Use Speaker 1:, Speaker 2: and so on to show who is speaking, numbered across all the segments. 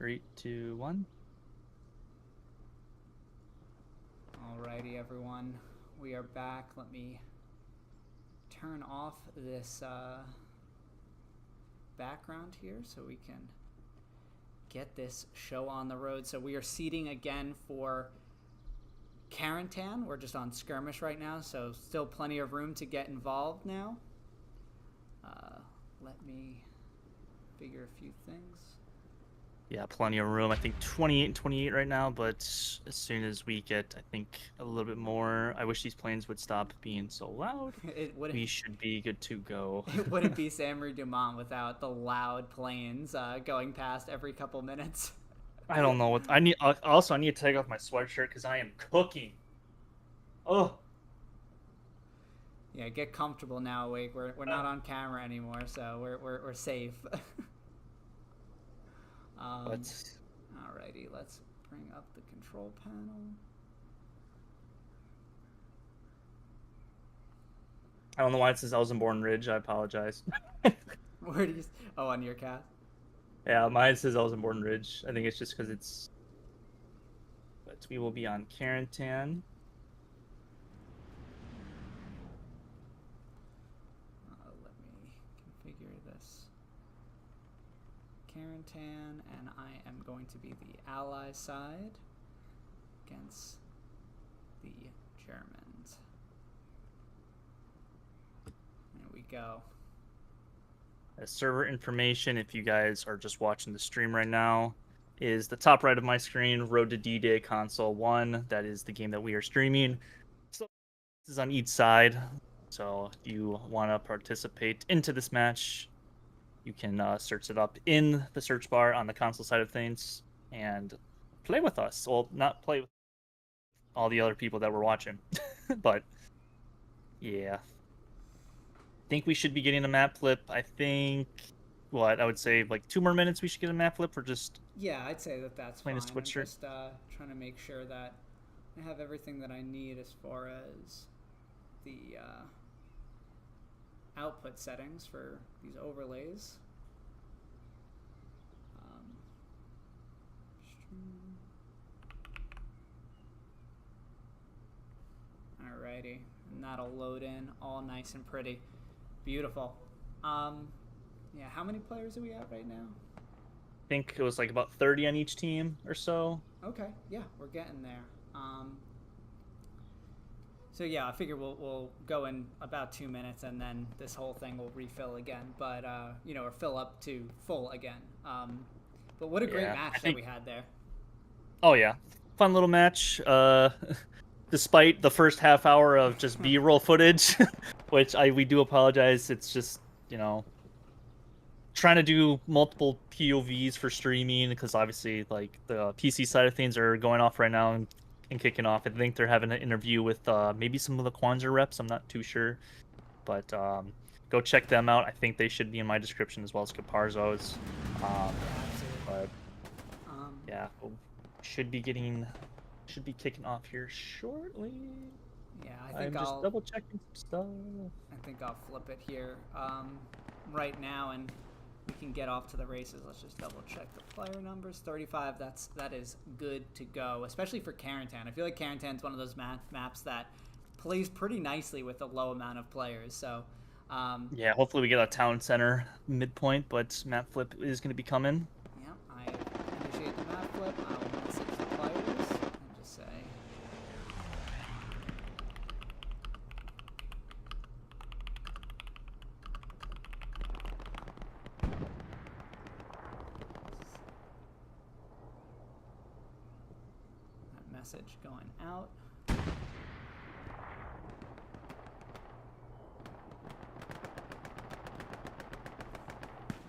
Speaker 1: 3, 2, 1.
Speaker 2: Alrighty, everyone. We are back. Let me turn off this background here so we can get this show on the road. So we are seating again for Quarantine. We're just on skirmish right now, so still plenty of room to get involved now. Let me figure a few things.
Speaker 1: Yeah, plenty of room. I think 28 and 28 right now, but as soon as we get, I think, a little bit more, I wish these planes would stop being so loud. We should be good to go.
Speaker 2: It wouldn't be Saint-Marie Dumont without the loud planes going past every couple minutes.
Speaker 1: I don't know what I need. Also, I need to take off my sweatshirt because I am cooking. Oh.
Speaker 2: Yeah, get comfortable now, Wake. We're not on camera anymore, so we're safe. Alrighty, let's bring up the control panel.
Speaker 1: I don't know why it says Elsenborn Ridge. I apologize.
Speaker 2: Where do you? Oh, on your cat.
Speaker 1: Yeah, mine says Elsenborn Ridge. I think it's just because it's. But we will be on Quarantine.
Speaker 2: Let me configure this. Quarantine, and I am going to be the ally side against the Germans. There we go.
Speaker 1: Server information, if you guys are just watching the stream right now, is the top right of my screen, Road to D-Day Console 1. That is the game that we are streaming. So this is on each side. So if you want to participate into this match, you can search it up in the search bar on the console side of things and play with us. Well, not play with all the other people that we're watching, but yeah. I think we should be getting a map flip. I think, I would say like 2 more minutes we should get a map flip, or just...
Speaker 2: Yeah, I'd say that's fine.
Speaker 1: I'm
Speaker 2: just trying to make sure that I have everything that I need as far as the output settings for these overlays. Alrighty, and that'll load in all nice and pretty. Beautiful. Yeah, how many players do we have right now?
Speaker 1: I think it was like about 30 on each team or so.
Speaker 2: Okay, yeah, we're getting there. So yeah, I figure we'll go in about 2 minutes, and then this whole thing will refill again. But or fill up to full again. But what a great match that we had there.
Speaker 1: Oh yeah, fun little match. Despite the first half hour of just B-roll footage, which we do apologize. It's just, trying to do multiple POVs for streaming, because obviously like the PC side of things are going off right now and kicking off. I think they're having an interview with maybe some of the Qonzer reps. I'm not too sure, but go check them out. I think they should be in my description, as well as Caparzo's. But yeah, we'll, should be kicking off here shortly.
Speaker 2: Yeah, I'm
Speaker 1: just double checking some stuff.
Speaker 2: I think I'll flip it here right now, and we can get off to the races. Let's just double check the player numbers. 35. That is good to go, especially for Quarantine. I feel like Quarantine's one of those maps that plays pretty nicely with a low amount of players. So
Speaker 1: yeah, hopefully we get a town center midpoint, but map flip is going to be coming.
Speaker 2: Yep, I initiate the map flip. I'll message the players and just say. That message going out.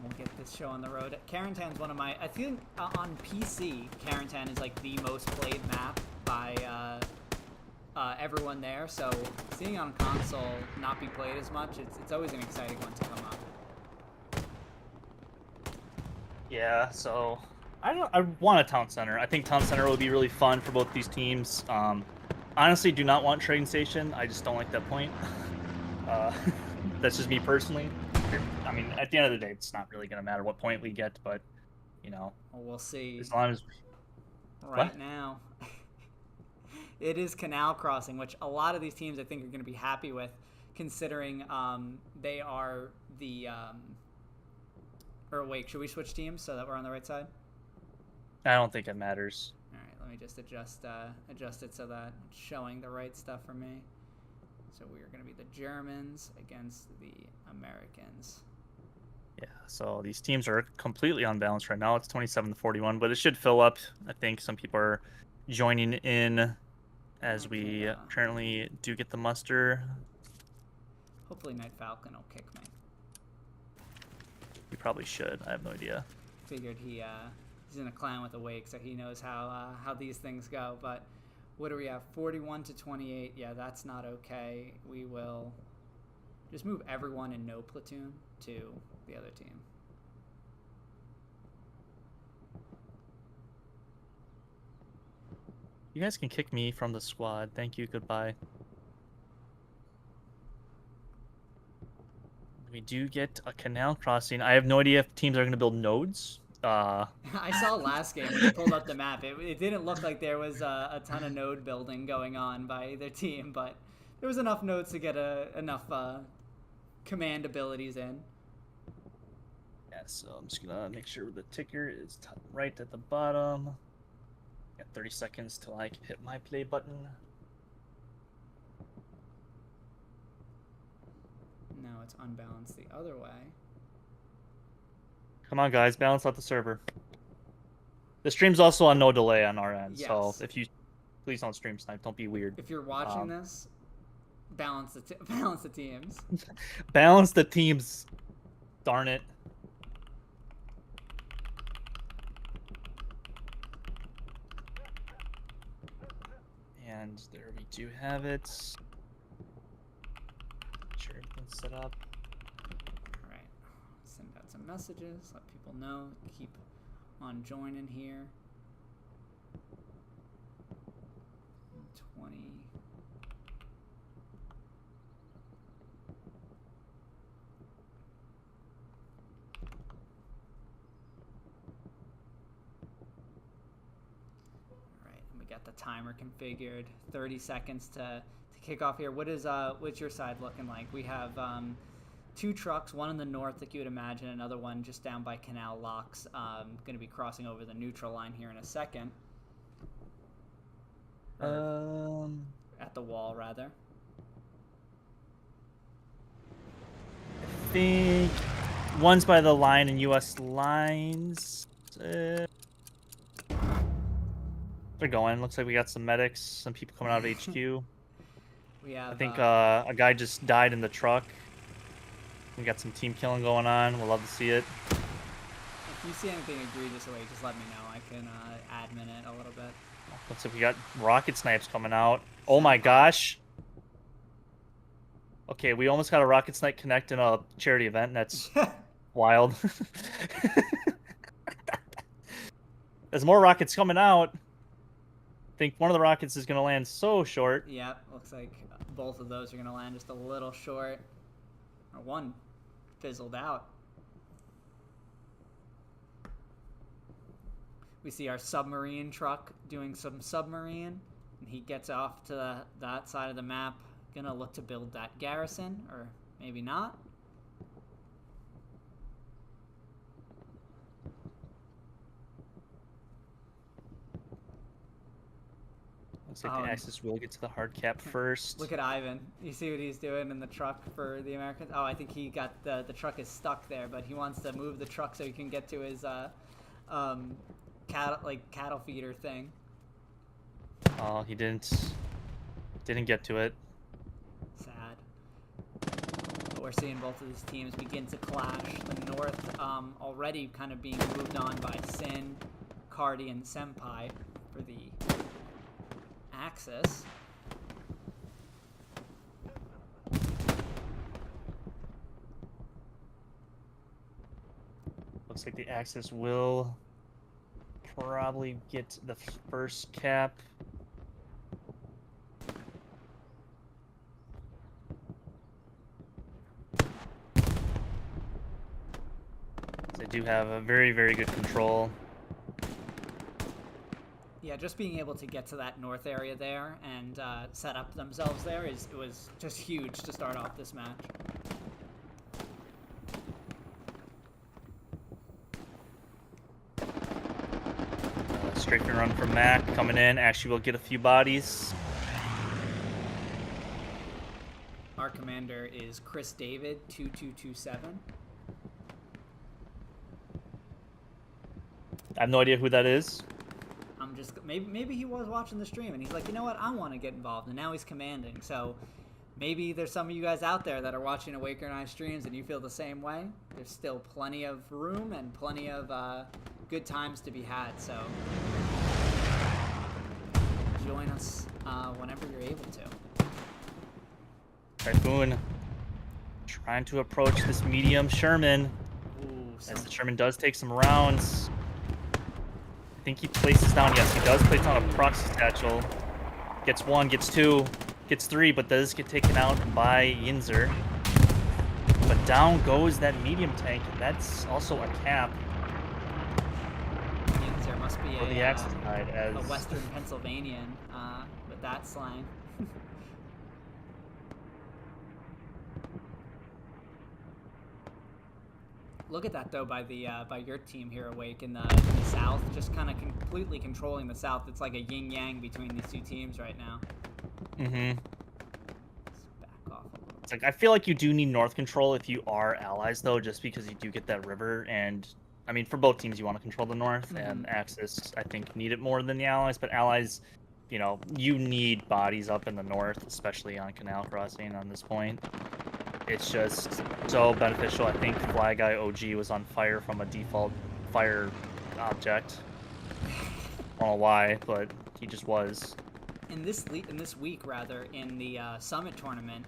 Speaker 2: We'll get this show on the road. Quarantine's one of my... I think on PC, Quarantine is like the most played map by everyone there. So seeing on console not be played as much, it's always an exciting one to come up.
Speaker 1: Yeah, so I want a town center. I think town center will be really fun for both these teams. Honestly, do not want trading station. I just don't like that point. That's just me personally. I mean, at the end of the day, it's not really going to matter what point we get, but you know,
Speaker 2: Well, we'll see.
Speaker 1: as long as
Speaker 2: Right
Speaker 1: what?
Speaker 2: now, it is Canal Crossing, which a lot of these teams I think are going to be happy with, considering they are the. Or wait, should we switch teams so that we're on the right side?
Speaker 1: I don't think it matters.
Speaker 2: All right, let me just adjust it so that it's showing the right stuff for me. So we are going to be the Germans against the Americans.
Speaker 1: Yeah, so these teams are completely unbalanced right now. It's 27-41, but it should fill up. I think some people are joining in as
Speaker 2: Okay,
Speaker 1: we currently do get the muster.
Speaker 2: Hopefully Night Falcon will kick me.
Speaker 1: We probably should. I have no idea.
Speaker 2: Figured he's in a clan with a wake, so he knows how these things go. But what do we have? 41-28. Yeah, that's not okay. We will just move everyone in no platoon to the other team.
Speaker 1: You guys can kick me from the squad. Thank you. Goodbye. We do get a canal crossing. I have no idea if teams are going to build nodes.
Speaker 2: I saw last game when you pulled up the map. It didn't look like there was a ton of node building going on by either team, but there was enough nodes to get enough command abilities in.
Speaker 1: Yeah, so I'm just going to make sure the ticker is right at the bottom. Got 30 seconds till I can hit my play button.
Speaker 2: Now it's unbalanced the other way.
Speaker 1: Come on, guys, balance out the server. The stream's also on no delay on our end,
Speaker 2: Yes.
Speaker 1: so if you please don't stream snipe, don't be weird.
Speaker 2: If you're watching this, balance the teams.
Speaker 1: Balance the teams. Darn it. And there we do have it. Make sure everything's set up.
Speaker 2: All right, send out some messages, let people know, keep on joining here. 20. Got the timer configured. 30 seconds to kick off here. What's your side looking like? We have two trucks, one in the north like you would imagine, another one just down by Canal Locks. Going to be crossing over the neutral line here in a second. At the wall, rather.
Speaker 1: I think one's by the line in U.S. lines. They're going. Looks like we got some medics, some people coming out of HQ.
Speaker 2: We have.
Speaker 1: I think a guy just died in the truck. We got some team killing going on. We'll love to see it.
Speaker 2: If you see anything egregious away, just let me know. I can admin it a little bit.
Speaker 1: Looks like we got rocket snipes coming out. Oh my gosh. Okay, we almost got a rocket snipe connect in a charity event. That's wild. There's more rockets coming out. I think one of the rockets is going to land so short.
Speaker 2: Yep, looks like both of those are going to land just a little short. Or one fizzled out. We see our submarine truck doing some submarine. And he gets off to that side of the map. Going to look to build that garrison, or maybe not.
Speaker 1: Looks like the Axis will get to the hard cap first.
Speaker 2: Look at Ivan. You see what he's doing in the truck for the Americans? Oh, I think he got the truck is stuck there, but he wants to move the truck so he can get to his cattle feeder thing.
Speaker 1: Oh, he didn't get to it.
Speaker 2: Sad. But we're seeing both of these teams begin to clash. The North already kind of being moved on by Sin, Cardi, and Senpai for the Axis.
Speaker 1: Looks like the Axis will probably get the first cap. They do have a very, very good control.
Speaker 2: Yeah, just being able to get to that north area there and set up themselves there it was just huge to start off this match.
Speaker 1: Strafing run from Mac coming in. Actually, will get a few bodies.
Speaker 2: Our commander is Chris David 2227.
Speaker 1: I have no idea who that is.
Speaker 2: I'm just maybe he was watching the stream and he's like, you know what, I want to get involved, and now he's commanding. So maybe there's some of you guys out there that are watching Awaker and I streams and you feel the same way. There's still plenty of room and plenty of good times to be had. So join us whenever you're able to.
Speaker 1: Typhoon trying to approach this medium Sherman.
Speaker 2: Ooh,
Speaker 1: as the Sherman does take some rounds. I think he places down. Yes, he does place down a proxy satchel. Gets one, gets two, gets three, but does get taken out by Qonzer. But down goes that medium tank, and that's also a cap.
Speaker 2: Qonzer must be
Speaker 1: the Axis side as
Speaker 2: a Western Pennsylvanian with that slang. Look at that though by your team here, Awake, in the south, just kind of completely controlling the south. It's like a yin yang between these two teams right now.
Speaker 1: Mm-hmm.
Speaker 2: Let's back off a little.
Speaker 1: It's like I feel like you do need north control if you are allies though, just because you do get that river, and I mean for both teams you want to control the north, and Axis I think need it more than the allies, but allies, you know, you need bodies up in the north, especially on Canal Crossing on this point. It's just so beneficial. I think Fly Guy OG was on fire from a default fire object. I don't know why, but he just was.
Speaker 2: In this week, rather, in the Summit tournament,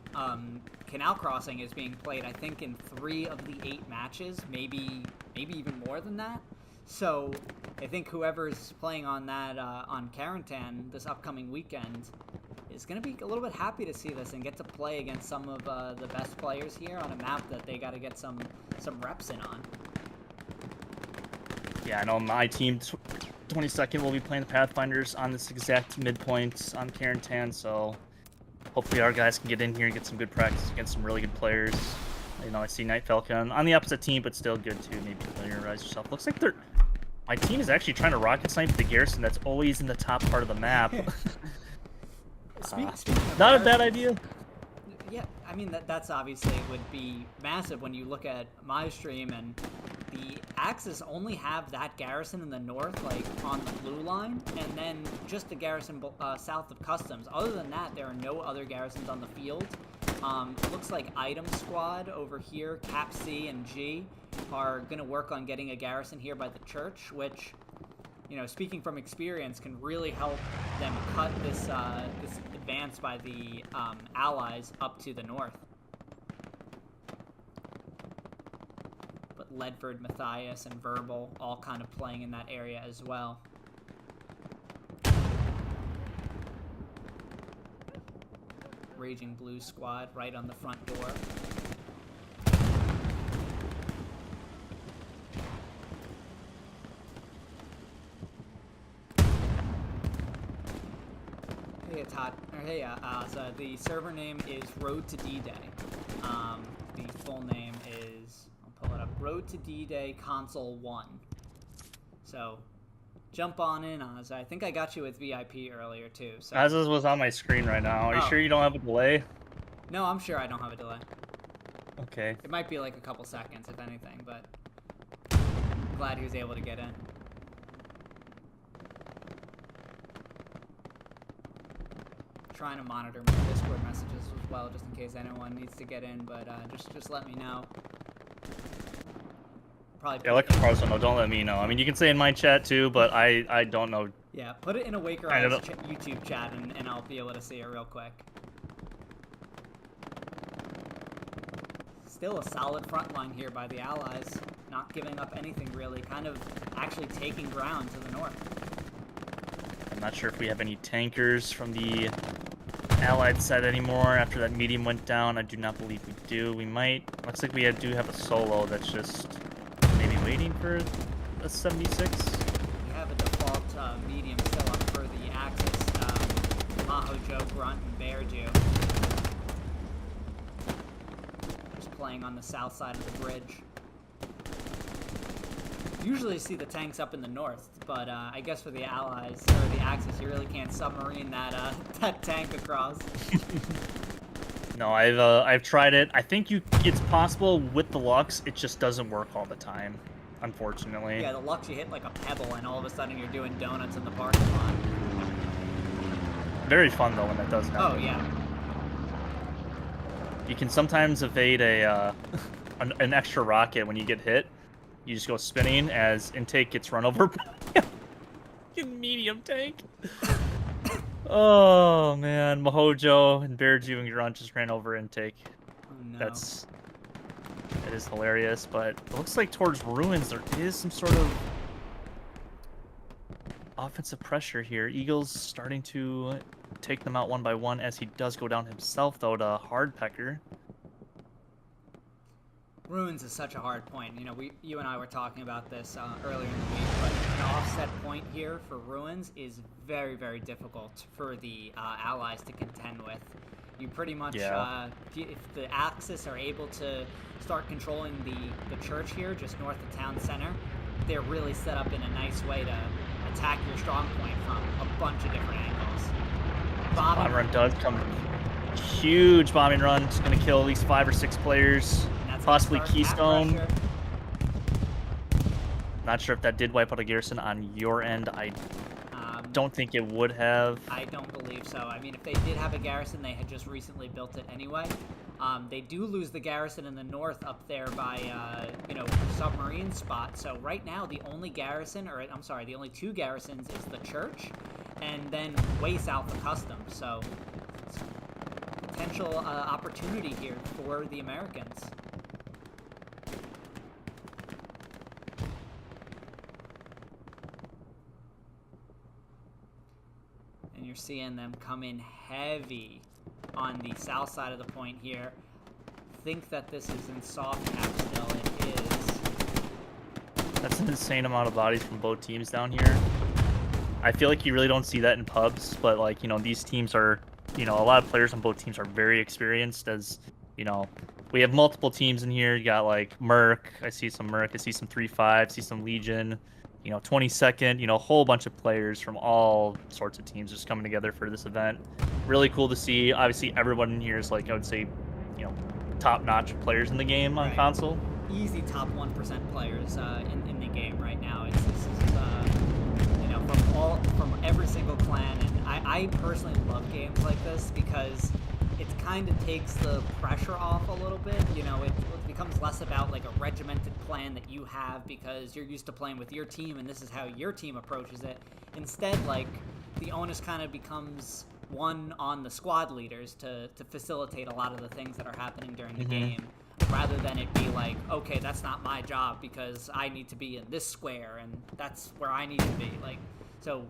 Speaker 2: Canal Crossing is being played, I think, in 3 of the 8 matches, maybe even more than that. So I think whoever's playing on that on Carentan this upcoming weekend is going to be a little bit happy to see this and get to play against some of the best players here on a map that they got to get some reps in on.
Speaker 1: Yeah, I know my team, 22nd, will be playing the Pathfinders on this exact midpoint on Carentan, so hopefully our guys can get in here and get some good practice against some really good players. You know, I see Night Falcon on the opposite team, but still good to maybe familiarize yourself. Looks like my team is actually trying to rocket snipe the garrison that's always in the top part of the map. Not a bad idea.
Speaker 2: Yeah, I mean that's obviously would be massive when you look at my stream, and the Axis only have that garrison in the north, like on the blue line, and then just a garrison south of Customs. Other than that, there are no other garrisons on the field. It looks like Item Squad over here, Cap C and G, are going to work on getting a garrison here by the church, which, you know, speaking from experience, can really help them cut this this advance by the allies up to the north. But Ledford, Matthias, and Verbal all kind of playing in that area as well. Raging Blue Squad right on the front door. Hey, Todd. Hey, so the server name is Road to D-Day. The full name is, I'll pull it up, Road to D-Day Console 1. So, jump on in, Oz. I think I got you with VIP earlier, too. So.
Speaker 1: Azaz was on my screen right now. Are you sure you don't have a delay?
Speaker 2: No, I'm sure I don't have a delay.
Speaker 1: Okay.
Speaker 2: It might be like a couple seconds, if anything, but I'm glad he was able to get in. Trying to monitor my Discord messages as well, just in case anyone needs to get in, but just let me know. Probably.
Speaker 1: Yeah, like a person, no, don't let me know. I mean, you can say in my chat too, but I don't know.
Speaker 2: Yeah, put it in a Waker YouTube chat, and I'll be able to see it real quick. Still a solid front line here by the Allies, not giving up anything really, kind of actually taking ground to the north.
Speaker 1: I'm not sure if we have any tankers from the Allied side anymore after that medium went down. I do not believe we do. We might. Looks like we do have a solo that's just maybe waiting for a 76.
Speaker 2: We have a default medium still up for the Axis. Maho, Joe, Grunt, and Bear Jew. Just playing on the south side of the bridge. Usually see the tanks up in the north, but I guess for the Allies, or the Axis, you really can't submarine that that tank across.
Speaker 1: No, I've tried it. I think it's possible with the Lux. It just doesn't work all the time, unfortunately.
Speaker 2: Yeah, the Lux, you hit like a pebble, and all of a sudden you're doing donuts in the parking lot.
Speaker 1: Very fun though when that does happen.
Speaker 2: Oh yeah.
Speaker 1: You can sometimes evade a an extra rocket when you get hit. You just go spinning as intake gets run over by a medium tank. Oh man, Mahojo and Bearju and Grunt just ran over intake.
Speaker 2: Oh no.
Speaker 1: That is hilarious, but it looks like towards Ruins there is some sort of offensive pressure here. Eagles starting to take them out one by one as he does go down himself though to Hardpecker.
Speaker 2: Ruins is such a hard point. You know, you and I were talking about this earlier in the week, but an offset point here for Ruins is very, very difficult for the Allies to contend with. You pretty much, if the Axis are able to start controlling the church here, just north of town center, they're really set up in a nice way to attack your strong point from a bunch of different angles.
Speaker 1: Bombing run does come. Huge bombing run. It's going to kill at least 5 or 6 players. Possibly Keystone. Not sure if that did wipe out a garrison on your end. I don't think it would have.
Speaker 2: I don't believe so. I mean, if they did have a garrison, they had just recently built it anyway. They do lose the garrison in the north up there by, you know, submarine spot. So right now, the only garrison, or I'm sorry, the only 2 garrisons is the church, and then way south of Customs. So it's potential opportunity here for the Americans. And you're seeing them come in heavy on the south side of the point here. Think that this is in soft cap still. It is.
Speaker 1: That's an insane amount of bodies from both teams down here. I feel like you really don't see that in pubs, but like, you know, these teams are, you know, a lot of players on both teams are very experienced. As you know, we have multiple teams in here. You got like Merc. I see some Merc. I see some 3-5. See some Legion. You know, 22nd, you know, a whole bunch of players from all sorts of teams just coming together for this event. Really cool to see. Obviously, everyone in here is like, I would say, you know, top-notch players in the game on console.
Speaker 2: Easy top 1% players in the game right now. This is, you know, from every single clan. And I personally love games like this because it kind of takes the pressure off a little bit. You know, it becomes less about like a regimented plan that you have because you're used to playing with your team and this is how your team approaches it. Instead, like, the onus kind of becomes one on the squad leaders to facilitate a lot of the things that are happening during the game, rather than it be like, okay, that's not my job because I need to be in this square and that's where I need to be. Like, so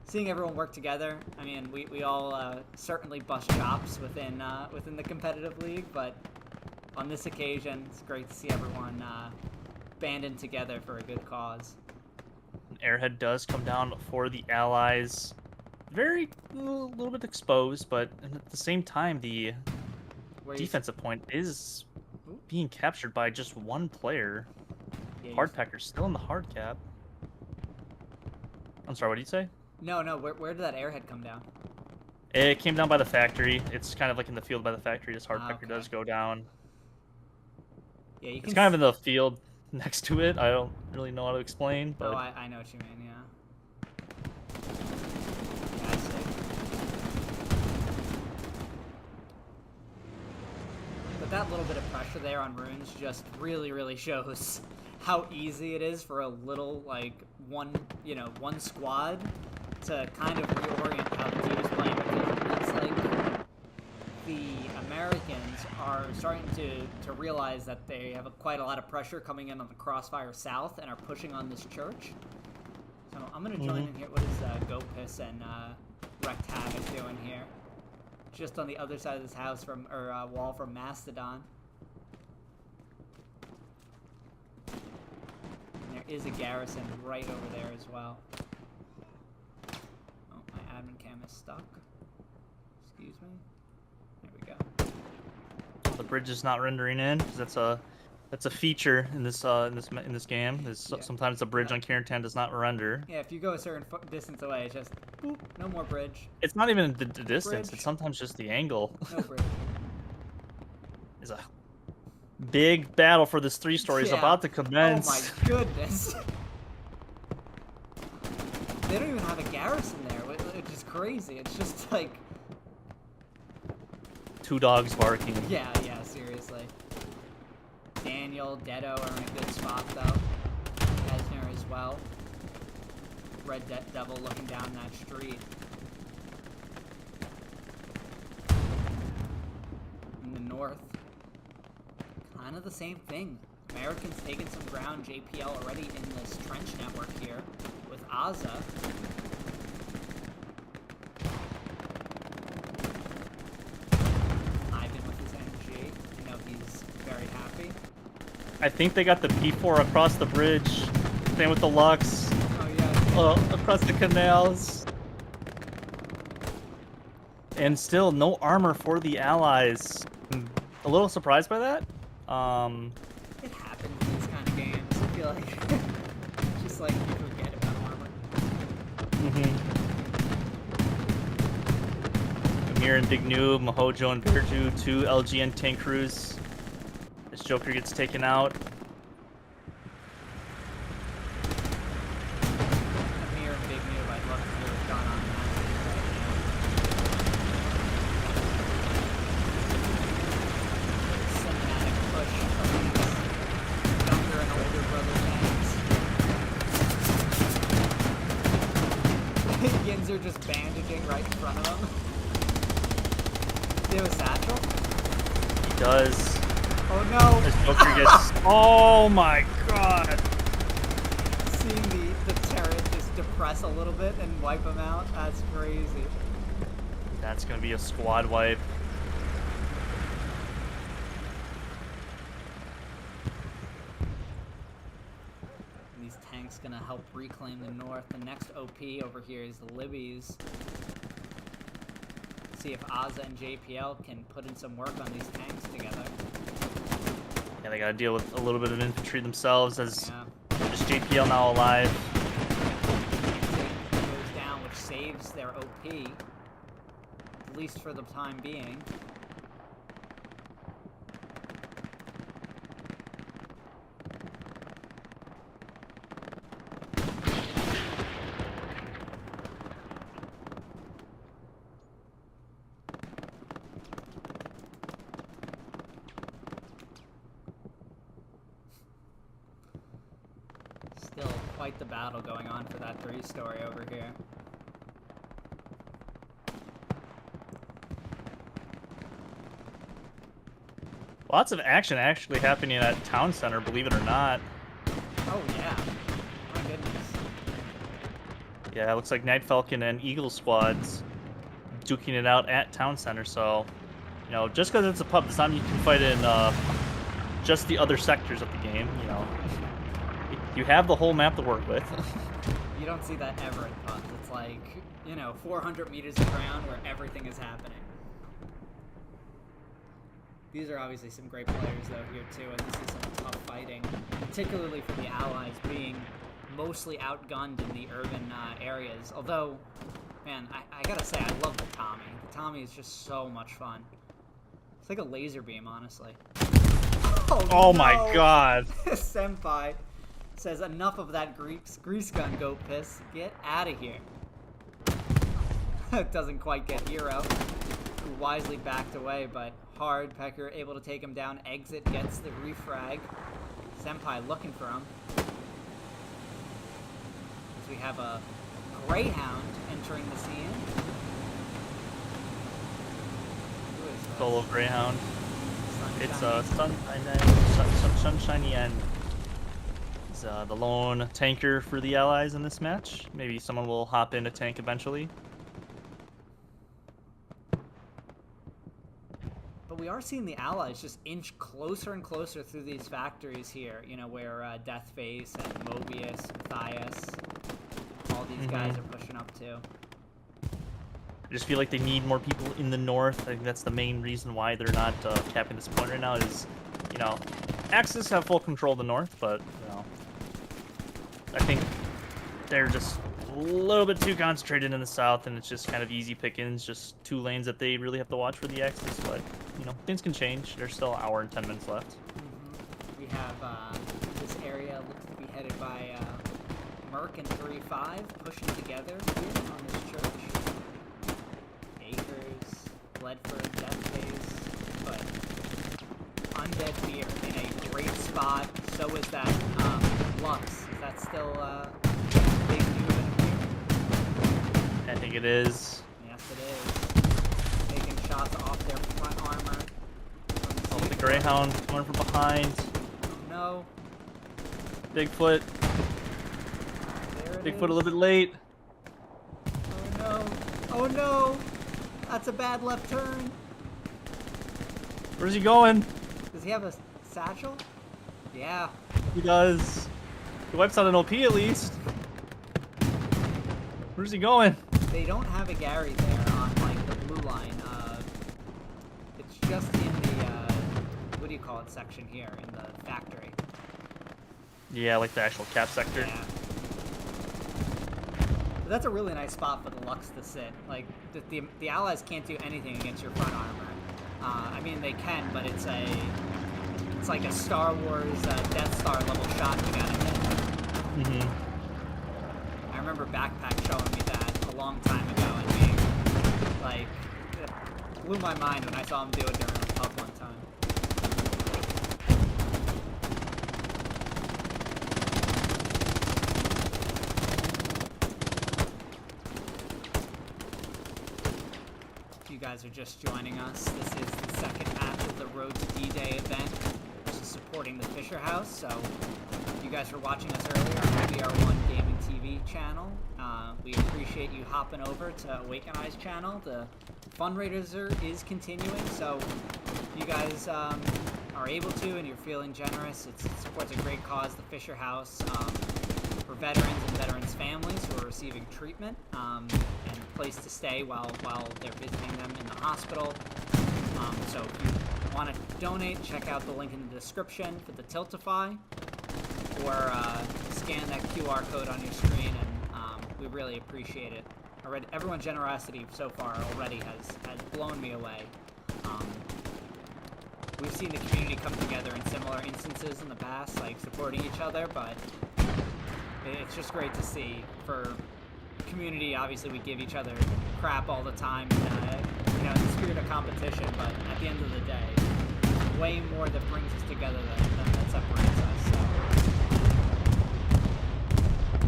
Speaker 2: seeing everyone work together, I mean, we all certainly bust chops within the competitive league, but on this occasion, it's great to see everyone banding together for a good cause.
Speaker 1: Airhead does come down for the Allies. Very little bit exposed, but at the same time, the defensive point is being captured by just one player. Yeah, Hardpecker's still in the hard cap. I'm sorry, what did you say?
Speaker 2: No, where did that airhead come down?
Speaker 1: It came down by the factory. It's kind of like in the field by the factory. This Hardpecker does go down.
Speaker 2: Yeah, you can.
Speaker 1: It's kind of in the field next to it. I don't really know how to explain, but.
Speaker 2: Oh, I know what you mean. Yeah. I see. But that little bit of pressure there on Runes just really shows how easy it is for a little, like, one squad to kind of reorient how the team is playing, because it's like the Americans are starting to realize that they have quite a lot of pressure coming in on the Crossfire South and are pushing on this church. So I'm going to join in here. What is GoPiss and Wrecked Havoc doing here? Just on the other side of this house wall from Mastodon. is a garrison right over there as well. Oh, my admin cam is stuck. Excuse me. There we go.
Speaker 1: The bridge is not rendering in because that's a feature in this game. Sometimes the bridge on Carentan does not render.
Speaker 2: Yeah, if you go a certain distance away, it's just boop, no more bridge.
Speaker 1: It's not even the distance.
Speaker 2: Bridge.
Speaker 1: It's sometimes just the angle.
Speaker 2: No bridge.
Speaker 1: Is a big battle for this 3-story is about to commence.
Speaker 2: Oh my goodness. They don't even have a garrison there, which is crazy. It's just like
Speaker 1: 2 dogs barking.
Speaker 2: Yeah, seriously. Daniel, Dedo are in a good spot though. Esner as well. Red Devil looking down that street. In the north, kind of the same thing. Americans taking some ground. JPL already in this trench network here with Aza. Ivan with his MG. You know he's very happy.
Speaker 1: I think they got the P4 across the bridge. Same with the Lux.
Speaker 2: Oh yeah.
Speaker 1: Across the canals. And still no armor for the allies. I'm a little surprised by that.
Speaker 2: It happens in these kind of games. I feel like just like you forget about armor.
Speaker 1: Amir and Big Noob, Mahojo and Bearju, 2 LGN tank crews. This Joker gets taken out.
Speaker 2: Amir and Big Noob, I'd love to hear what's going on in that cinematic push of these younger and older brother tanks. Qonzer just bandaging right in front of him. Do you have a satchel?
Speaker 1: He does.
Speaker 2: Oh no!
Speaker 1: This Joker gets... Oh my god!
Speaker 2: Seeing the turret just depress a little bit and wipe him out, that's crazy.
Speaker 1: That's gonna be a squad wipe.
Speaker 2: And these tanks gonna help reclaim the north. The next OP over here is the Libbies. See if Aza and JPL can put in some work on these tanks together.
Speaker 1: Yeah, they gotta deal with a little bit of infantry themselves as just JPL now alive.
Speaker 2: Goes down, which saves their OP, at least for the time being. Still quite the battle going on for that 3-story over here.
Speaker 1: Lots of action actually happening at Town Center, believe it or not.
Speaker 2: Oh yeah, my goodness.
Speaker 1: Yeah, it looks like Night Falcon and Eagle squads duking it out at Town Center, so, you know, just because it's a pub does not mean you can fight in just the other sectors of the game, you know. You have the whole map to work with.
Speaker 2: You don't see that ever in pubs. It's like, you know, 400 meters of ground where everything is happening. These are obviously some great players, though, here, too, and this is some tough fighting, particularly for the Allies being mostly outgunned in the urban areas. Although, man, I gotta say, I love the Tommy. The Tommy is just so much fun. It's like a laser beam, honestly.
Speaker 1: Oh my god.
Speaker 2: Senpai says, enough of that grease gun, go piss. Get out of here. Doesn't quite get Hero, who wisely backed away, but hard. Pecker able to take him down. Exit gets the refrag. Senpai looking for him. As we have a Greyhound entering the scene. Who is this?
Speaker 1: Solo Greyhound.
Speaker 2: Sunshiny.
Speaker 1: It's Sunshiny End. He's the lone tanker for the Allies in this match. Maybe someone will hop in to tank eventually.
Speaker 2: But But we are seeing the Allies just inch closer and closer through these factories here, you know, where Deathface and Mobius, Matthias, all these guys are pushing up to.
Speaker 1: I just feel like they need more people in the north. I think that's the main reason why they're not capping this point right now is, you know, Axis have full control of the north, but, you know, I think they're just a little bit too concentrated in the south, and it's just kind of easy pickings, just 2 lanes that they really have to watch for the Axis, but, you know, things can change. There's still an hour and 10 minutes left.
Speaker 2: We have this area looks to be headed by Merc and 3-5 pushing together here on this church. Acres, Bledford, Deathface, but Undead Beer in a great spot. So is that Lux. Is that still big new in here?
Speaker 1: I think it is.
Speaker 2: Yes, it is. Taking shots off their front armor.
Speaker 1: Oh, the Greyhound coming from behind.
Speaker 2: Oh no.
Speaker 1: Bigfoot.
Speaker 2: There it
Speaker 1: Bigfoot
Speaker 2: is.
Speaker 1: a little bit late.
Speaker 2: Oh no. Oh no. That's a bad left turn.
Speaker 1: Where's he going?
Speaker 2: Does he have a satchel? Yeah.
Speaker 1: He does. He wipes out an OP at least. Where's he going?
Speaker 2: They don't have a Gary there on like the blue line. It's just in the what do you call it section here in the factory.
Speaker 1: Yeah, like the actual cap sector.
Speaker 2: Yeah. But that's a really nice spot for the Lux to sit. Like the Allies can't do anything against your front armor. I mean they can, but it's like a Star Wars Death Star level shot you gotta hit. I remember Backpack showing me that a long time ago and being like, it blew my mind when I saw him do it during the pub one time. If you guys are just joining us, this is the second match of the Road to D-Day event, which is supporting the Fisher House. So if you guys were watching us earlier on VR1 Gaming TV channel, we appreciate you hopping over to Awaken Eye's channel. The fundraiser is continuing, so if you guys are able to and you're feeling generous, it supports a great cause, the Fisher House, for veterans and veterans' families who are receiving treatment and a place to stay while they're visiting them in the hospital. So if you want to donate, check out the link in the description for the Tiltify, or scan that QR code on your screen, and we really appreciate it. Everyone's generosity so far already has blown me away. We've seen the community come together in similar instances in the past, like supporting each other, but it's just great to see. For community, obviously we give each other crap all the time, you know, in the spirit of competition, but at the end of the day, way more that brings us together than that separates us. So.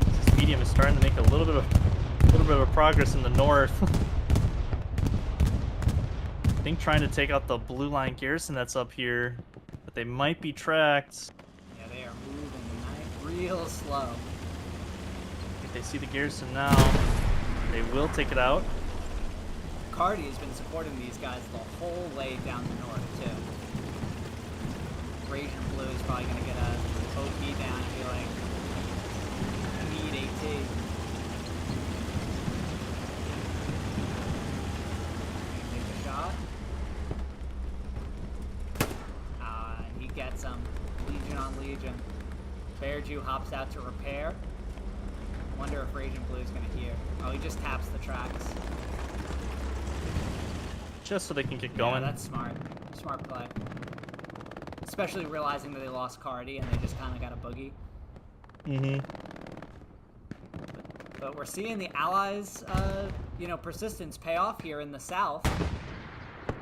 Speaker 1: This medium is starting to make a little bit of progress in the north. I think trying to take out the blue line garrison that's up here, but they might be tracked.
Speaker 2: Yeah, they are moving tonight real slow.
Speaker 1: If they see the garrison now, they will take it out.
Speaker 2: Cardi has been supporting these guys the whole way down the north, too. Rage and Blue is probably going to get a OP down and be like, I need AT. Take a shot. And he gets him. Legion on Legion. Bear Jew hops out to repair. Wonder if Rage and Blue is going to hear. Oh, he just taps the tracks.
Speaker 1: Just so they can get going.
Speaker 2: Yeah, that's smart. Smart play. Especially realizing that they lost Cardi and they just kind of got a boogie. But we're seeing the Allies, you know, persistence pay off here in the south.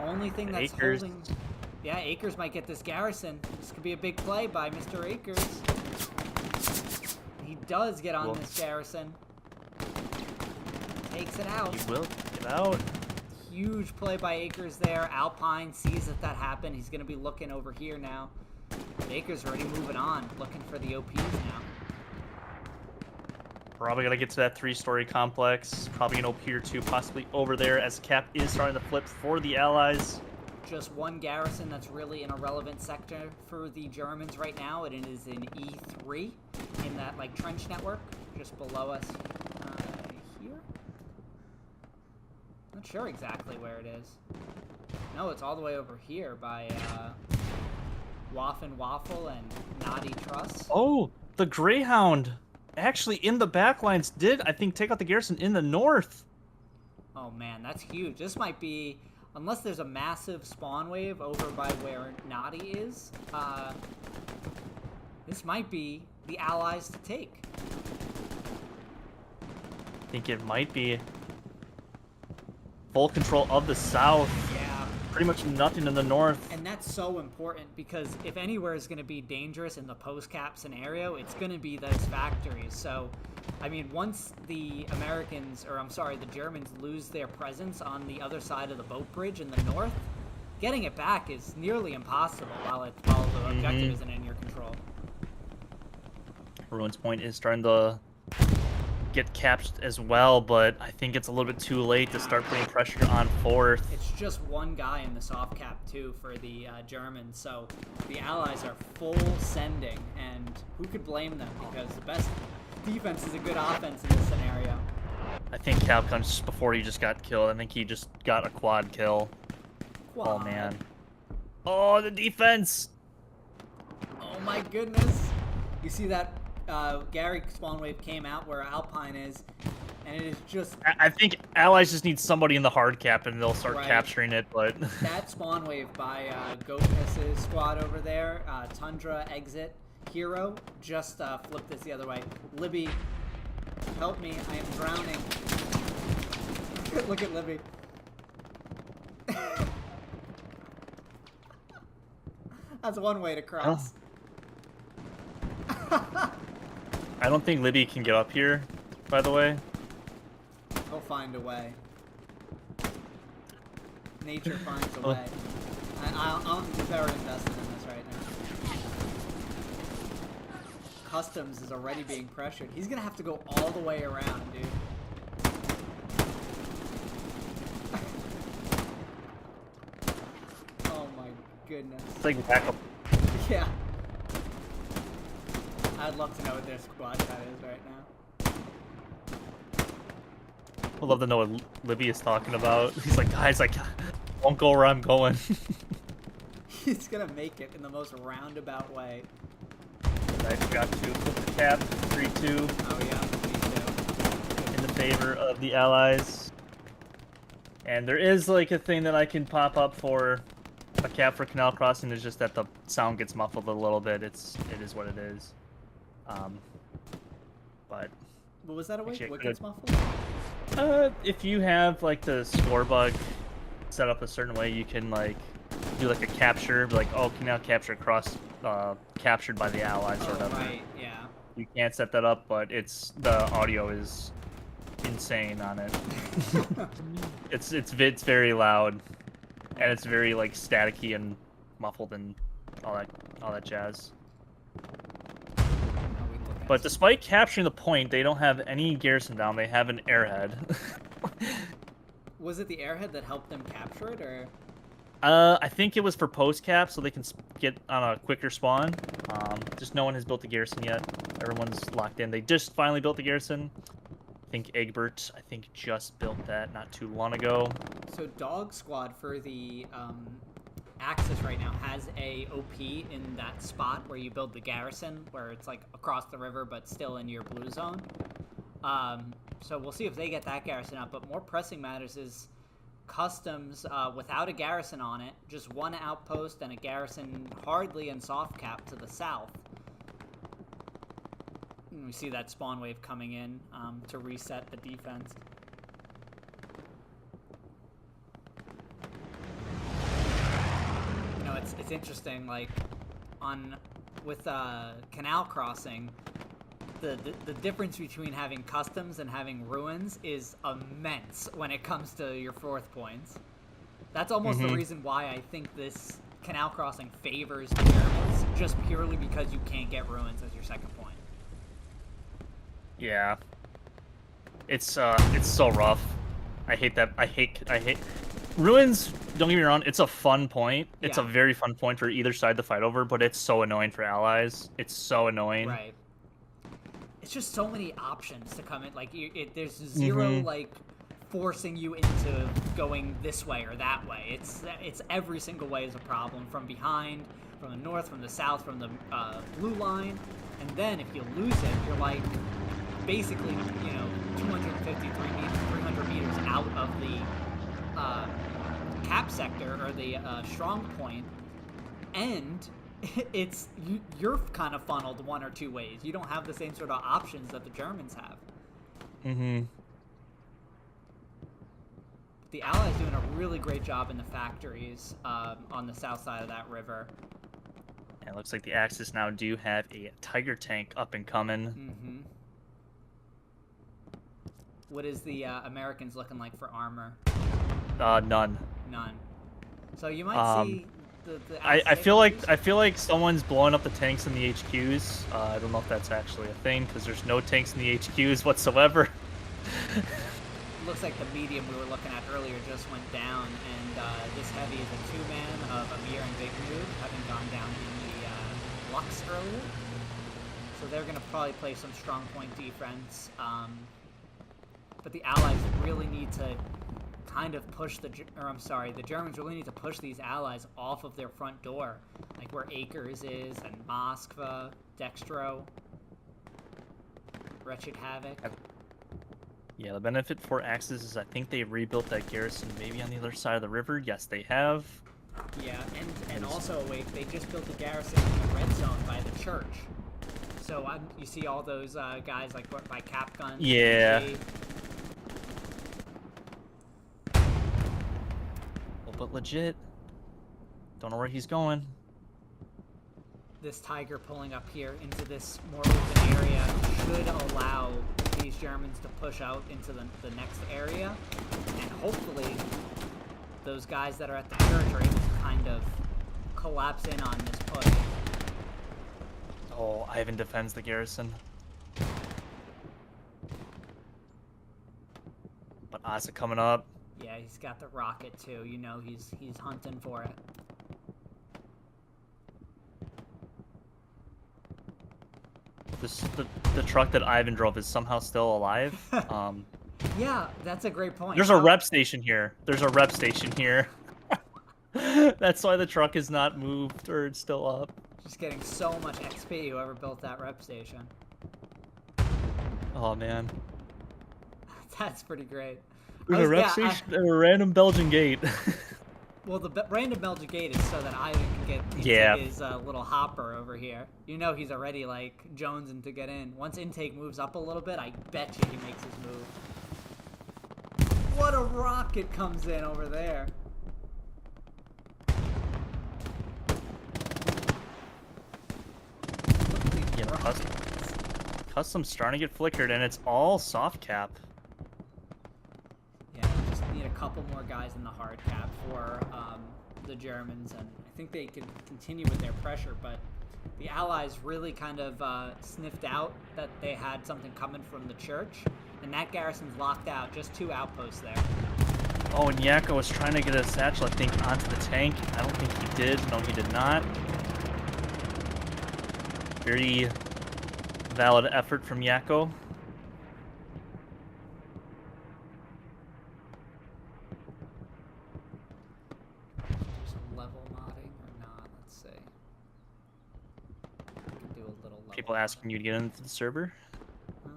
Speaker 2: Only thing that's
Speaker 1: Acres.
Speaker 2: holding... Yeah, Acres might get this garrison. This could be a big play by Mr. Acres. He does get on this garrison. Takes it out.
Speaker 1: He will get out.
Speaker 2: Huge play by Acres there. Alpine sees that happened. He's going to be looking over here now. But Acres already moving on, looking for the OPs now.
Speaker 1: Probably gonna get to that 3-story complex. Probably an OP or 2 possibly over there as cap is starting to flip for the Allies.
Speaker 2: just one garrison that's really in a relevant sector for the Germans right now, and it is in E3, in that like trench network just below us here. Not sure exactly where it is. No, it's all the way over here by Waffen Waffle and Naughty Truss.
Speaker 1: Oh, the Greyhound actually in the backlines did, I think, take out the garrison in the north.
Speaker 2: Oh man, that's huge. This might be, unless there's a massive spawn wave over by where Naughty is, this might be the Allies to take.
Speaker 1: I think it might be full control of the south.
Speaker 2: Yeah.
Speaker 1: Pretty much nothing in the north.
Speaker 2: And that's so important, because if anywhere is going to be dangerous in the post-cap scenario, it's going to be those factories. So, I mean, once the the Germans lose their presence on the other side of the boat bridge in the north, getting it back is nearly impossible while the objective isn't in your control.
Speaker 1: Ruins Point is starting to get captured as well, but I think it's a little bit too late to start putting pressure on fourth.
Speaker 2: It's just one guy in the soft cap too for the Germans, so the Allies are full sending, and who could blame them, because the best defense is a good offense in this scenario.
Speaker 1: I think Capcom, just before he just got killed, I think he just got a quad kill.
Speaker 2: Quad.
Speaker 1: Oh man. Oh, the defense!
Speaker 2: Oh my goodness. You see that Gary spawn wave came out where Alpine is, and it is just...
Speaker 1: I think Allies just need somebody in the hard cap and they'll start
Speaker 2: Right.
Speaker 1: capturing it, but...
Speaker 2: That spawn wave by GoPiss's squad over there, Tundra, Exit, Hero, just flipped this the other way. Libby, help me, I am drowning. Look at Libby. That's one way to cross.
Speaker 1: I don't think Libby can get up here, by the way.
Speaker 2: He'll find a way. Nature finds a way. I'm very invested in this right now. Customs is already being pressured. He's gonna have to go all the way around, dude. Oh my goodness.
Speaker 1: It's like backup.
Speaker 2: Yeah. I'd love to know what their squad chat is right now.
Speaker 1: I'd love to know what Libby is talking about. He's like, guys, like, won't go where I'm going.
Speaker 2: He's gonna make it in the most roundabout way.
Speaker 1: I forgot to put the cap 3-2
Speaker 2: Oh yeah, me too.
Speaker 1: in the favor of the Allies. And there is like a thing that I can pop up for a cap for Canal Crossing. It's just that the sound gets muffled a little bit. It is what it is. But
Speaker 2: What was that away?
Speaker 1: Actually,
Speaker 2: What
Speaker 1: good.
Speaker 2: gets muffled?
Speaker 1: if you have like the score bug set up a certain way, you can like do like a capture, be like, oh, Canal capture cross captured by the Allies or whatever.
Speaker 2: Right, yeah.
Speaker 1: You can't set that up, but the audio is insane on it. it's very loud, and it's very like staticky and muffled and all that jazz. But despite capturing the point, they don't have any garrison down. They have an airhead.
Speaker 2: Was it the airhead that helped them capture it, or?
Speaker 1: I think it was for post cap, so they can get on a quicker spawn. Just no one has built the garrison yet. Everyone's locked in. They just finally built the garrison. I think Egbert, just built that not too long ago.
Speaker 2: So Dog Squad for the Axis right now has a OP in that spot where you build the garrison, where it's like across the river but still in your blue zone. So we'll see if they get that garrison up. But more pressing matters is Customs without a garrison on it, just one outpost and a garrison hardly in soft cap to the south. And we see that spawn wave coming in to reset the defense. You know, it's interesting, like with Canal Crossing, the difference between having customs and having ruins is immense when it comes to your fourth points. That's almost the reason why I think this Canal Crossing favors the Germans, just purely because you can't get ruins as your second point.
Speaker 1: Yeah. It's so rough. I hate that. I hate Ruins, don't get me wrong, it's a fun point. It's a
Speaker 2: Yeah.
Speaker 1: very fun point for either side to fight over, but it's so annoying for allies. It's so annoying.
Speaker 2: Right. It's just so many options to come in. Like, there's zero like forcing you into going this way or that way. It's every single way is a problem, from behind, from the north, from the south, from the blue line, and then if you lose it, you're like basically 250, 300 meters out of the cap sector or the strong point, and you're kind of funneled one or two ways. You don't have the same sort of options that the Germans have. The Allies doing a really great job in the factories on the south side of that river.
Speaker 1: And it looks like the Axis now do have a Tiger tank up and coming.
Speaker 2: What is the Americans looking like for armor?
Speaker 1: None.
Speaker 2: None. So you might see the
Speaker 1: I feel like someone's blowing up the tanks in the HQs. I don't know if that's actually a thing because there's no tanks in the HQs whatsoever.
Speaker 2: Looks like the medium we were looking at earlier just went down, and this heavy is a two-man of Amir and Big Mood, having gone down in the Lux earlier. So they're going to probably play some strong point defense. But the Allies really need to kind of push the Germans really need to push these Allies off of their front door, like where Acres is, and Moskva, Dextro, Wretched Havoc.
Speaker 1: Yeah, the benefit for Axis is I think they rebuilt that garrison maybe on the other side of the river. Yes, they have.
Speaker 2: Yeah, and also, wait, they just built a garrison in the red zone by the church. So you see all those guys like by Cap Guns.
Speaker 1: Yeah. But legit, don't know where he's going.
Speaker 2: This Tiger pulling up here into this more open area should allow these Germans to push out into the next area, and hopefully those guys that are at the church are able to kind of collapse in on this push.
Speaker 1: Oh, Ivan defends the garrison. But Asa coming up.
Speaker 2: Yeah, he's got the rocket too. You know, he's hunting for it.
Speaker 1: The truck that Ivan drove is somehow still alive.
Speaker 2: Yeah, that's a great point.
Speaker 1: There's a rep station here. There's a rep station here. That's why the truck is not moved or it's still up.
Speaker 2: Just getting so much XP, whoever built that rep station.
Speaker 1: Oh, man.
Speaker 2: That's pretty great.
Speaker 1: There's a rep station and a random Belgian gate.
Speaker 2: Well, the random Belgian gate is so that Ivan can get into his little hopper over here. You know he's already, like, jonesing to get in. Once intake moves up a little bit, I bet you he makes his move. What a rocket comes in over there.
Speaker 1: Yeah, custom's starting to get flickered, and it's all soft cap.
Speaker 2: Yeah, just need a couple more guys in the hard cap for the Germans, and I think they can continue with their pressure, but the Allies really kind of sniffed out that they had something coming from the church, and that garrison's locked out. Just 2 outposts there.
Speaker 1: Oh, and Yakko was trying to get a satchel, I think, onto the tank. I don't think he did. No, he did not. Very valid effort from Yakko. People asking you to get into the server?
Speaker 2: No,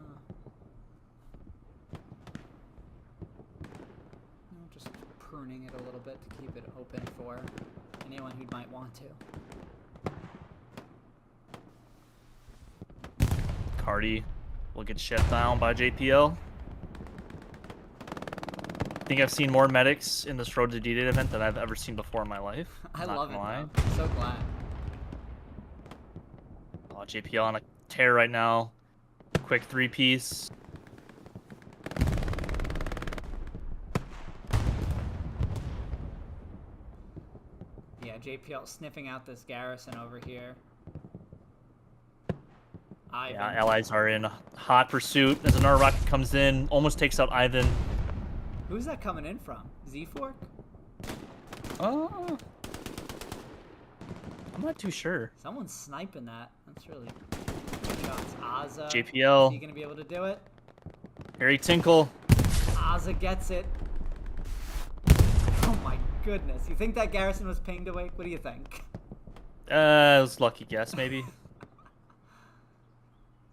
Speaker 2: just pruning it a little bit to keep it open for anyone who might want to.
Speaker 1: Cardi will get shut down by JPL. I think I've seen more medics in this Road to D-Day event than I've ever seen before in my life.
Speaker 2: I love it, though. I'm so glad.
Speaker 1: Oh, JPL on a tear right now. Quick 3-piece.
Speaker 2: Yeah, JPL sniffing out this garrison over here. Ivan.
Speaker 1: Yeah, allies are in hot pursuit as another rocket comes in, almost takes out Ivan.
Speaker 2: Who's that coming in from? Z-Fork?
Speaker 1: Oh, I'm not too sure.
Speaker 2: Someone's sniping that. That's really good shots. Ozza. Is he
Speaker 1: JPL,
Speaker 2: going to be able to do it?
Speaker 1: Harry Tinkle.
Speaker 2: Ozza gets it. Oh my goodness. You think that Garrison was pinged awake? What do you think?
Speaker 1: It was a lucky guess, maybe.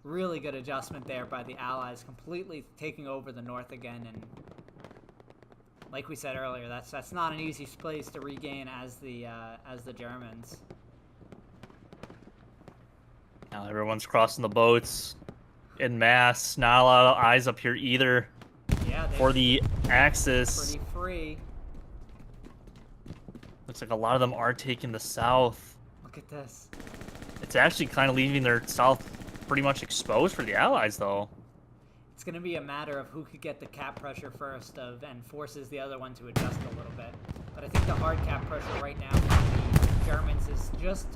Speaker 2: Really good adjustment there by the Allies, completely taking over the north again, and like we said earlier, that's not an easy place to regain as the Germans.
Speaker 1: Now everyone's crossing the boats en masse. Not a lot of eyes up here either.
Speaker 2: Yeah,
Speaker 1: for the Axis.
Speaker 2: Pretty free.
Speaker 1: Looks like a lot of them are taking the south.
Speaker 2: Look at this.
Speaker 1: It's actually kind of leaving their south pretty much exposed for the Allies, though.
Speaker 2: It's going to be a matter of who could get the cap pressure first and forces the other one to adjust a little bit. But I think the hard cap pressure right now for the Germans is just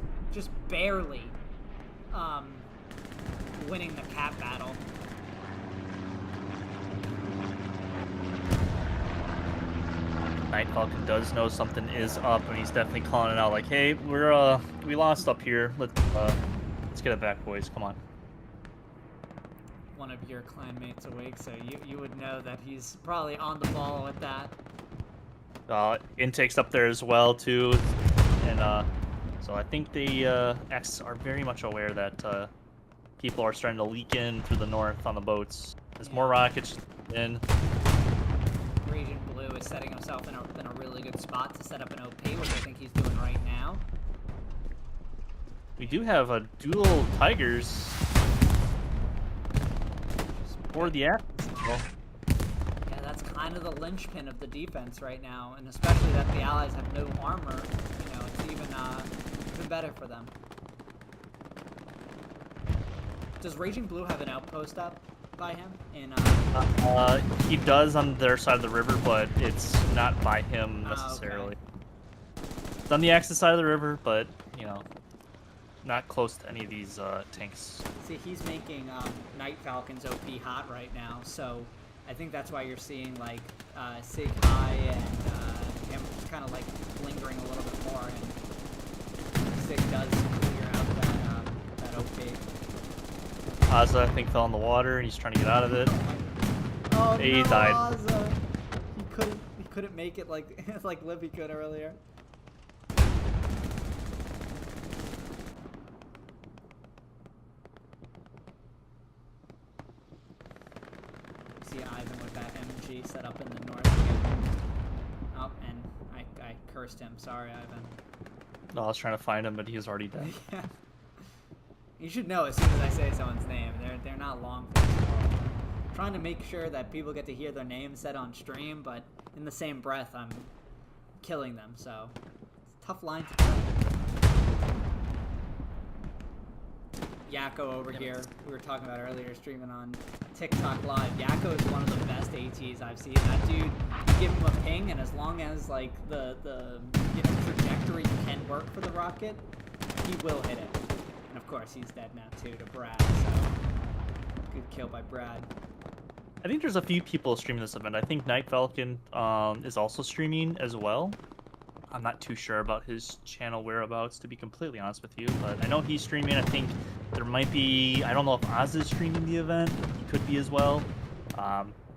Speaker 2: barely winning the cap battle.
Speaker 1: Night Falcon does know something is up, and he's definitely calling it out like, hey, we lost up here. Let's get it back, boys. Come on.
Speaker 2: One of your clanmates awake, so you would know that he's probably on the ball with that.
Speaker 1: Intake's up there as well, too. And so I think the X are very much aware that people are starting to leak in through the north on the boats. There's more rockets in.
Speaker 2: Region Blue is setting himself in a really good spot to set up an OP, which I think he's doing right now.
Speaker 1: We do have a dual Tigers for the X.
Speaker 2: Yeah, that's kind of the linchpin of the defense right now, and especially that the Allies have no armor. You know, it's even better for them. Does Raging Blue have an outpost up by him?
Speaker 1: He does on their side of the river, but it's not by him necessarily.
Speaker 2: Okay.
Speaker 1: It's on the Axis side of the river, but you know, not close to any of these tanks.
Speaker 2: See, he's making Night Falcon's OP hot right now, so I think that's why you're seeing like Sig High and him kind of like lingering a little bit more, and Sig does clear out that OP.
Speaker 1: Ozza, I think, fell in the water, and he's trying to get out of it.
Speaker 2: Oh
Speaker 1: He
Speaker 2: no,
Speaker 1: died.
Speaker 2: Ozza. He couldn't make it like like Libby could earlier. See Ivan with that MG set up in the north again. Oh, and I cursed him. Sorry, Ivan.
Speaker 1: No, I was trying to find him, but he was already dead.
Speaker 2: Yeah. You should know as soon as I say someone's name. They're not long for this world. I'm trying to make sure that people get to hear their name said on stream, but in the same breath, I'm killing them. So it's a tough line to cut. Yakko over here, we were talking about earlier, streaming on TikTok Live. Yakko is one of the best ATs I've seen. That dude, you give him a ping, and as long as like the trajectory can work for the rocket, he will hit it. And of course, he's dead now too to Brad. So good kill by Brad.
Speaker 1: I think there's a few people streaming this event. I think Night Falcon is also streaming as well. I'm not too sure about his channel whereabouts, to be completely honest with you, but I know he's streaming. I think there might be, I don't know if Oz is streaming the event. He could be as well.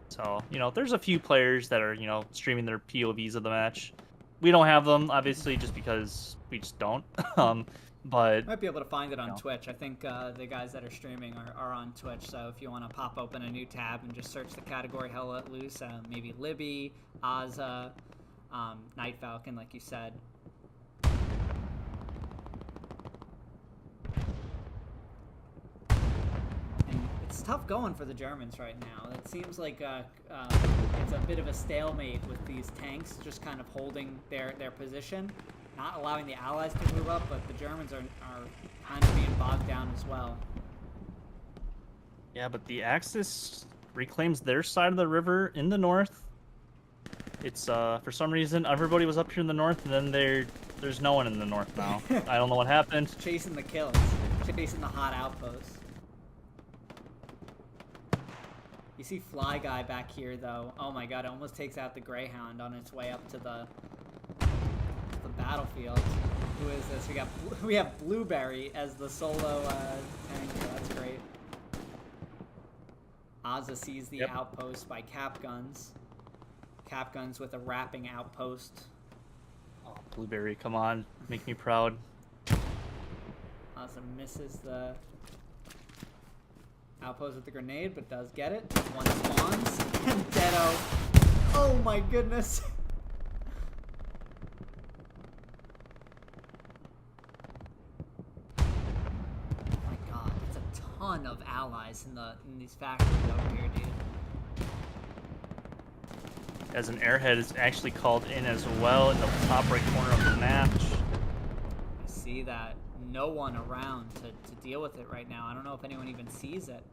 Speaker 1: So, you know, there's a few players that are, you know, streaming their POVs of the match. We don't have them, obviously, just because we just don't. But
Speaker 2: might be able to find it on Twitch. I think the guys that are streaming are on Twitch, so if you want to pop open a new tab and just search the category Hell Let Loose, maybe Libby, Ozza, Night Falcon, like you said. And it's tough going for the Germans right now. It seems like it's a bit of a stalemate with these tanks just kind of holding their position, not allowing the Allies to move up, but the Germans are kind of being bogged down as well.
Speaker 1: yeah, but the Axis reclaims their side of the river in the north. It's for some reason everybody was up here in the north, and then there's no one in the north now. I don't know what happened.
Speaker 2: Chasing the kills, chasing the hot outposts. You see Fly Guy back here though. Oh my god, it almost takes out the Greyhound on its way up to the battlefield. Who is this? We have Blueberry as the solo tanker. That's great. Ozza sees the outpost by Cap Guns. Cap Guns with a wrapping outpost.
Speaker 1: Oh, Blueberry, come on, make me proud.
Speaker 2: Ozza misses the outpost with the grenade, but does get it. One spawns, and Deado. Oh my goodness. Oh my god, it's a ton of allies in these factories over here, dude.
Speaker 1: As an airhead is actually called in as well in the top right corner of the match.
Speaker 2: I see that. No one around to deal with it right now. I don't know if anyone even sees it.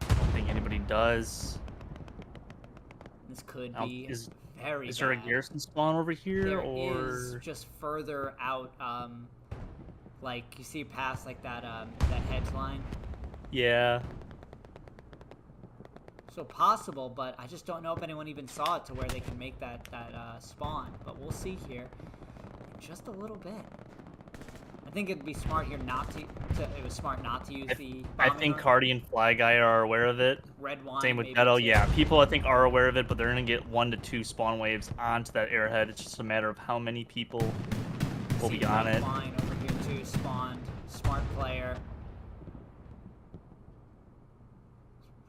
Speaker 1: I don't think anybody does.
Speaker 2: This could be very
Speaker 1: Is there a
Speaker 2: bad.
Speaker 1: garrison spawn over here,
Speaker 2: There
Speaker 1: or
Speaker 2: is just further out, like you see past like that hedge line.
Speaker 1: yeah?
Speaker 2: So possible, but I just don't know if anyone even saw it to where they can make that spawn. But we'll see here in just a little bit. I think it'd be smart here not to. It was smart not to use the.
Speaker 1: I think Cardi and Fly Guy are aware of it.
Speaker 2: Red Wine.
Speaker 1: Same with Deado. Yeah, people I think are aware of it, but they're gonna get 1 to 2 spawn waves onto that airhead. It's just a matter of how many people will be on it.
Speaker 2: Wine over here too spawned. Smart player.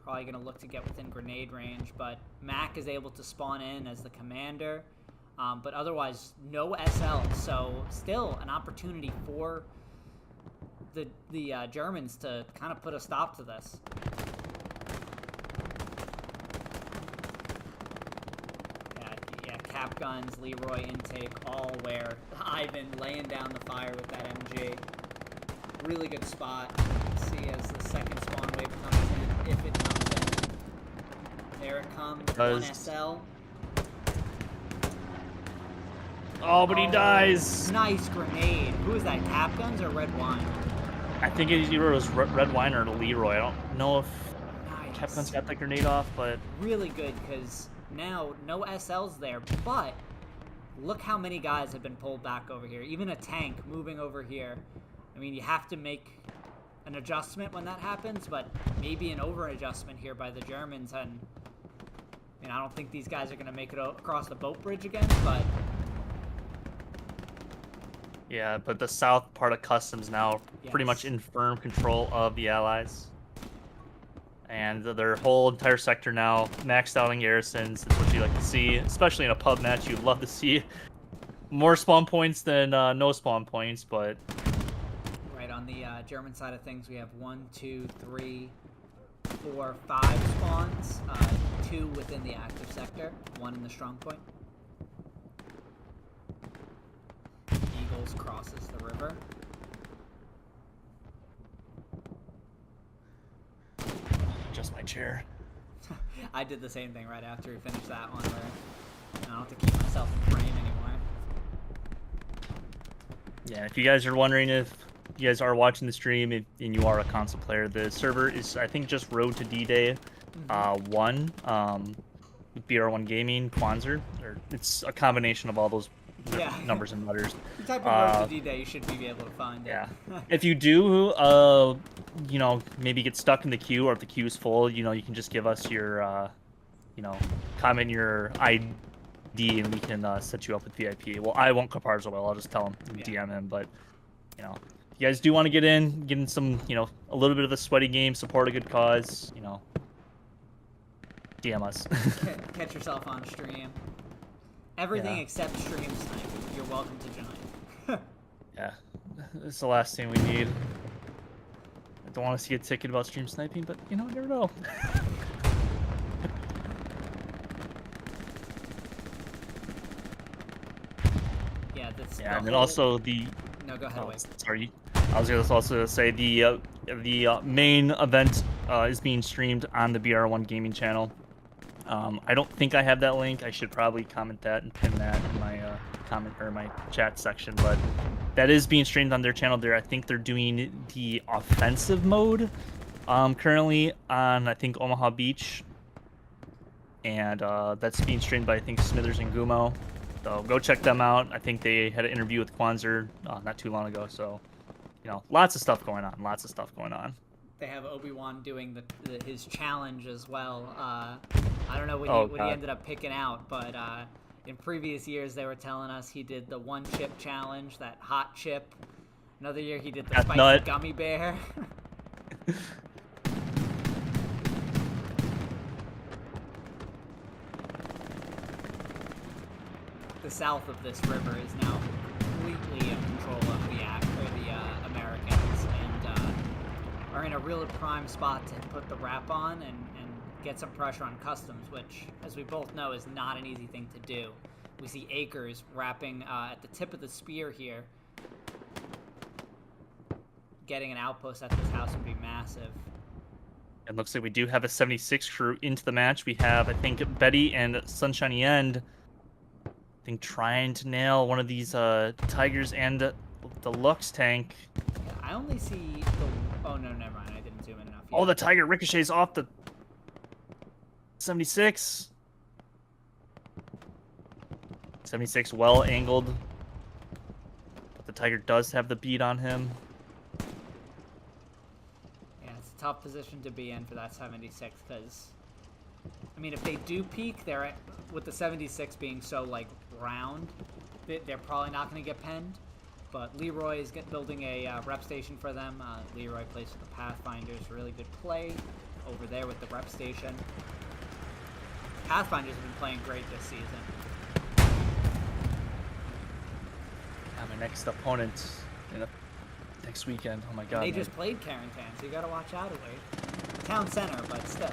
Speaker 2: Probably going to look to get within grenade range, but Mac is able to spawn in as the commander, but otherwise no SL, so still an opportunity for the Germans to kind of put a stop to this. Yeah, Cap Guns, Leroy intake, all where Ivan laying down the fire with that MG. Really good spot. See as the second spawn wave comes in, if it comes in. There it comes, one SL.
Speaker 1: Oh, but he dies.
Speaker 2: Nice grenade. Who is that, Cap Guns or Red Wine?
Speaker 1: I think it either was Red Wine or Leroy. I don't know if
Speaker 2: Nice.
Speaker 1: Cap Guns got the grenade off, but
Speaker 2: Really good, because now no SLs there, but look how many guys have been pulled back over here. Even a tank moving over here. I mean, you have to make an adjustment when that happens, but maybe an over-adjustment here by the Germans. And I mean, I don't think these guys are going to make it across the boat bridge again, but...
Speaker 1: yeah, but the south part of Customs now pretty much in firm control of the Allies. And their whole entire sector now maxed out on garrisons. That's what you like to see, especially in a pub match. You'd love to see more spawn points than no spawn points, but...
Speaker 2: on the German side of things, we have 1, 2, 3, 4, 5 spawns. 2 within the active sector, 1 in the strong point. Eagles crosses the river.
Speaker 1: Just my chair.
Speaker 2: I did the same thing right after we finished that one, where I don't have to keep myself in frame anymore.
Speaker 1: Yeah, if you guys are wondering if you guys are watching the stream and you are a console player, the server is, I think, just Road to D-Day 1, BR1 Gaming, Qonzer. It's a combination of all those numbers and letters.
Speaker 2: You type in Road to D-Day, you should be able to find it.
Speaker 1: Yeah. If you do, maybe get stuck in the queue, or if the queue is full, you can just give us your, comment your ID, and we can set you up with VIP. Well, I won't Caparzo well. I'll just tell him, DM him, but, if you guys do want to get in some, a little bit of a sweaty game, support a good cause, DM us.
Speaker 2: Catch yourself on stream. Everything except stream sniping. You're welcome to join.
Speaker 1: Yeah, it's the last thing we need. I don't want to see a ticket about stream sniping, but you never know. Yeah, and then also the.
Speaker 2: No, go ahead. Wait.
Speaker 1: Sorry, I was going to also say the main event is being streamed on the BR1 Gaming channel. I don't think I have that link. I should probably comment that and pin that in my comment or my chat section. But that is being streamed on their channel. I think they're doing the offensive mode currently on, I think, Omaha Beach, and that's being streamed by, I think, Smithers and Gumo. So go check them out. I think they had an interview with Qonzer not too long ago. So, you know, lots of stuff going on. Lots of stuff going on.
Speaker 2: They have Obi-Wan doing his challenge as well. I don't know what he ended up picking out, but in previous years they were telling us he did the one chip challenge, that hot chip. Another year he did the spicy gummy bear. The south of this river is now completely in control of the Americans, and are in a really prime spot to put the wrap on and get some pressure on customs, which, as we both know, is not an easy thing to do. We see Akers wrapping at the tip of the spear here. Getting an outpost at this house would be massive.
Speaker 1: It looks like we do have a 76 crew into the match. We have, I think, Betty and Sunshiny End, I think, trying to nail one of these Tigers and the Lux tank.
Speaker 2: Yeah, I only see the... Oh, no, never mind. I didn't zoom in enough.
Speaker 1: Oh, the Tiger ricochets off the 76. 76 well angled. But the Tiger does have the beat on him.
Speaker 2: Yeah, it's a tough position to be in for that 76 because, I mean, if they do peek, they're with the 76 being so, like, round, they're probably not going to get penned. But Leroy is building a rep station for them. Leroy plays with the Pathfinders. Really good play over there with the rep station. Pathfinders have been playing great this season.
Speaker 1: My next opponent next weekend. Oh my god.
Speaker 2: They just played Carentan, so you gotta watch out of it. Town center, but still.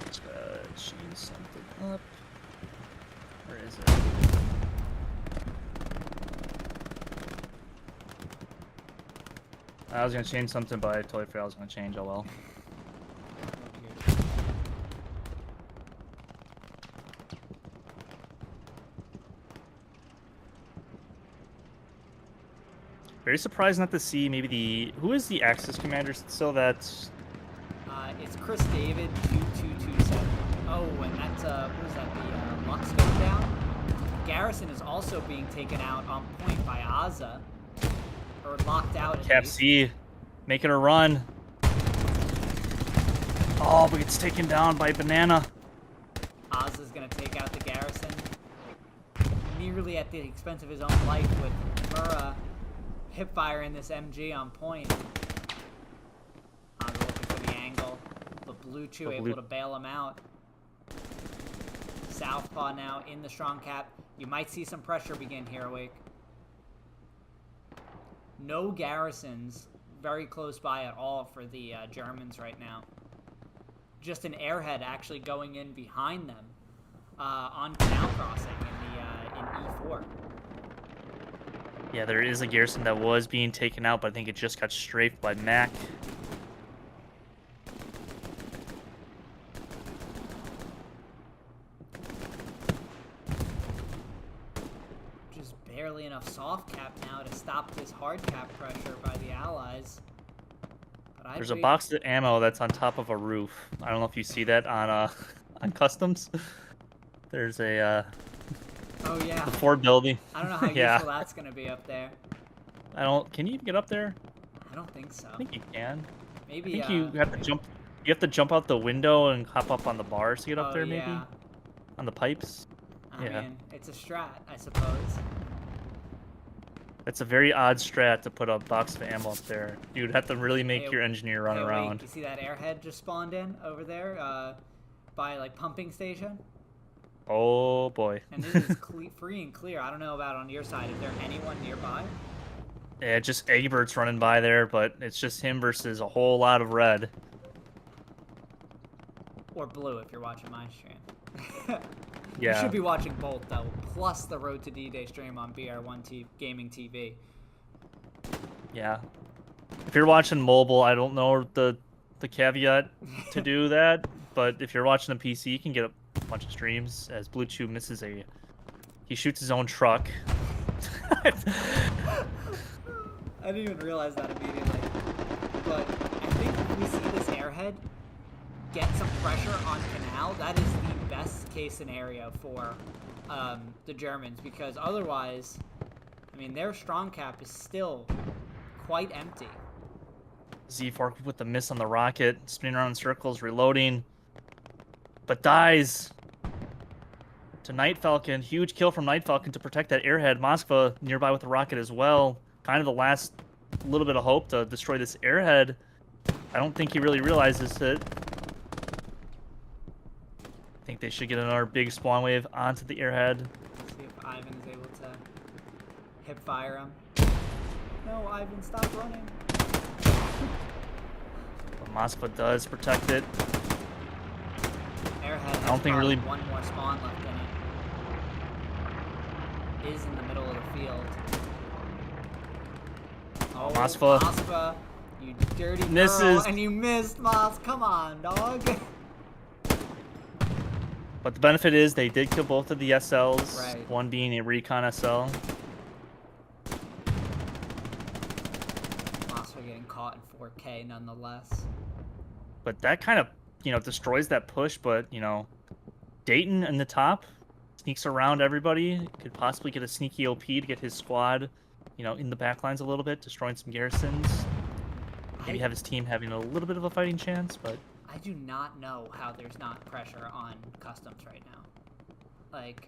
Speaker 1: Let's change something up. Where is it? I was gonna change something, but I totally forgot I was gonna change. Oh well. Very surprised not to see maybe the... Who is the Axis commander still? That's...
Speaker 2: It's Chris David 2227. Oh, and that's, what is that, the Lux going down? Garrison is also being taken out on point by Azza. Or locked out at
Speaker 1: Cap C making a run. Oh, but it's taken down by Banana.
Speaker 2: Azza's gonna take out the Garrison. Nearly at the expense of his own life with Murrah hipfire in this MG on point. Azza looking for the angle. But Blue Chew able to bail him out. Southpaw now in the strong cap. You might see some pressure begin here, Awake. No garrisons very close by at all for the Germans right now. Just an airhead actually going in behind them on Canal Crossing in E4.
Speaker 1: Yeah, there is a garrison that was being taken out, but I think it just got strafed by Mac.
Speaker 2: Just barely enough soft cap now to stop this hard cap pressure by the Allies. But
Speaker 1: there's a box of ammo that's on top of a roof. I don't know if you see that on on customs. There's a
Speaker 2: oh yeah,
Speaker 1: the Ford building.
Speaker 2: I don't know how useful that's gonna be up there.
Speaker 1: Can you get up there?
Speaker 2: I don't think so.
Speaker 1: I think you can.
Speaker 2: Maybe
Speaker 1: I think you have to jump. You have to jump out the window and hop up on the bars to get up there. Maybe on the pipes.
Speaker 2: I mean, it's a strat, I suppose.
Speaker 1: It's a very odd strat to put a box of ammo up there. You'd have to really make your engineer run around.
Speaker 2: Wait, you see that airhead just spawned in over there by like pumping station?
Speaker 1: Oh boy.
Speaker 2: And this is free and clear. I don't know about on your side. Is there anyone nearby?
Speaker 1: Yeah, just Egbert's running by there, but it's just him versus a whole lot of red.
Speaker 2: Or blue if you're watching my stream.
Speaker 1: Yeah.
Speaker 2: You should be watching both though, plus the Road to D-Day stream on BR1 Gaming TV.
Speaker 1: Yeah. If you're watching mobile, I don't know the caveat to do that, but if you're watching a PC, you can get a bunch of streams as Blue Chew misses he shoots his own truck.
Speaker 2: I didn't even realize that immediately. But I think if we see this airhead get some pressure on Canal, that is the best case scenario for the Germans, because otherwise, I mean, their strong cap is still quite empty.
Speaker 1: Z4 with the miss on the rocket, spinning around in circles, reloading, but dies to Night Falcon. Huge kill from Night Falcon to protect that airhead. Moskva nearby with the rocket as well. Kind of the last little bit of hope to destroy this airhead. I don't think he really realizes it. I think they should get another big spawn wave onto the airhead.
Speaker 2: See if Ivan is able to hip fire him. No, Ivan, stop running.
Speaker 1: But Moskva does protect it.
Speaker 2: Airhead has
Speaker 1: I don't think really
Speaker 2: one more spawn left in it. Is in the middle of the field. Oh,
Speaker 1: Moskva.
Speaker 2: You dirty
Speaker 1: Misses.
Speaker 2: girl, and you missed, Moss. Come on, dog.
Speaker 1: But the benefit is they did kill both of the SLs,
Speaker 2: right.
Speaker 1: One being a recon SL.
Speaker 2: Moss are getting caught in 4K nonetheless.
Speaker 1: But that kind of, destroys that push. But, Dayton in the top sneaks around everybody. Could possibly get a sneaky OP to get his squad, in the backlines a little bit, destroying some garrisons. Maybe have his team having a little bit of a fighting chance, but...
Speaker 2: I do not know how there's not pressure on customs right now. Like,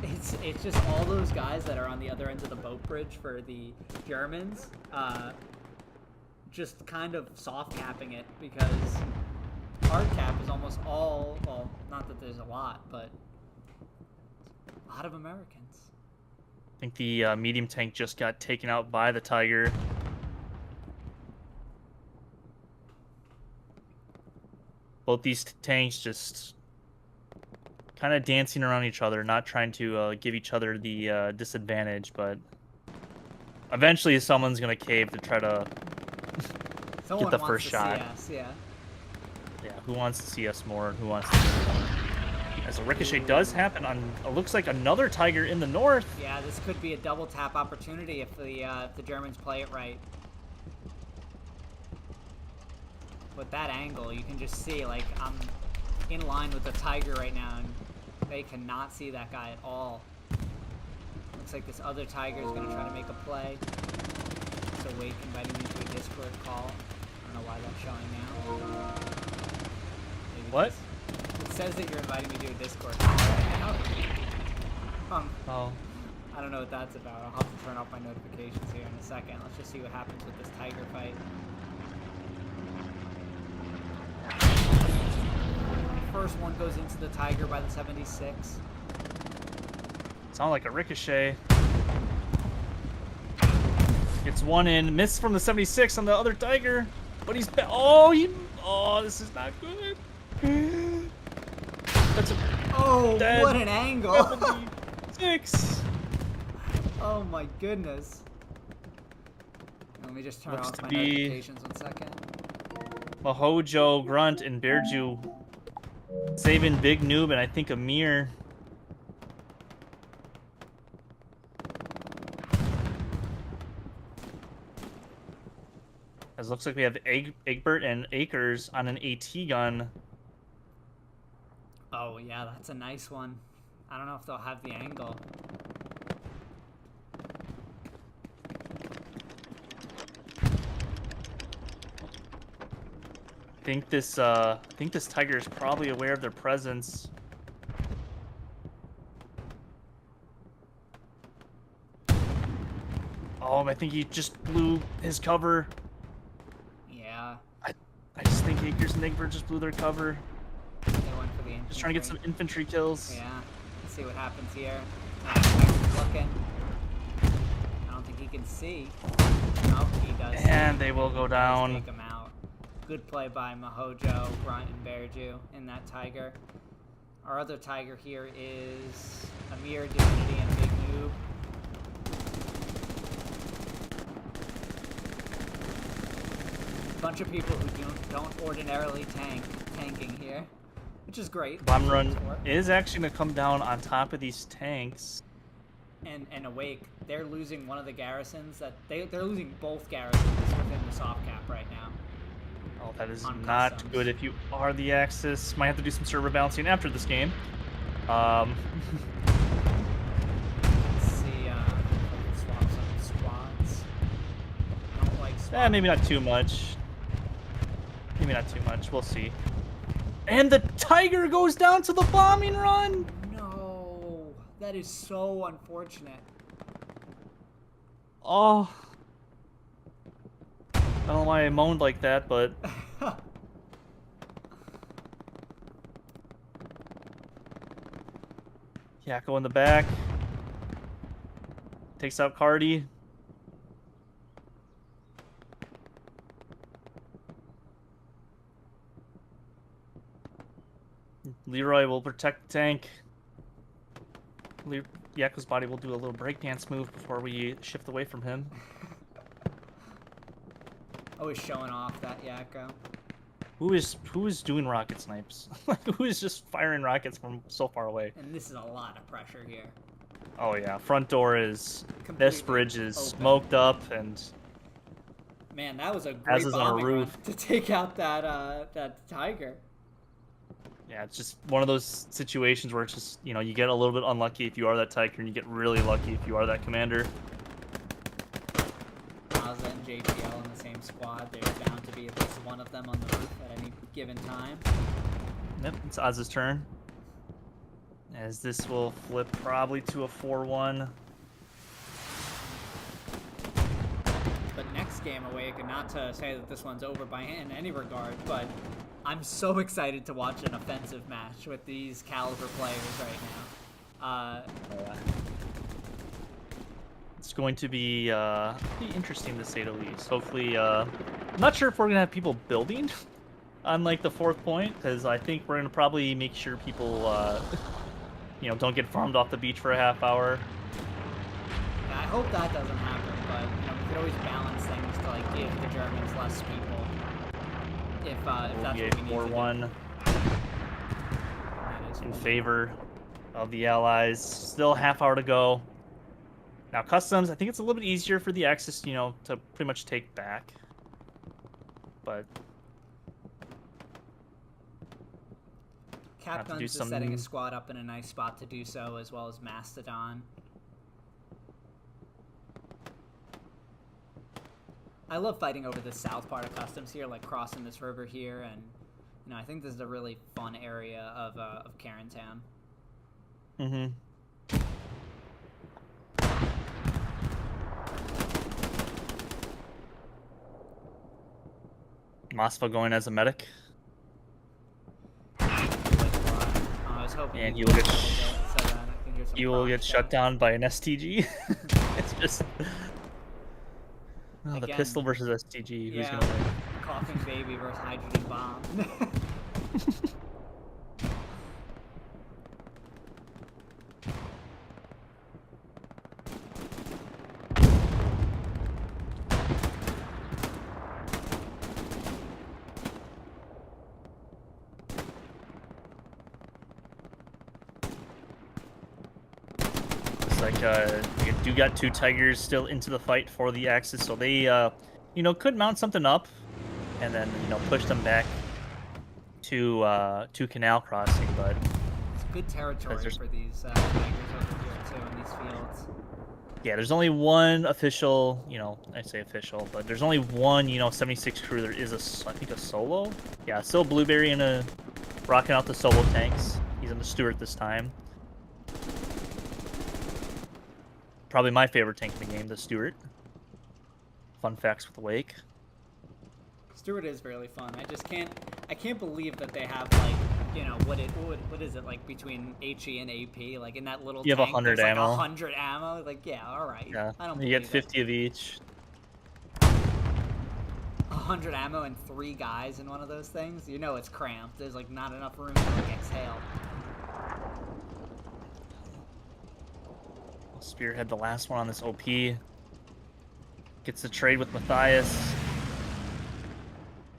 Speaker 2: it's just all those guys that are on the other end of the boat bridge for the Germans, just kind of soft capping it, because hard cap is almost all, well, not that there's a lot, but a lot of Americans.
Speaker 1: I think the medium tank just got taken out by the Tiger. Both these tanks just kind of dancing around each other, not trying to give each other the disadvantage, but eventually someone's going to cave to try to get the first shot.
Speaker 2: Yeah,
Speaker 1: who wants to see us more and who wants to see us more? As a ricochet does happen on, it looks like another Tiger in the north.
Speaker 2: Yeah, this could be a double tap opportunity if the Germans play it right. With that angle, you can just see, like, I'm in line with the Tiger right now, and they cannot see that guy at all. Looks like this other Tiger is going to try to make a play. So Wake inviting me to a Discord call. I don't know why that's showing now. Maybe
Speaker 1: what?
Speaker 2: It says that you're inviting me to a Discord call right now.
Speaker 1: Oh.
Speaker 2: I don't know what that's about. I'll have to turn off my notifications here in a second. Let's just see what happens with this Tiger fight. First one goes into the Tiger by the 76.
Speaker 1: Sound like a ricochet. Gets one in, miss from the 76 on the other Tiger, but he's oh, this is not good. That's a
Speaker 2: what an angle!
Speaker 1: 76.
Speaker 2: Oh my goodness. Let me just turn off my notifications 1 second.
Speaker 1: Mahojo, Grunt, and Bearju saving Big Noob and I think Amir. As looks like we have Egbert and Akers on an AT gun.
Speaker 2: Oh yeah, that's a nice one. I don't know if they'll have the angle.
Speaker 1: I think this Tiger is probably aware of their presence. Oh, I think he just blew his cover.
Speaker 2: Yeah.
Speaker 1: I just think Akers and Egbert just blew their cover.
Speaker 2: They went for the infantry.
Speaker 1: Just trying to get some infantry kills.
Speaker 2: Yeah. Let's see what happens here. Looking. I don't think he can see. Nope, he does.
Speaker 1: And they will go down.
Speaker 2: Take him out. Good play by Mahojo, Grunt, and Bearju in that Tiger. Our other Tiger here is Amir, Divinity, and Big Noob. Bunch of people who don't ordinarily tanking here, which is great.
Speaker 1: Bomb Run is actually going to come down on top of these tanks.
Speaker 2: And Awake, they're losing one of the garrisons. They're losing both garrisons within the soft cap right now.
Speaker 1: Oh, that is not good if you are the Axis. Might have to do some server balancing after this game.
Speaker 2: Let's see. Swap some squads. I don't like swapping.
Speaker 1: maybe not too much. Maybe not too much. We'll see. And the Tiger goes down to the bombing run.
Speaker 2: No, that is so unfortunate.
Speaker 1: Oh. I don't know why I moaned like that, but Yakko in the back. Takes out Cardi. Leroy will protect the tank. Yakko's body will do a little breakdance move before we shift away from him.
Speaker 2: Always showing off that Yakko.
Speaker 1: Who is doing rocket snipes? Who is just firing rockets from so far away?
Speaker 2: And this is a lot of pressure here.
Speaker 1: Oh yeah, front door is
Speaker 2: Completely
Speaker 1: this bridge is
Speaker 2: open.
Speaker 1: smoked up, and
Speaker 2: Man, that was a great
Speaker 1: is on a
Speaker 2: bombing run
Speaker 1: roof.
Speaker 2: to take out that Tiger.
Speaker 1: yeah, it's just one of those situations where it's just, you know, you get a little bit unlucky if you are that Tiger, and you get really lucky if you are that commander.
Speaker 2: Qonzer and JPL in the same squad. There's bound to be at least one of them on the roof at any given time.
Speaker 1: Yep, it's Oz's turn. As this will flip probably to a 4-1.
Speaker 2: But next game awake, and not to say that this one's over by in any regard, but I'm so excited to watch an offensive match with these caliber players right now.
Speaker 1: It's going to be pretty interesting to say the least. Hopefully, I'm not sure if we're gonna have people building on like the 4th point, because I think we're gonna probably make sure people, you know, don't get farmed off the beach for a half hour.
Speaker 2: Yeah, I hope that doesn't happen, but you know, we could always balance things to like give the Germans less people if that's what we need to do.
Speaker 1: 4-1
Speaker 2: That is
Speaker 1: in
Speaker 2: cool.
Speaker 1: favor of the Allies. Still half hour to go. Now customs, I think it's a little bit easier for the Axis, you know, to pretty much take back. But have to do
Speaker 2: Capgun's just
Speaker 1: some-
Speaker 2: setting a squad up in a nice spot to do so, as well as Mastodon. I love fighting over the south part of customs here, like crossing this river here, and you know, I think this is a really fun area of Carentan.
Speaker 1: Mm-hmm. Mosfa going as a medic,
Speaker 2: I was hoping
Speaker 1: and
Speaker 2: you
Speaker 1: he will
Speaker 2: would
Speaker 1: get
Speaker 2: so that I can hear some
Speaker 1: he will get
Speaker 2: props
Speaker 1: shut
Speaker 2: there.
Speaker 1: down by an STG. It's just the
Speaker 2: Again,
Speaker 1: pistol versus STG. Who's
Speaker 2: yeah,
Speaker 1: gonna win?
Speaker 2: coughing baby versus hydrogen bomb.
Speaker 1: It's like you do got 2 Tigers still into the fight for the Axis, so they you know, could mount something up, and then, you know, push them back to Canal Crossing, but
Speaker 2: It's good territory
Speaker 1: there's-
Speaker 2: for these tigers over here too in these fields.
Speaker 1: yeah, there's only one official, you know, I say official, but there's only one, you know, 76 crew. There is I think a solo. Yeah, still Blueberry in a rocking out the solo tanks. He's in the Stuart this time. Probably my favorite tank in the game, the Stuart. Fun facts with the Wake.
Speaker 2: Stuart is really fun. I can't believe that they have like, you know, what is it like between HE and AP, like in that little
Speaker 1: You have
Speaker 2: tank,
Speaker 1: 100
Speaker 2: there's
Speaker 1: ammo.
Speaker 2: Like 100 ammo. Like, yeah, all right.
Speaker 1: Yeah,
Speaker 2: I don't
Speaker 1: you
Speaker 2: believe
Speaker 1: get 50 of each.
Speaker 2: 100 ammo and 3 guys in one of those things. You know it's cramped. There's like not enough room to like exhale.
Speaker 1: Spearhead the last one on this OP. Gets the trade with Matthias.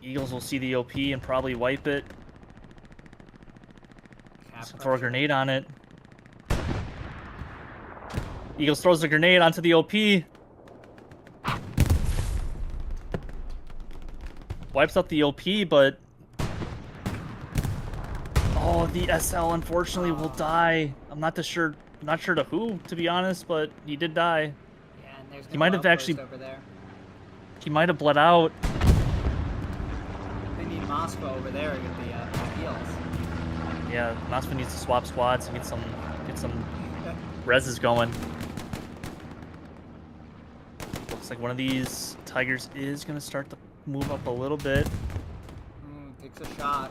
Speaker 1: Eagles will see the OP and probably wipe it.
Speaker 2: Cap
Speaker 1: Throw a
Speaker 2: pressure.
Speaker 1: grenade on it. Eagles throws a grenade onto the OP. Wipes out the OP, but... Oh, the SL unfortunately will die. I'm not sure to who, to be honest, but he did die.
Speaker 2: Yeah, and there's
Speaker 1: He
Speaker 2: no
Speaker 1: might have
Speaker 2: outpost
Speaker 1: actually,
Speaker 2: over there.
Speaker 1: he might have bled out.
Speaker 2: They need Moscow over there to get the heals.
Speaker 1: Yeah, Moscow needs to swap squads and get some reses going. Looks like one of these tigers is gonna start to move up a little bit.
Speaker 2: Takes a shot.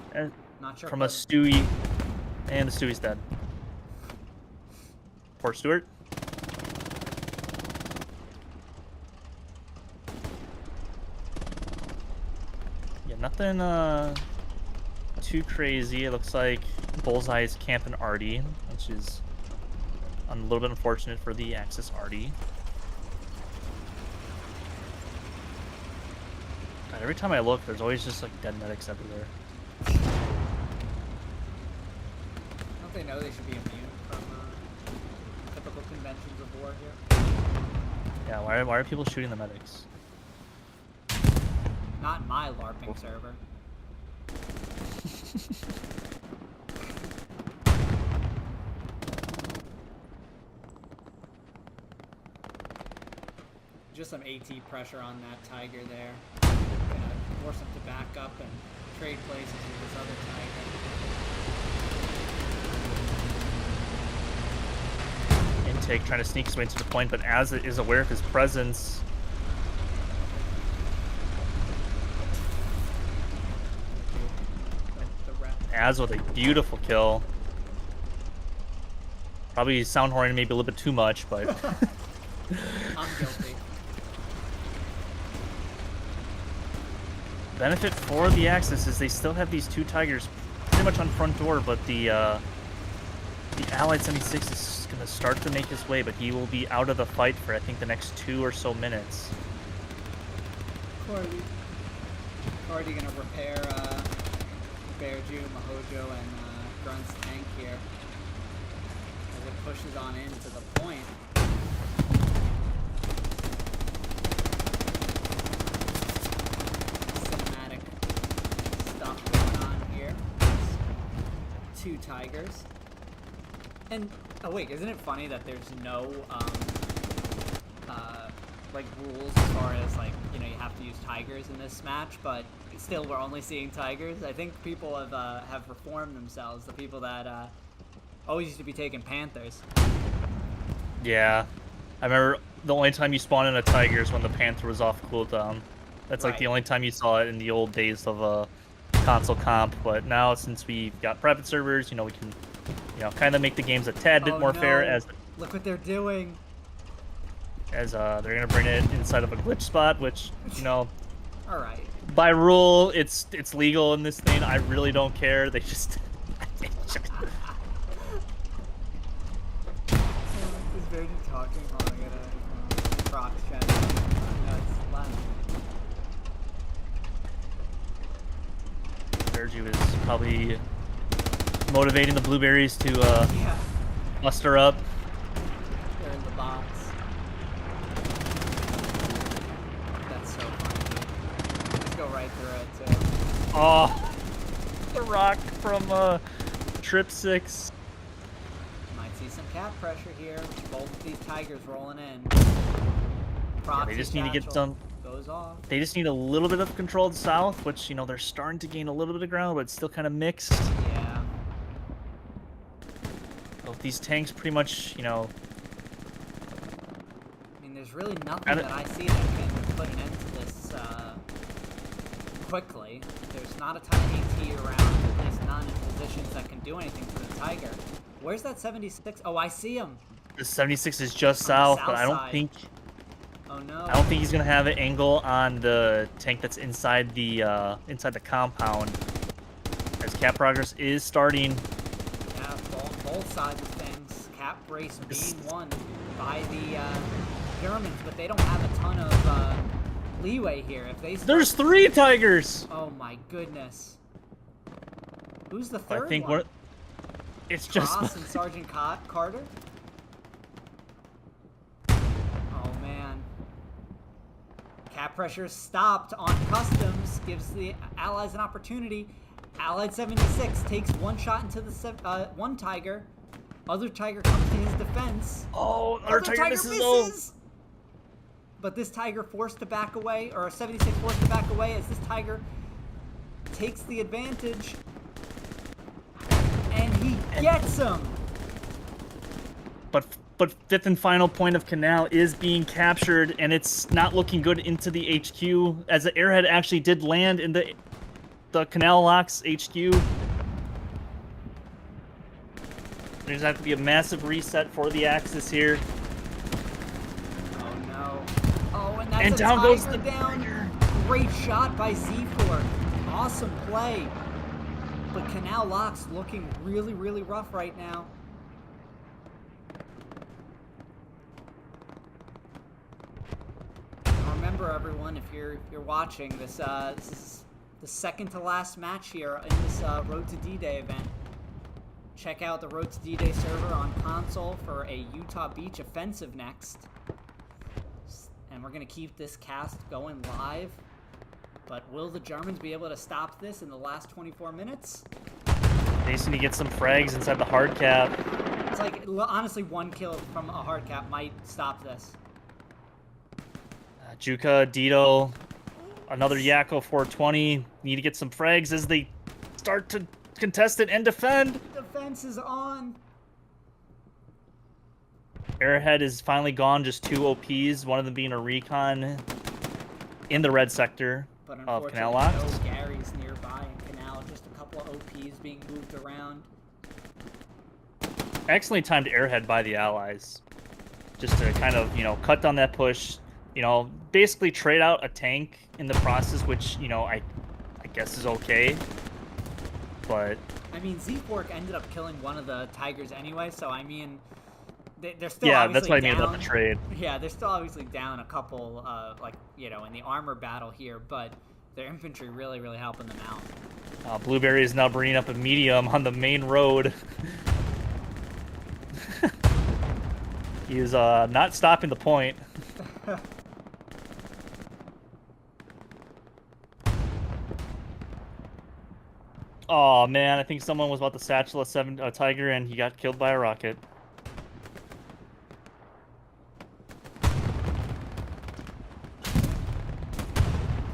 Speaker 2: Not sure.
Speaker 1: From a Stewie, and the Stewie's dead. Poor Stewart. Yeah, nothing too crazy. It looks like Bullseye is camping Artie, which is a little bit unfortunate for the Axis Artie. God, every time I look, there's always just like dead medics everywhere.
Speaker 2: Don't they know they should be immune from typical conventions of war here?
Speaker 1: Yeah, why are people shooting the medics?
Speaker 2: Not in my LARPing server. Just some AT pressure on that tiger there. Gonna force him to back up and trade places with this other tiger.
Speaker 1: Intake trying to sneak his way into the point, but Az is aware of his presence. Az with a beautiful kill. Probably sound horning maybe a little bit too much, but
Speaker 2: I'm guilty.
Speaker 1: Benefit for the Axis is they still have these two tigers pretty much on front door, but the Allied 76 is going to start to make his way, but he will be out of the fight for I think the next 2 or so minutes.
Speaker 2: Already gonna repair Bearju, Mahojo, and Grunt's tank here as it pushes on into the point. Cinematic stuff going on here. 2 tigers. And oh wait, isn't it funny that there's no like rules as far as like, you know, you have to use tigers in this match, but still we're only seeing tigers? I think people have reformed themselves. The people that always used to be taking panthers.
Speaker 1: Yeah, I remember the only time you spawn in a tiger is when the panther was off cooldown. That's like the only time you saw it in the old days of console comp. But now since we've got private servers, you know, we can, you know, kind of make the games a tad bit more fair. As
Speaker 2: look what they're doing.
Speaker 1: As they're gonna bring it inside of a glitch spot, which, you know,
Speaker 2: all right,
Speaker 1: by rule it's legal in this thing. I really don't care. They just
Speaker 2: is Verdi talking? Oh, I gotta proc chat. No, it's loud.
Speaker 1: Verdi is probably motivating the blueberries to muster up.
Speaker 2: They're in the box. That's so funny. Just go right through it too.
Speaker 1: Oh, the rock from Trip 6.
Speaker 2: Might see some cap pressure here. Both of these tigers rolling in.
Speaker 1: Yeah, they just need to get some.
Speaker 2: Goes off.
Speaker 1: They just need a little bit of controlled south, which, you know, they're starting to gain a little bit of ground, but it's still kind of mixed.
Speaker 2: Yeah.
Speaker 1: Both these tanks pretty much, you know.
Speaker 2: I mean, there's really nothing that I see that can put an end to this quickly. There's not a ton of AT around, at least none in positions that can do anything for the tiger. Where's that 76? Oh, I see him.
Speaker 1: The 76 is just south, but I don't think.
Speaker 2: Oh no.
Speaker 1: I don't think he's gonna have an angle on the tank that's inside the compound. As cap progress is starting.
Speaker 2: Yeah, both sides of things. Cap race being won by the Germans, but they don't have a ton of leeway here. If they
Speaker 1: There's 3 tigers.
Speaker 2: Oh my goodness. Who's the third
Speaker 1: I think
Speaker 2: one?
Speaker 1: It's just
Speaker 2: Cross and Sergeant Carter. Oh man. Cap pressure stopped on customs, gives the Allies an opportunity. Allied 76 takes one shot into the one Tiger. Other Tiger comes to his defense.
Speaker 1: Oh, other Tiger misses.
Speaker 2: But this Tiger forced to back away, or a 76 forced to back away as this Tiger takes the advantage. And he gets him.
Speaker 1: But fifth and final point of Canal is being captured, and it's not looking good into the HQ, as the airhead actually did land in the Canal Locks HQ. There's going to have to be a massive reset for the Axis here.
Speaker 2: Oh no. Oh, and that's
Speaker 1: and
Speaker 2: a
Speaker 1: down
Speaker 2: Tiger
Speaker 1: goes the
Speaker 2: down.
Speaker 1: Tiger.
Speaker 2: Great shot by Z4. Awesome play. But Canal Locks looking really, really rough right now. Remember, everyone, if you're watching this, this is the second to last match here in this Road to D-Day event. Check out the Road to D-Day server on console for a Utah Beach offensive next. And we're going to keep this cast going live. But will the Germans be able to stop this in the last 24 minutes?
Speaker 1: They just need to get some frags inside the hard cap.
Speaker 2: It's like, honestly, one kill from a hard cap might stop this.
Speaker 1: Juka, Dito, another Yakko 420. Need to get some frags as they start to contest it and defend.
Speaker 2: Defense is on.
Speaker 1: Airhead is finally gone, just 2 OPs, one of them being a recon in the red sector of Canal Locks.
Speaker 2: No Gary's nearby in Canal, just a couple of OPs being moved around.
Speaker 1: Excellently timed Airhead by the Allies. Just to kind of, cut down that push. Basically trade out a tank in the process, which, I guess is okay. But
Speaker 2: I mean, Z-Fork ended up killing one of the Tigers anyway, so I mean, they're still
Speaker 1: that's what I mean about the trade.
Speaker 2: Yeah, they're still obviously down a couple, in the armor battle here, but their infantry really, really helping them out.
Speaker 1: Blueberry is now bringing up a medium on the main road. He is not stopping the point. Oh man, I think someone was about to satchel a Tiger and he got killed by a rocket.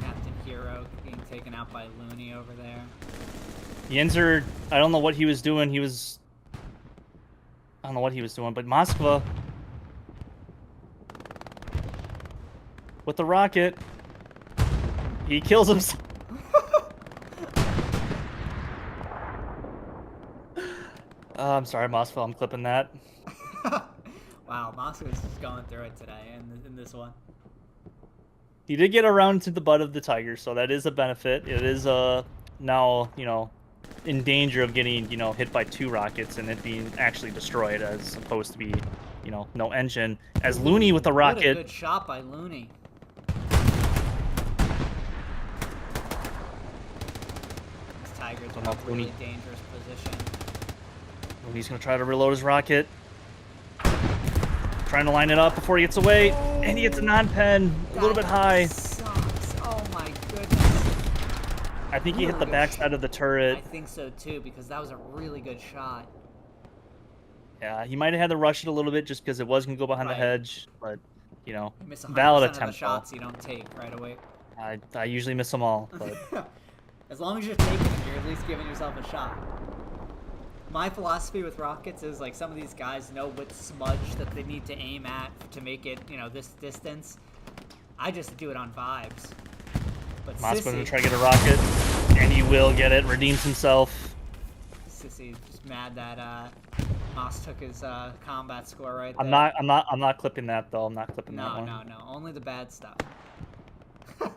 Speaker 2: Captain Hero being taken out by Looney over there.
Speaker 1: Qonzer, I don't know what he was doing. I don't know what he was doing, but Moskva with the rocket, he kills himself. I'm sorry, Moskva, I'm clipping that.
Speaker 2: Wow, Moskva's just going through it today in this one.
Speaker 1: He did get around to the butt of the Tiger, so that is a benefit. It is now, in danger of getting, hit by 2 rockets and it being actually destroyed as opposed to be, no engine. As Looney with the rocket.
Speaker 2: What a good shot by Looney. This Tiger's in a really dangerous position.
Speaker 1: Looney's going to try to reload his rocket. Trying to line it up before he gets away. Oh, and he gets a non-pen. A little bit high.
Speaker 2: Sucks. Oh my goodness.
Speaker 1: I think he hit the backside of the turret.
Speaker 2: I think so too, because that was a really good shot.
Speaker 1: Yeah, he might have had to rush it a little bit just because it was going to go behind the hedge. But,
Speaker 2: you miss 100%
Speaker 1: valid
Speaker 2: of
Speaker 1: attempt.
Speaker 2: The shots you don't take right away.
Speaker 1: I usually miss them all. But
Speaker 2: as long as you're taking them, you're at least giving yourself a shot. My philosophy with rockets is like some of these guys know what smudge that they need to aim at to make it, this distance. I just do it on vibes. But
Speaker 1: Mosk's going to try to get a rocket, and he will get it. Redeems himself.
Speaker 2: Sissy just mad that Moss took his combat score right there.
Speaker 1: I'm not clipping that though. I'm not clipping that one.
Speaker 2: No. Only the bad stuff.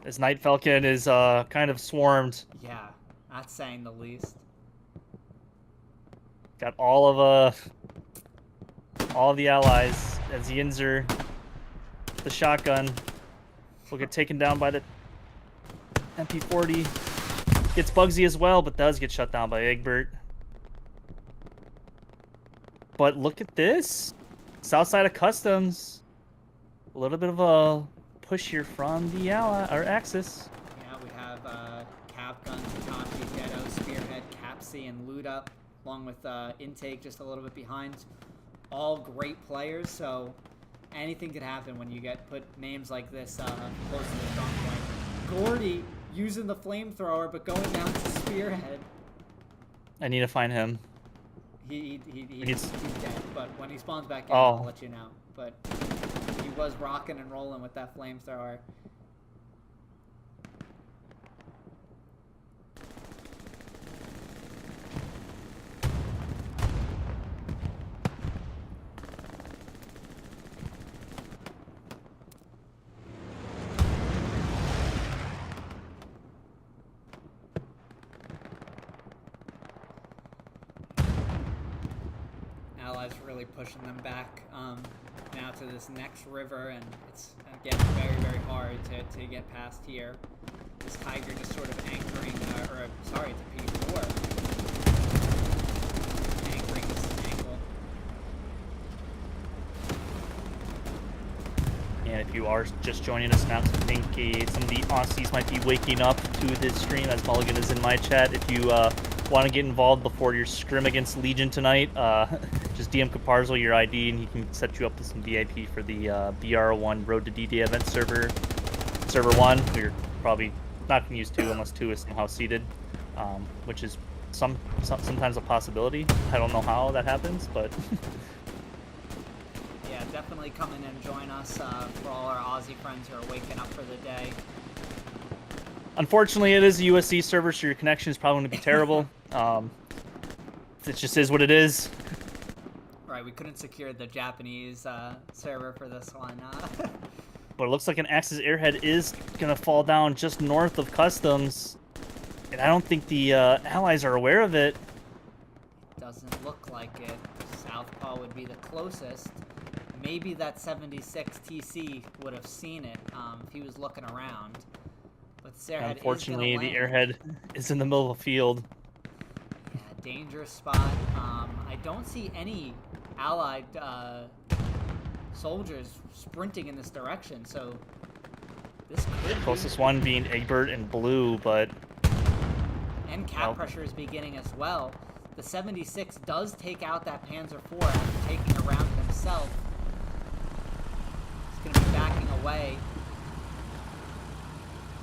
Speaker 1: This Night Falcon is kind of swarmed.
Speaker 2: Yeah, that's saying the least.
Speaker 1: Got all of the allies as Qonzer, the shotgun, will get taken down by the MP40. Gets Bugsy as well, but does get shut down by Egbert. But look at this. South side of Customs. A little bit of a push here from the Axis.
Speaker 2: Yeah, we have Cap Guns, Hitachi, Ghetto, Spearhead Capsi and Luda, along with Intake just a little bit behind. All great players, so anything could happen when you put names like this close to the strong point. Gordy using the flamethrower, but going down to Spearhead.
Speaker 1: I need to find him.
Speaker 2: He's dead, but when he spawns back in,
Speaker 1: Oh.
Speaker 2: I'll let you know. But he was rocking and rolling with that flamethrower. Allies really pushing them back now to this next river, and it's again very, very hard to get past here. This Tiger just sort of anchoring, sorry, it's a P4. Anchoring this angle.
Speaker 1: And if you are just joining us now, I think some of the Aussies might be waking up to this stream, as Mulligan is in my chat. If you want to get involved before your scrim against Legion tonight, just DM Caparzo your ID and he can set you up with some VIP for the BR1 Road to DD event server 1. We're probably not going to use 2 unless 2 is somehow seated, which is sometimes a possibility. I don't know how that happens, but
Speaker 2: yeah, definitely come in and join us for all our Aussie friends who are waking up for the day.
Speaker 1: Unfortunately, it is a USC server, so your connection is probably going to be terrible. It just is what it is.
Speaker 2: Right, we couldn't secure the Japanese server for this one.
Speaker 1: But it looks like an Axis Airhead is going to fall down just north of Customs. And I don't think the Allies are aware of it.
Speaker 2: Doesn't look like it. Southpaw would be the closest. Maybe that 76 TC would have seen it if he was looking around. But this Airhead
Speaker 1: Unfortunately,
Speaker 2: is
Speaker 1: the
Speaker 2: gonna land.
Speaker 1: Airhead is in the middle of the field.
Speaker 2: Yeah, dangerous spot. I don't see any Allied soldiers sprinting in this direction, so this could be...
Speaker 1: Closest one being Egbert and Blue, but...
Speaker 2: And cap pressure is beginning as well. The 76 does take out that Panzer IV after taking a round himself. He's going to be backing away.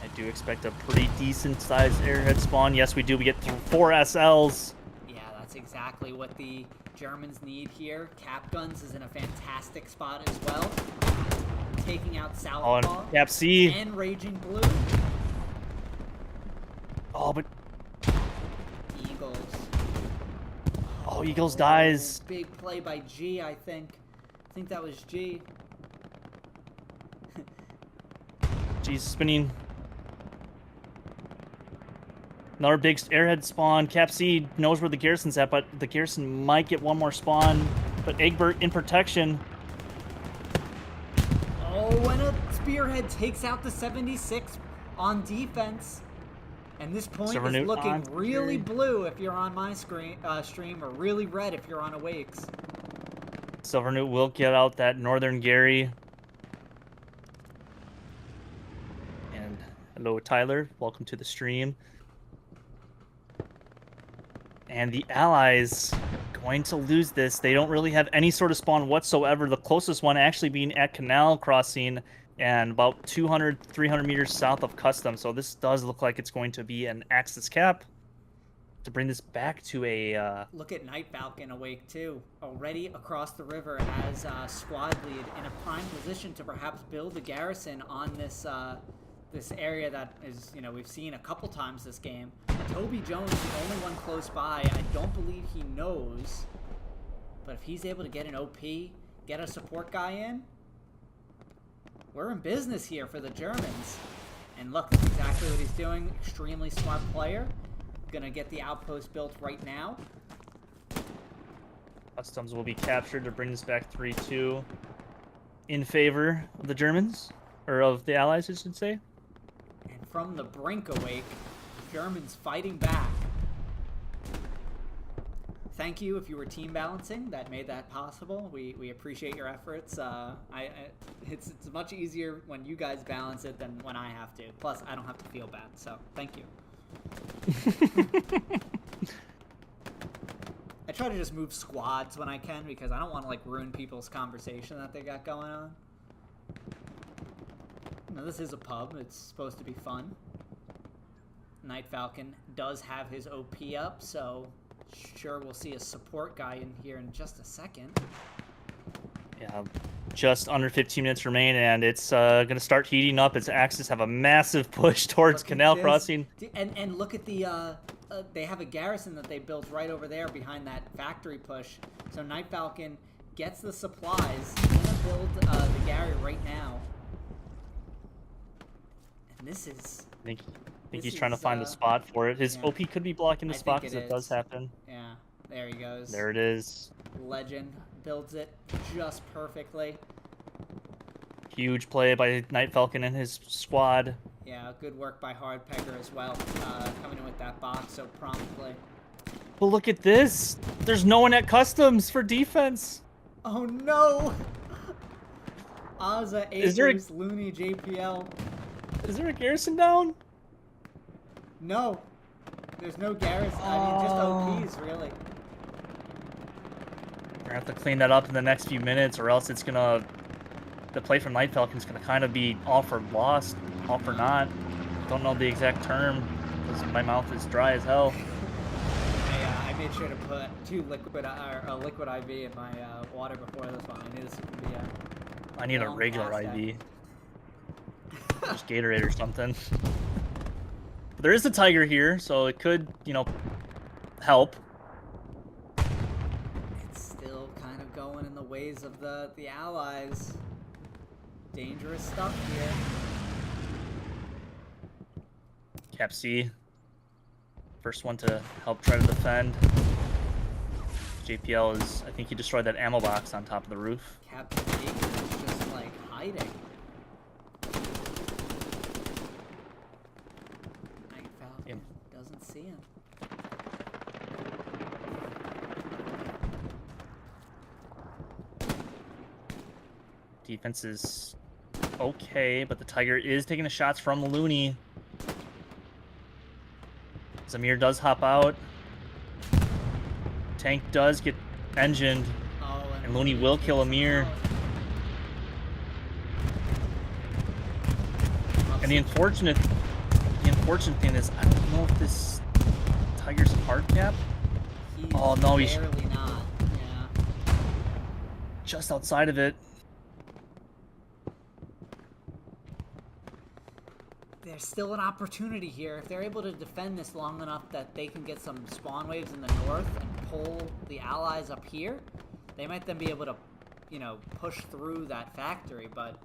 Speaker 1: I do expect a pretty decent-sized Airhead spawn. Yes, we do. We get 4 SLs.
Speaker 2: Yeah, that's exactly what the Germans need here. Cap Guns is in a fantastic spot as well. Taking out Southpaw.
Speaker 1: And Cap C.
Speaker 2: And Raging Blue.
Speaker 1: Oh, but...
Speaker 2: Eagles.
Speaker 1: Oh, Eagles dies.
Speaker 2: Big play by G, I think. I think that was G.
Speaker 1: G's spinning. Another big Airhead spawn. Cap C knows where the garrison's at, but the garrison might get one more spawn. But Egbert in protection.
Speaker 2: Oh, and a Spearhead takes out the 76 on defense. And this point is looking really blue if you're on my stream, or really red if you're on Awakes.
Speaker 1: Silvernewt will get out that Northern Gary. And hello, Tyler. Welcome to the stream. And the Allies going to lose this. They don't really have any sort of spawn whatsoever. The closest one actually being at Canal Crossing and about 200, 300 meters south of Customs. So this does look like it's going to be an Axis cap to bring this back to a...
Speaker 2: Look at Night Falcon awake too. Already across the river as squad lead in a prime position to perhaps build a garrison on this this area that is, you know, we've seen a couple times this game. Toby Jones, the only one close by. I don't believe he knows. But if he's able to get an OP, get a support guy in, we're in business here for the Germans. And look, that's exactly what he's doing. Extremely smart player. Gonna get the outpost built right now.
Speaker 1: Customs will be captured to bring this back 3-2 in favor of the Germans, or of the Allies, I should say.
Speaker 2: And from the brink awake, Germans fighting back. Thank you if you were team balancing. That made that possible. We appreciate your efforts. It's much easier when you guys balance it than when I have to. Plus, I don't have to feel bad, so thank you. try to just move squads when I can because I don't want to like ruin people's conversation that they got going on. Now this is a pub. It's supposed to be fun. Night Falcon does have his OP up, so sure we'll see a support guy in here in just a second.
Speaker 1: Yeah, just under 15 minutes remain, and it's going to start heating up. Its Axis have a massive push towards Canal Crossing.
Speaker 2: And look at the, they have a garrison that they built right over there behind that factory push. So Night Falcon gets the supplies. He's going to build the Gary right now. And this is...
Speaker 1: I think he's trying to find the spot for it. His
Speaker 2: yeah.
Speaker 1: OP could be blocking the spot because it does happen.
Speaker 2: Yeah, there he goes.
Speaker 1: There it is.
Speaker 2: Legend builds it just perfectly.
Speaker 1: Huge play by Night Falcon and his squad.
Speaker 2: Yeah, good work by Hardpecker as well, coming in with that box so promptly.
Speaker 1: But look at this. There's no one at customs for defense.
Speaker 2: Oh no! Ozza, Acres, Looney, JPL.
Speaker 1: Is there a garrison down?
Speaker 2: No. There's no garrison. I mean, just OPs, really.
Speaker 1: We're going to have to clean that up in the next few minutes, or else it's going to... The play from Night Falcon's going to kind of be all for lost, all for not. Don't know the exact term, because my mouth is dry as hell.
Speaker 2: I made sure to put liquid IV in my water before this one. I knew this would be
Speaker 1: I need a regular IV. Just Gatorade or something. But there is a tiger here, so it could, you know, help.
Speaker 2: It's still kind of going in the ways of the allies. Dangerous stuff here.
Speaker 1: Cap C. First one to help try to defend. JPL is, I think he destroyed that ammo box on top of the roof.
Speaker 2: Captain Baker is just like hiding. Night Falcon doesn't see him.
Speaker 1: Defense is okay, but the Tiger is taking the shots from Looney. Zamir does hop out. Tank does get engined, and Looney will kill Amir. And the unfortunate thing is, I don't know if this Tiger's hard cap. Oh no, he's
Speaker 2: barely not. Yeah.
Speaker 1: Just outside of it.
Speaker 2: There's still an opportunity here. If they're able to defend this long enough that they can get some spawn waves in the north and pull the allies up here, they might then be able to, you know, push through that factory, but...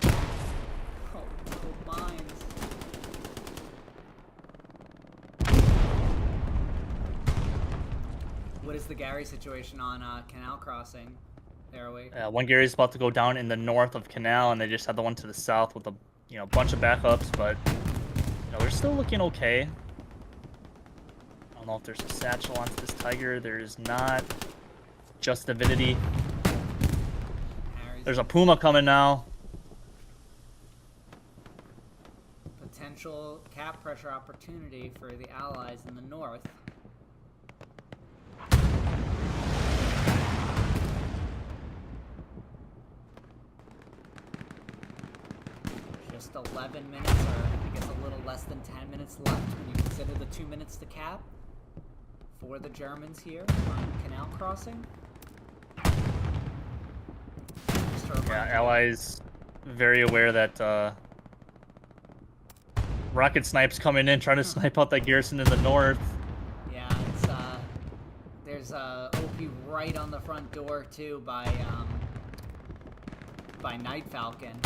Speaker 2: Oh, no mines. What is the Gary situation on Canal Crossing?
Speaker 1: One Gary's about to go down in the north of Canal, and they just had the one to the south with a bunch of backups, but they're still looking okay. I don't know if there's a satchel onto this Tiger. There's not. Just avidity. There's a Puma coming now.
Speaker 2: Potential cap pressure opportunity for the allies in the north. Just 11 minutes, or I guess a little less than 10 minutes left when you consider the 2 minutes to cap for the Germans here on Canal Crossing.
Speaker 1: Yeah, allies very aware that rocket snipes coming in, trying to snipe out that garrison in the north.
Speaker 2: Yeah, it's there's OP right on the front door too by Night Falcon.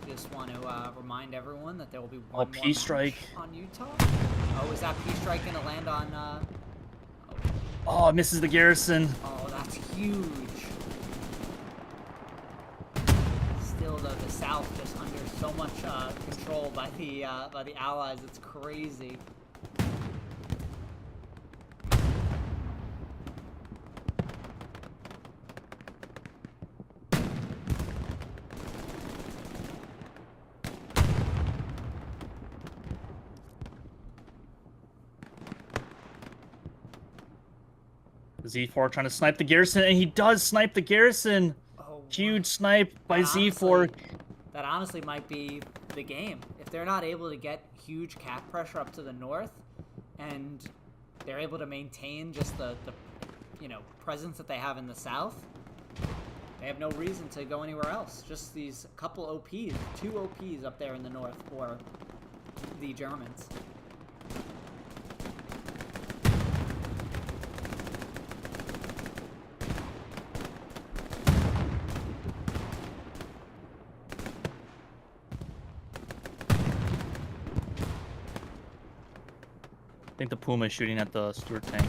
Speaker 2: Just want to remind everyone that there will be one more
Speaker 1: P-strike
Speaker 2: on Utah. Oh, is that P-strike gonna land on?
Speaker 1: Oh, it misses the garrison.
Speaker 2: Oh, that's huge. Still, though, the South just under so much control by the Allies. It's crazy.
Speaker 1: Z4 trying to snipe the garrison, and he does snipe the garrison.
Speaker 2: Oh,
Speaker 1: Huge snipe by Z4.
Speaker 2: That honestly might be the game. If they're not able to get huge cap pressure up to the north, and they're able to maintain just the presence that they have in the south, they have no reason to go anywhere else. Just these couple OPs, 2 OPs up there in the north for the Germans.
Speaker 1: I think the Puma is shooting at the Stuart tank.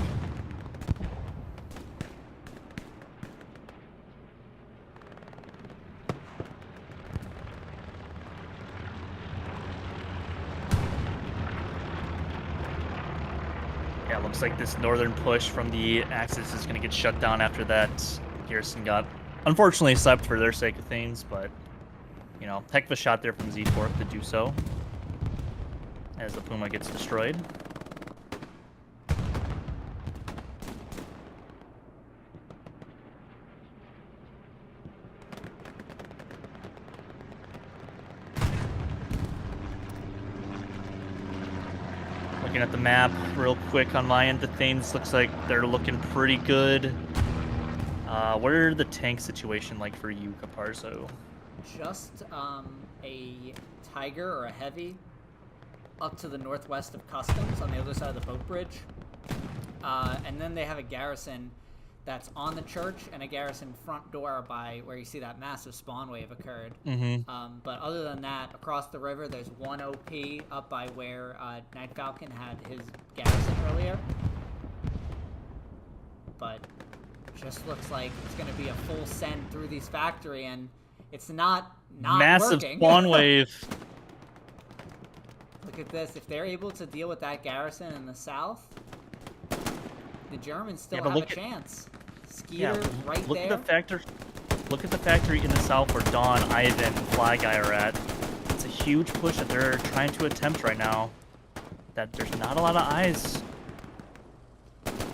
Speaker 1: Yeah, looks like this northern push from the Axis is going to get shut down after that garrison got, unfortunately, sniped for their sake of things, but, you know, heck of a shot there from Z4 to do so as the Puma gets destroyed. Looking at the map real quick on my end of things, looks like they're looking pretty good. What are the tank situation like for you, Caparzo?
Speaker 2: Just a Tiger or a Heavy up to the northwest of Customs on the other side of the boat bridge. And then they have a garrison that's on the church and a garrison front door by where you see that massive spawn wave occurred. But other than that, across the river, there's 1 OP up by where Night Falcon had his garrison earlier. But just looks like it's going to be a full send through these factory, and it's not
Speaker 1: massive
Speaker 2: working.
Speaker 1: Spawn wave.
Speaker 2: Look at this. If they're able to deal with that garrison in the south, the Germans still have a chance. Skeeter right
Speaker 1: look
Speaker 2: there.
Speaker 1: Look at the factory in the south where Dawn, Ivan, and Fly Guy are at. It's a huge push that they're trying to attempt right now. That there's not a lot of eyes.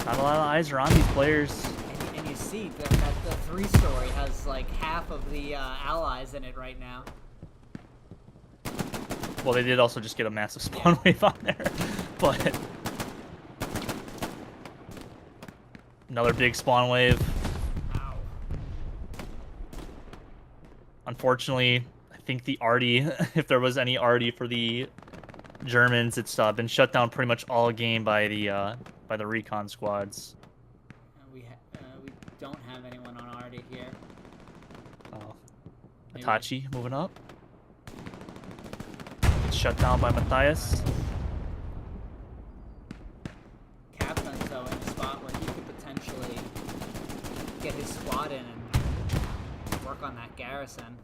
Speaker 1: Not a lot of eyes are on these players.
Speaker 2: And you see that the 3-story has like half of the allies in it right now.
Speaker 1: Well, they did also just get a massive spawn wave on there, but another big spawn wave.
Speaker 2: Wow.
Speaker 1: Unfortunately, I think the arty, if there was any arty for the Germans, it's been shut down pretty much all game by the recon squads.
Speaker 2: We don't have anyone on arty here.
Speaker 1: Itachi moving up. Shut down by Matthias.
Speaker 2: Captain's though in a spot where he could potentially get his squad in and work on that garrison.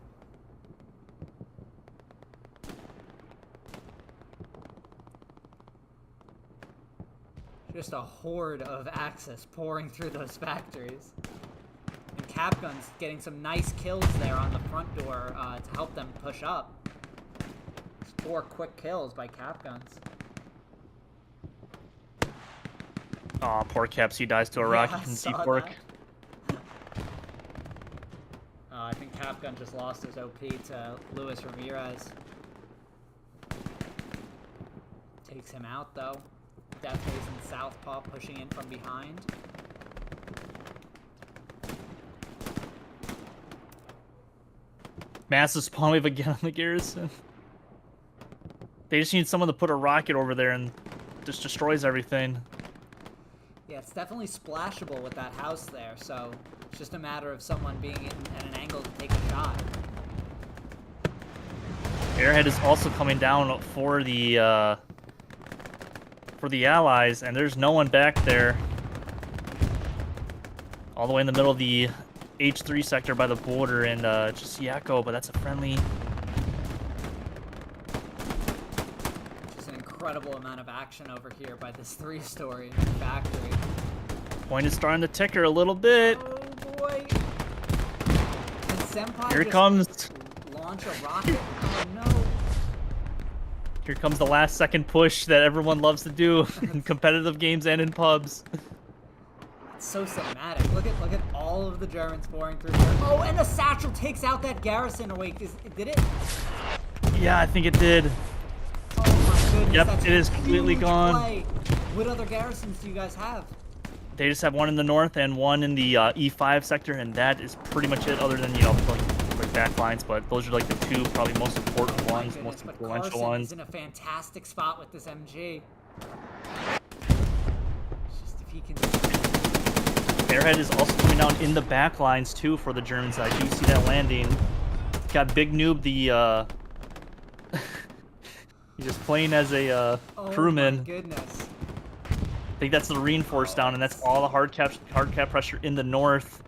Speaker 2: Just a horde of Axis pouring through those factories. And Capgun's getting some nice kills there on the front door to help them push up. 4 quick kills by Capguns.
Speaker 1: Aw, poor Caps, he dies to a rocket from C-Pork.
Speaker 2: I think Capgun just lost his OP to Luis Ramirez. Takes him out though. Death Rays in Southpaw pushing in from behind.
Speaker 1: Massive spawn wave again on the garrison. They just need someone to put a rocket over there and just destroys everything.
Speaker 2: Yeah, it's definitely splashable with that house there, so it's just a matter of someone being at an angle to take a shot.
Speaker 1: Airhead is also coming down for the allies, and there's no one back there. All the way in the middle of the H3 sector by the border, and just Yakko, but that's a friendly.
Speaker 2: Incredible amount of action over here by this 3-story factory.
Speaker 1: Point is starting to ticker a little bit.
Speaker 2: Oh boy! And Senpai
Speaker 1: Here it comes.
Speaker 2: Launch a rocket. Oh no!
Speaker 1: Here comes the last second push that everyone loves to do in competitive games and in pubs.
Speaker 2: so cinematic. Look at all of the Germans pouring through here. Oh, and the satchel takes out that garrison. Wait, did it?
Speaker 1: Yeah, I think it did.
Speaker 2: Oh my goodness.
Speaker 1: Yep,
Speaker 2: that's
Speaker 1: it is completely gone.
Speaker 2: Play. What other garrisons do you guys have?
Speaker 1: They just have one in the north and one in the E5 sector, and that is pretty much it. Other than like back lines, but those are like the two probably most important ones, most influential
Speaker 2: Carson
Speaker 1: ones.
Speaker 2: is in a fantastic spot with this MG. Just if he can.
Speaker 1: Airhead is also coming down in the back lines too for the Germans. I do see that landing. Got Big Noob, the he's just playing as a crewman.
Speaker 2: Oh my goodness.
Speaker 1: I think that's the reinforced down, and that's all the hard cap pressure in the north.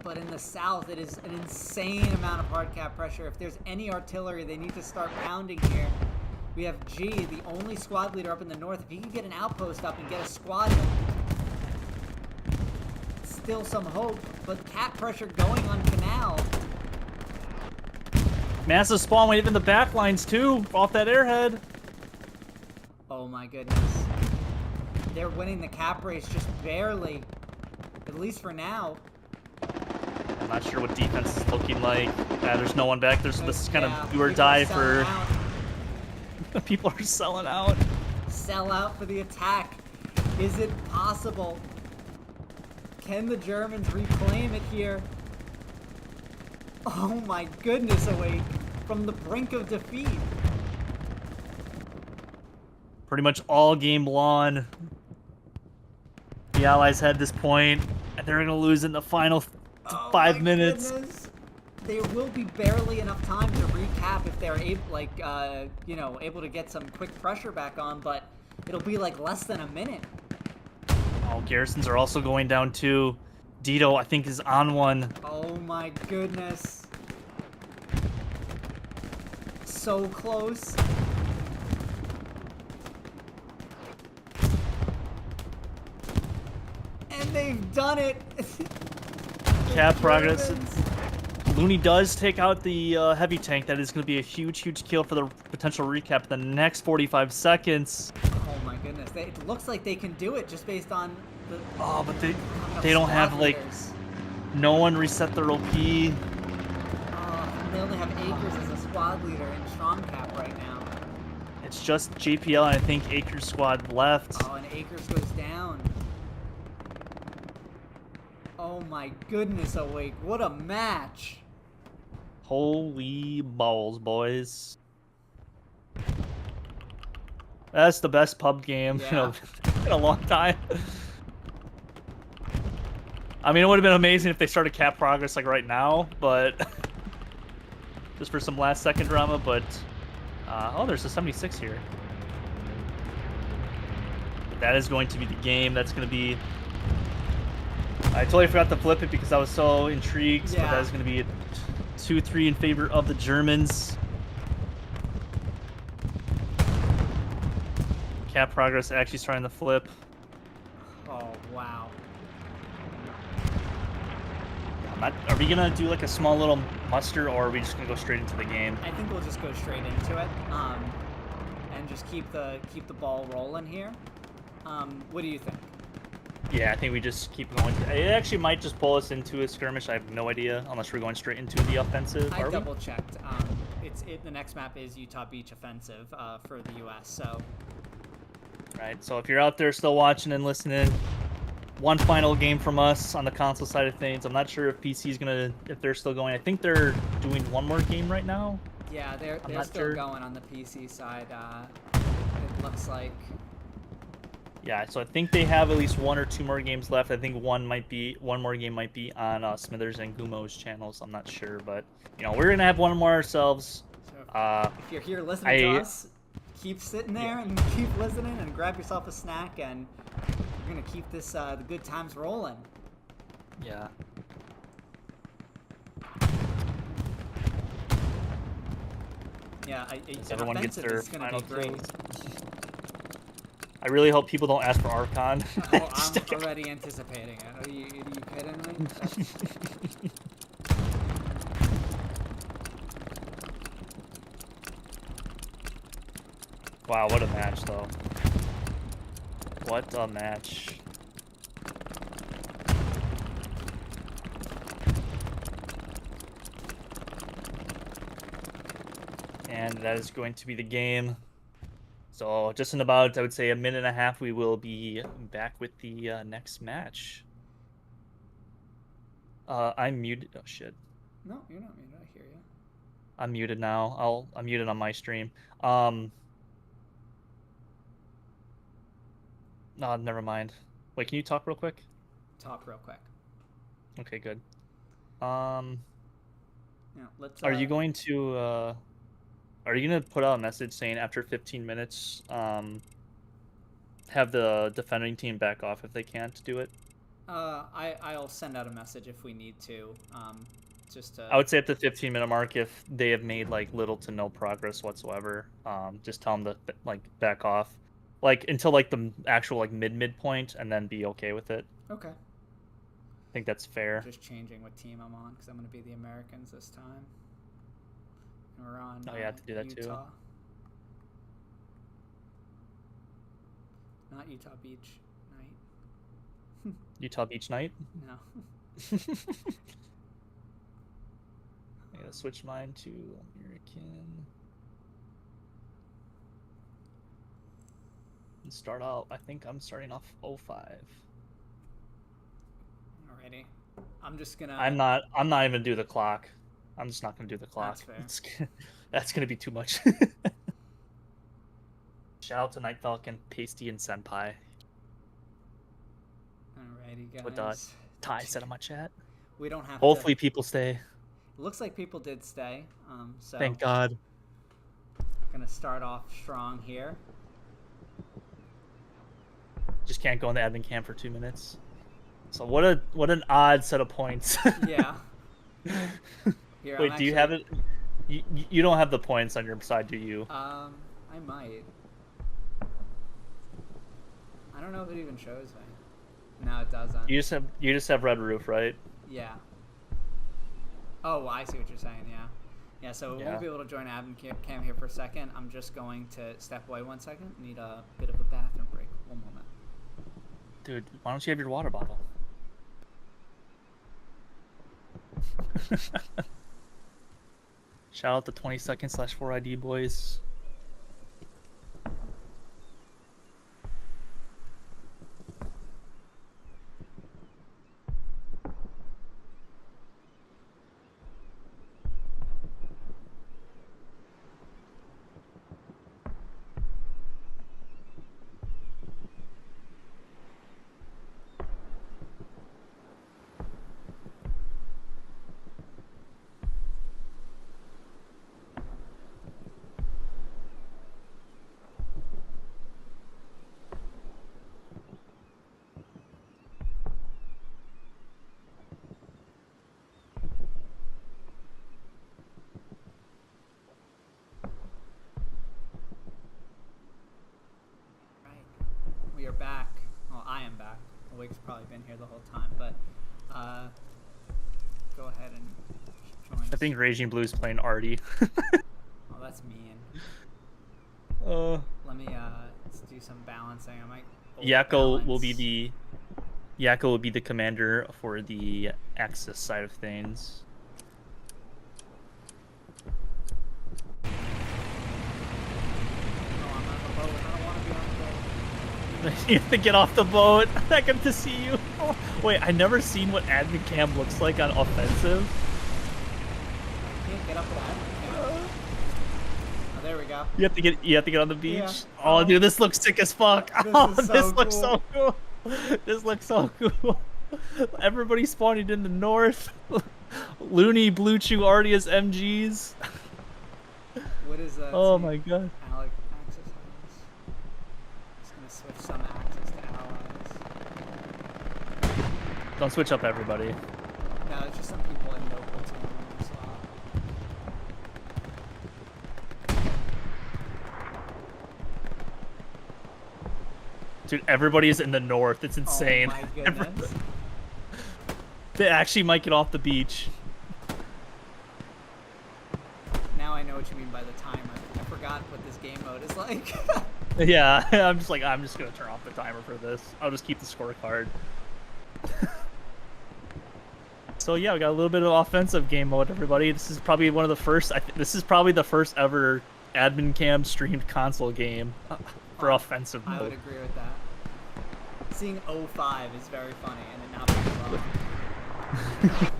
Speaker 2: But in the south, it is an insane amount of hard cap pressure. If there's any artillery, they need to start pounding here. We have G, the only squad leader up in the north. If he can get an outpost up and get a squad in, still some hope. But cap pressure going on Canal.
Speaker 1: Massive spawn wave in the back lines too, off that airhead.
Speaker 2: Oh my goodness. They're winning the cap race just barely. At least for now.
Speaker 1: I'm not sure what defense is looking like. There's no one back. This is kind of do or
Speaker 2: people
Speaker 1: die for... People are selling out.
Speaker 2: Sell out for the attack. Is it possible? Can the Germans reclaim it here? Oh my goodness, Awake. From the brink of defeat.
Speaker 1: Pretty much all game long. The Allies had this point, and they're going to lose in the final 5 minutes.
Speaker 2: Goodness. There will be barely enough time to recap if they're able, able to get some quick pressure back on, but it'll be like less than a minute.
Speaker 1: Oh, garrisons are also going down too. Dito, I think, is on one.
Speaker 2: Oh my goodness. So close. And they've done it.
Speaker 1: Cap progress. Looney does take out the heavy tank. That is going to be a huge, huge kill for the potential recap in the next 45 seconds.
Speaker 2: Oh my goodness. It looks like they can do it just based on the...
Speaker 1: Oh, but they don't have, like... No one reset their OP.
Speaker 2: They only have Akers as a squad leader in strong cap right now.
Speaker 1: It's just JPL and I think Akers squad left.
Speaker 2: Oh, and Akers goes down. Oh my goodness, Awake. What a match.
Speaker 1: Holy balls, boys. That's the best pub game in a long time. I mean, it would have been amazing if they started cap progress like right now, but just for some last second drama, but oh, there's a 76 here. But that is going to be the game. That's going to be... I totally forgot to flip it because I was so intrigued, but that is going to be a 2-3 in favor of the Germans. Cap progress actually starting to flip.
Speaker 2: Oh, wow.
Speaker 1: Are we gonna do like a small little muster, or are we just gonna go straight into the game?
Speaker 2: I think we'll just go straight into it, and just keep the ball rolling here. What do you think?
Speaker 1: Yeah, I think we just keep going. It actually might just pull us into a skirmish. I have no idea, unless we're going straight into the offensive.
Speaker 2: I double checked. The next map is Utah Beach offensive for the U.S. So.
Speaker 1: Right. So if you're out there still watching and listening. One final game from us on the console side of things. I'm not sure if PC's if they're still going. I think they're doing one more game right now.
Speaker 2: Yeah, they're still going on the PC side. It looks like.
Speaker 1: Yeah, so I think they have at least 1 or 2 more games left. I think one more game might be on Smithers and Gumo's channels. I'm not sure, but we're gonna have one more ourselves.
Speaker 2: So if you're here listening to us, keep sitting there and keep listening, and grab yourself a snack, and we're gonna keep this the good times rolling.
Speaker 1: Yeah.
Speaker 2: Yeah,
Speaker 1: everyone gets their final
Speaker 2: kills.
Speaker 1: I really hope people don't ask for Archon.
Speaker 2: I'm already anticipating it. Are you kidding me?
Speaker 1: Wow, what a match, though. What a match. And that is going to be the game. So just in about, I would say, a minute and a half, we will be back with the next match. I'm muted. Oh, shit.
Speaker 2: No, you're not muted. I hear you.
Speaker 1: I'm muted now. I'm muted on my stream. No, never mind. Wait, can you talk real quick?
Speaker 2: Talk real quick.
Speaker 1: Okay, good.
Speaker 2: Yeah, let's.
Speaker 1: Are you going to put out a message saying after 15 minutes, have the defending team back off if they can't do it?
Speaker 2: I'll send out a message if we need to. Just to.
Speaker 1: I would say at the 15-minute mark, if they have made like little to no progress whatsoever, just tell them to like back off, like until like the actual like midpoint, and then be okay with it.
Speaker 2: Okay.
Speaker 1: I think that's fair.
Speaker 2: Just changing what team I'm on because I'm going to be the Americans this time. And we're on.
Speaker 1: Oh, you have to do that
Speaker 2: Utah.
Speaker 1: too.
Speaker 2: Not Utah Beach night.
Speaker 1: Utah Beach night?
Speaker 2: No.
Speaker 1: I gotta switch mine to American. And start out. I think I'm starting off 05.
Speaker 2: Alrighty. I'm just gonna.
Speaker 1: I'm not even gonna do the clock. I'm just not gonna do the clock.
Speaker 2: That's fair.
Speaker 1: That's gonna be too much. Shout out to Night Falcon, Pasty, and Senpai.
Speaker 2: Alrighty, guys.
Speaker 1: What Ty said in my chat.
Speaker 2: We don't have.
Speaker 1: Hopefully, people stay.
Speaker 2: Looks like people did stay. So.
Speaker 1: Thank God.
Speaker 2: Gonna start off strong here.
Speaker 1: Just can't go in the admin camp for 2 minutes. So what an odd set of points.
Speaker 2: Yeah. Here,
Speaker 1: wait, do you have it? You don't have the points on your side, do you?
Speaker 2: I might. I don't know if it even shows me. No, it doesn't.
Speaker 1: You just have red roof, right?
Speaker 2: Yeah. Oh, I see what you're saying. Yeah. Yeah. So we won't be able to join admin cam here for a second. I'm just going to step away 1 second. Need a bit of a bathroom break. 1 moment.
Speaker 1: Dude, why don't you have your water bottle? Shout out the 20second/4ID boys.
Speaker 2: We are back. Well, I am back. Awake's probably been here the whole time, but go ahead and join.
Speaker 1: I think Raging Blue's playing Artie.
Speaker 2: Oh, that's mean. Let me let's do some balancing. I might.
Speaker 1: Yakko will be the commander for the Axis side of things. You have to get off the boat. I got to see you. Oh, wait, I never seen what admin cam looks like on offensive.
Speaker 2: I can't get up with admin cam. Oh, there we go.
Speaker 1: You have to get on the beach.
Speaker 2: Yeah.
Speaker 1: Oh, dude, this looks sick as fuck. This looks so cool. This looks so cool. Everybody spawning in the north. Looney, Blue Chew, Artie as MGs.
Speaker 2: What is that?
Speaker 1: Oh my god.
Speaker 2: Alec Axis has. Just gonna switch some Axis to allies.
Speaker 1: Don't switch up everybody.
Speaker 2: No, it's just some people in local team in their slot.
Speaker 1: Dude, everybody's in the north. It's insane.
Speaker 2: Oh my goodness.
Speaker 1: They actually might get off the beach.
Speaker 2: Now I know what you mean by the timer. I forgot what this game mode is like.
Speaker 1: Yeah, I'm just gonna turn off the timer for this. I'll just keep the scorecard. So yeah, we got a little bit of offensive game mode, everybody. This is probably one of the first. This is probably the first ever admin cam streamed console game for offensive
Speaker 2: I would
Speaker 1: mode.
Speaker 2: agree with that. Seeing 05 is very funny, and it not being well.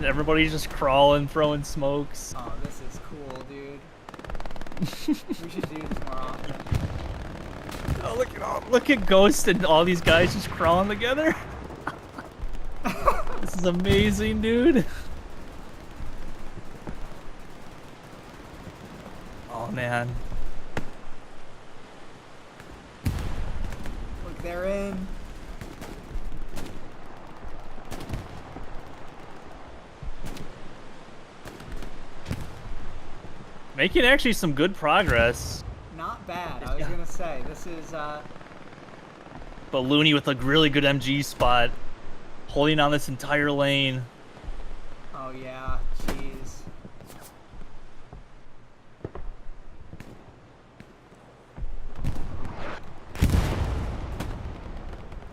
Speaker 1: Everybody's just crawling, throwing smokes.
Speaker 2: Oh, this is cool, dude. We should do this more often.
Speaker 1: Oh, look at Ghost and all these guys just crawling together. This is amazing, dude. Oh man.
Speaker 2: Look, they're in.
Speaker 1: Making actually some good progress.
Speaker 2: Not bad. I was gonna say this is.
Speaker 1: But Looney with a really good MG spot, holding on this entire lane.
Speaker 2: Oh yeah, jeez.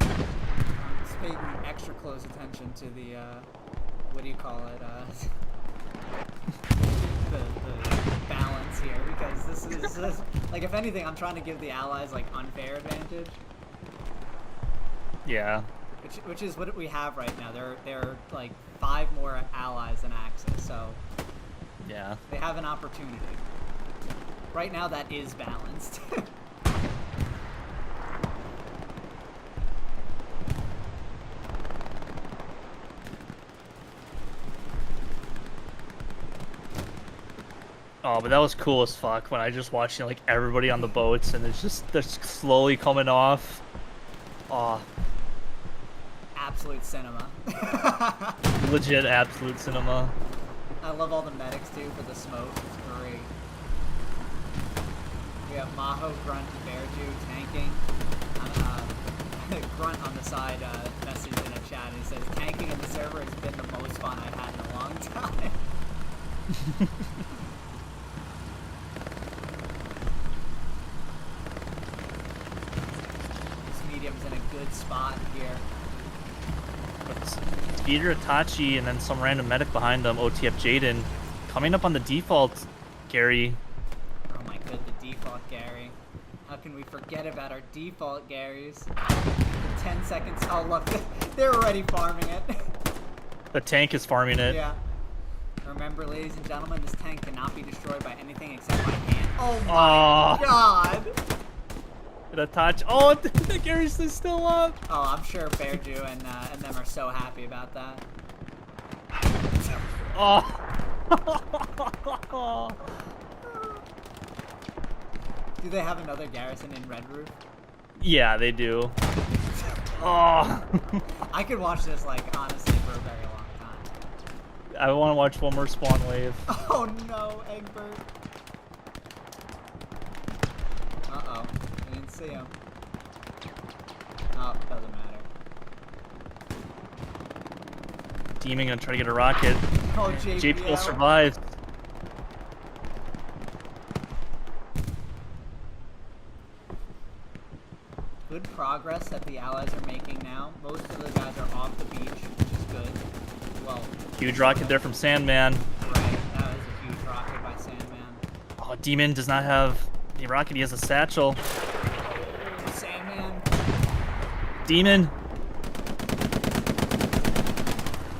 Speaker 2: I'm paying extra close attention to the what do you call it? The balance here, because this is like, if anything, I'm trying to give the allies like unfair advantage.
Speaker 1: Yeah.
Speaker 2: Which is what we have right now. There are like 5 more allies than Axis, so
Speaker 1: Yeah.
Speaker 2: they have an opportunity. Right now, that is balanced.
Speaker 1: Oh, but that was cool as fuck when I just watching like everybody on the boats and it's just they're slowly coming off. Oh,
Speaker 2: Absolute cinema.
Speaker 1: legit absolute cinema.
Speaker 2: I love all the medics too for the smoke. It's great. We have Maho, Grunt, and Bearju tanking. Grunt on the side messaged in a chat and he says, tanking in the server has been the most fun I've had in a long time. This medium's in a good spot here.
Speaker 1: Speeder, Itachi, and then some random medic behind them, OTF Jaden, coming up on the default, Gary.
Speaker 2: Oh my god, the default Gary. How can we forget about our default Garys? 10 seconds. Oh look, they're already farming it.
Speaker 1: The tank is farming it.
Speaker 2: Yeah. Remember, ladies and gentlemen, this tank cannot be destroyed by anything except my hand. Oh my god!
Speaker 1: The touch. Oh, Gary's still up.
Speaker 2: Oh, I'm sure Bearju and them are so happy about that.
Speaker 1: Oh.
Speaker 2: Do they have another garrison in Red Roof?
Speaker 1: Yeah, they do. Oh.
Speaker 2: I could watch this, like, honestly, for a very long time.
Speaker 1: I want to watch one more spawn wave.
Speaker 2: Oh no, Egbert. Uh-oh. I didn't see him. Oh, doesn't matter.
Speaker 1: Demon gonna try to get a rocket.
Speaker 2: Oh,
Speaker 1: JP will survive.
Speaker 2: Good progress that the allies are making now. Most of the guys are off the beach, which is good. Well,
Speaker 1: Huge rocket there from Sandman.
Speaker 2: right, that was a huge rocket by Sandman.
Speaker 1: Oh, Demon does not have the rocket. He has a satchel.
Speaker 2: Sandman.
Speaker 1: Demon.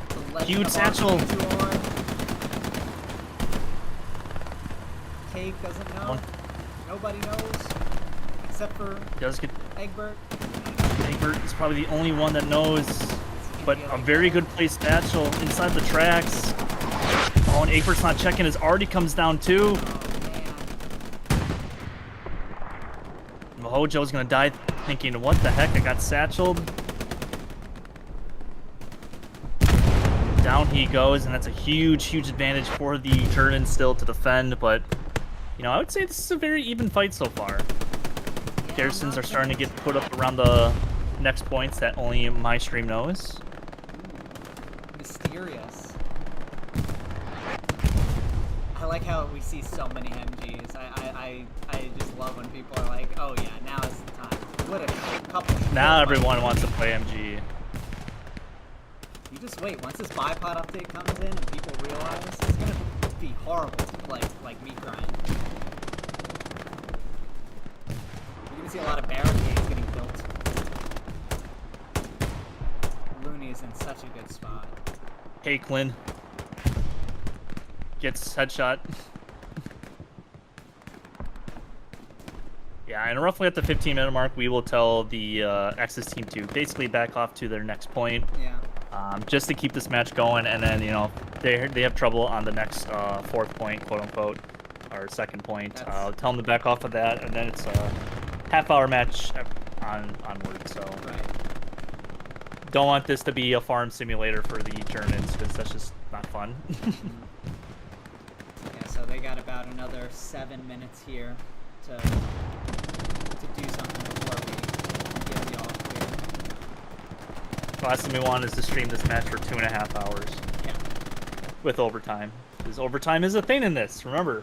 Speaker 2: The legend
Speaker 1: Huge
Speaker 2: of
Speaker 1: satchel.
Speaker 2: R2D2R. Cake doesn't know. Nobody knows. Except for
Speaker 1: He does get.
Speaker 2: Egbert.
Speaker 1: Egbert is probably the only one that knows. But a very good placed satchel inside the tracks. Oh, and Egbert's not checking. His already comes down too.
Speaker 2: Oh, man.
Speaker 1: Hojo's gonna die thinking, what the heck? I got satcheled. Down he goes, and that's a huge, huge advantage for the Turnin still to defend. But, you know, I would say this is a very even fight so far. Garrisons are starting to get put up around the next points that only my stream knows.
Speaker 2: Mysterious. I like how we see so many MGs. I just love when people are like, oh yeah, now is the time. What a couple.
Speaker 1: Now everyone wants to play MG.
Speaker 2: You just wait. Once this bipod update comes in and people realize, it's gonna must be horrible to play like meat grind. You're gonna see a lot of barricades getting built. Looney is in such a good spot.
Speaker 1: Hey, Clint. Gets headshot. Yeah, and roughly at the 15-minute mark, we will tell the X's team to basically back off to their next point.
Speaker 2: Yeah.
Speaker 1: Just to keep this match going, and then, you know, they have trouble on the next fourth point, quote unquote, or second point. Tell them to back off of that, and then it's a half-hour match onward. So don't want this to be a farm simulator for the Germans, because that's just not fun.
Speaker 2: Yeah, so they got about another 7 minutes here to do something before we get the all clear.
Speaker 1: The last thing we want is to stream this match for 2.5 hours.
Speaker 2: Yeah.
Speaker 1: With overtime. Because overtime is a thing in this, remember.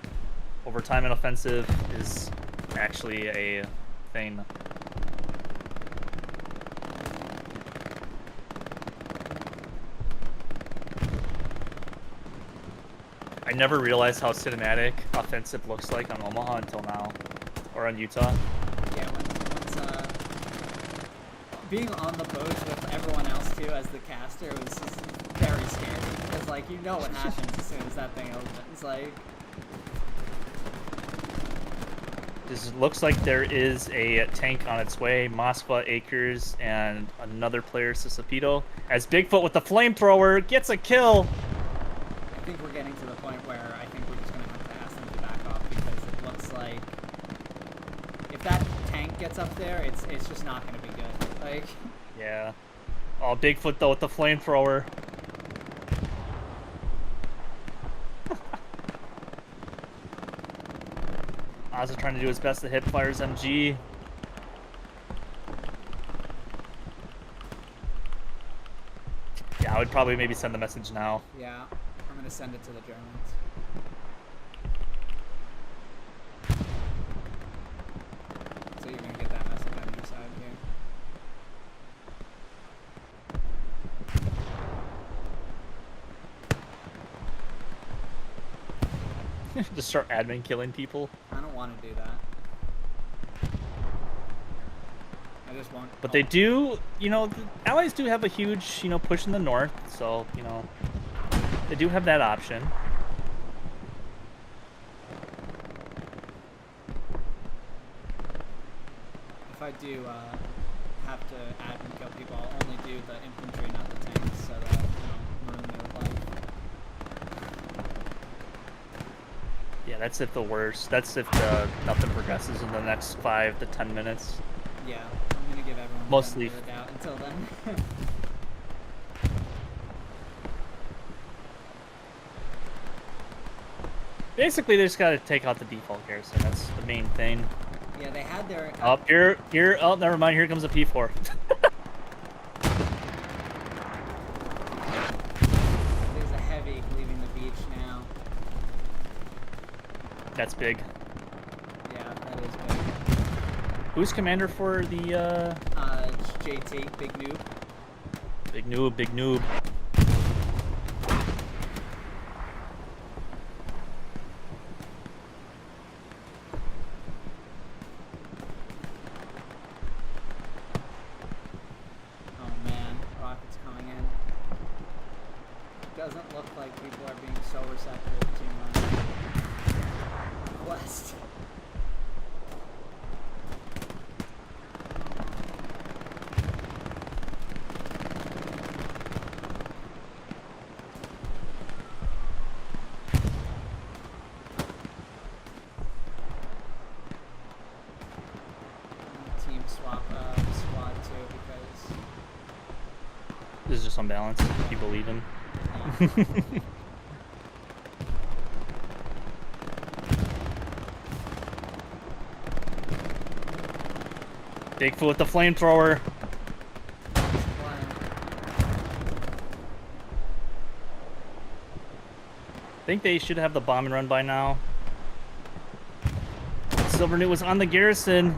Speaker 1: Overtime and offensive is actually a thing. I never realized how cinematic offensive looks like on Omaha until now. Or on Utah.
Speaker 2: Yeah, once being on the boat with everyone else too as the caster was just very scary. Because like you know what happens as soon as that thing opens. Like
Speaker 1: this looks like there is a tank on its way. Moskva, Akers, and another player, Sisapito. As Bigfoot with the flamethrower gets a kill.
Speaker 2: I think we're getting to the point where I think we're just gonna have to ask them to back off because it looks like if that tank gets up there, it's just not gonna be good. Like
Speaker 1: yeah. Oh, Bigfoot though with the flamethrower. Ozzy trying to do his best to hit Fire's MG. Yeah, I would probably maybe send the message now.
Speaker 2: yeah, I'm gonna send it to the Germans. So you're gonna get that message on your side here.
Speaker 1: Just start admin killing people.
Speaker 2: I don't want to do that. I just want.
Speaker 1: But they do, you know, the Allies do have a huge, you know, push in the north, so, you know, they do have that option.
Speaker 2: If I do have to admin kill people, I'll only do the infantry, not the tanks, so that, you know, ruin their life.
Speaker 1: Yeah, that's if the worst. That's if nothing progresses in the next 5 to 10 minutes.
Speaker 2: Yeah, I'm gonna give everyone
Speaker 1: Mostly.
Speaker 2: the benefit of the doubt until then.
Speaker 1: Basically, they just gotta take out the default garrison. That's the main thing.
Speaker 2: Yeah, they had their.
Speaker 1: Oh, here. Oh, never mind. Here comes a P4.
Speaker 2: There's a heavy leaving the beach now.
Speaker 1: That's big.
Speaker 2: Yeah, that is big.
Speaker 1: Who's commander for the?
Speaker 2: It's JT, big noob.
Speaker 1: Big noob. Big noob.
Speaker 2: Oh man, rockets coming in. Doesn't look like people are being so receptive to my request. Team swap squad too because
Speaker 1: This is just unbalanced. People leave him. Bigfoot with the flamethrower. I think they should have the bomb and run by now. Silver Newt was on the garrison.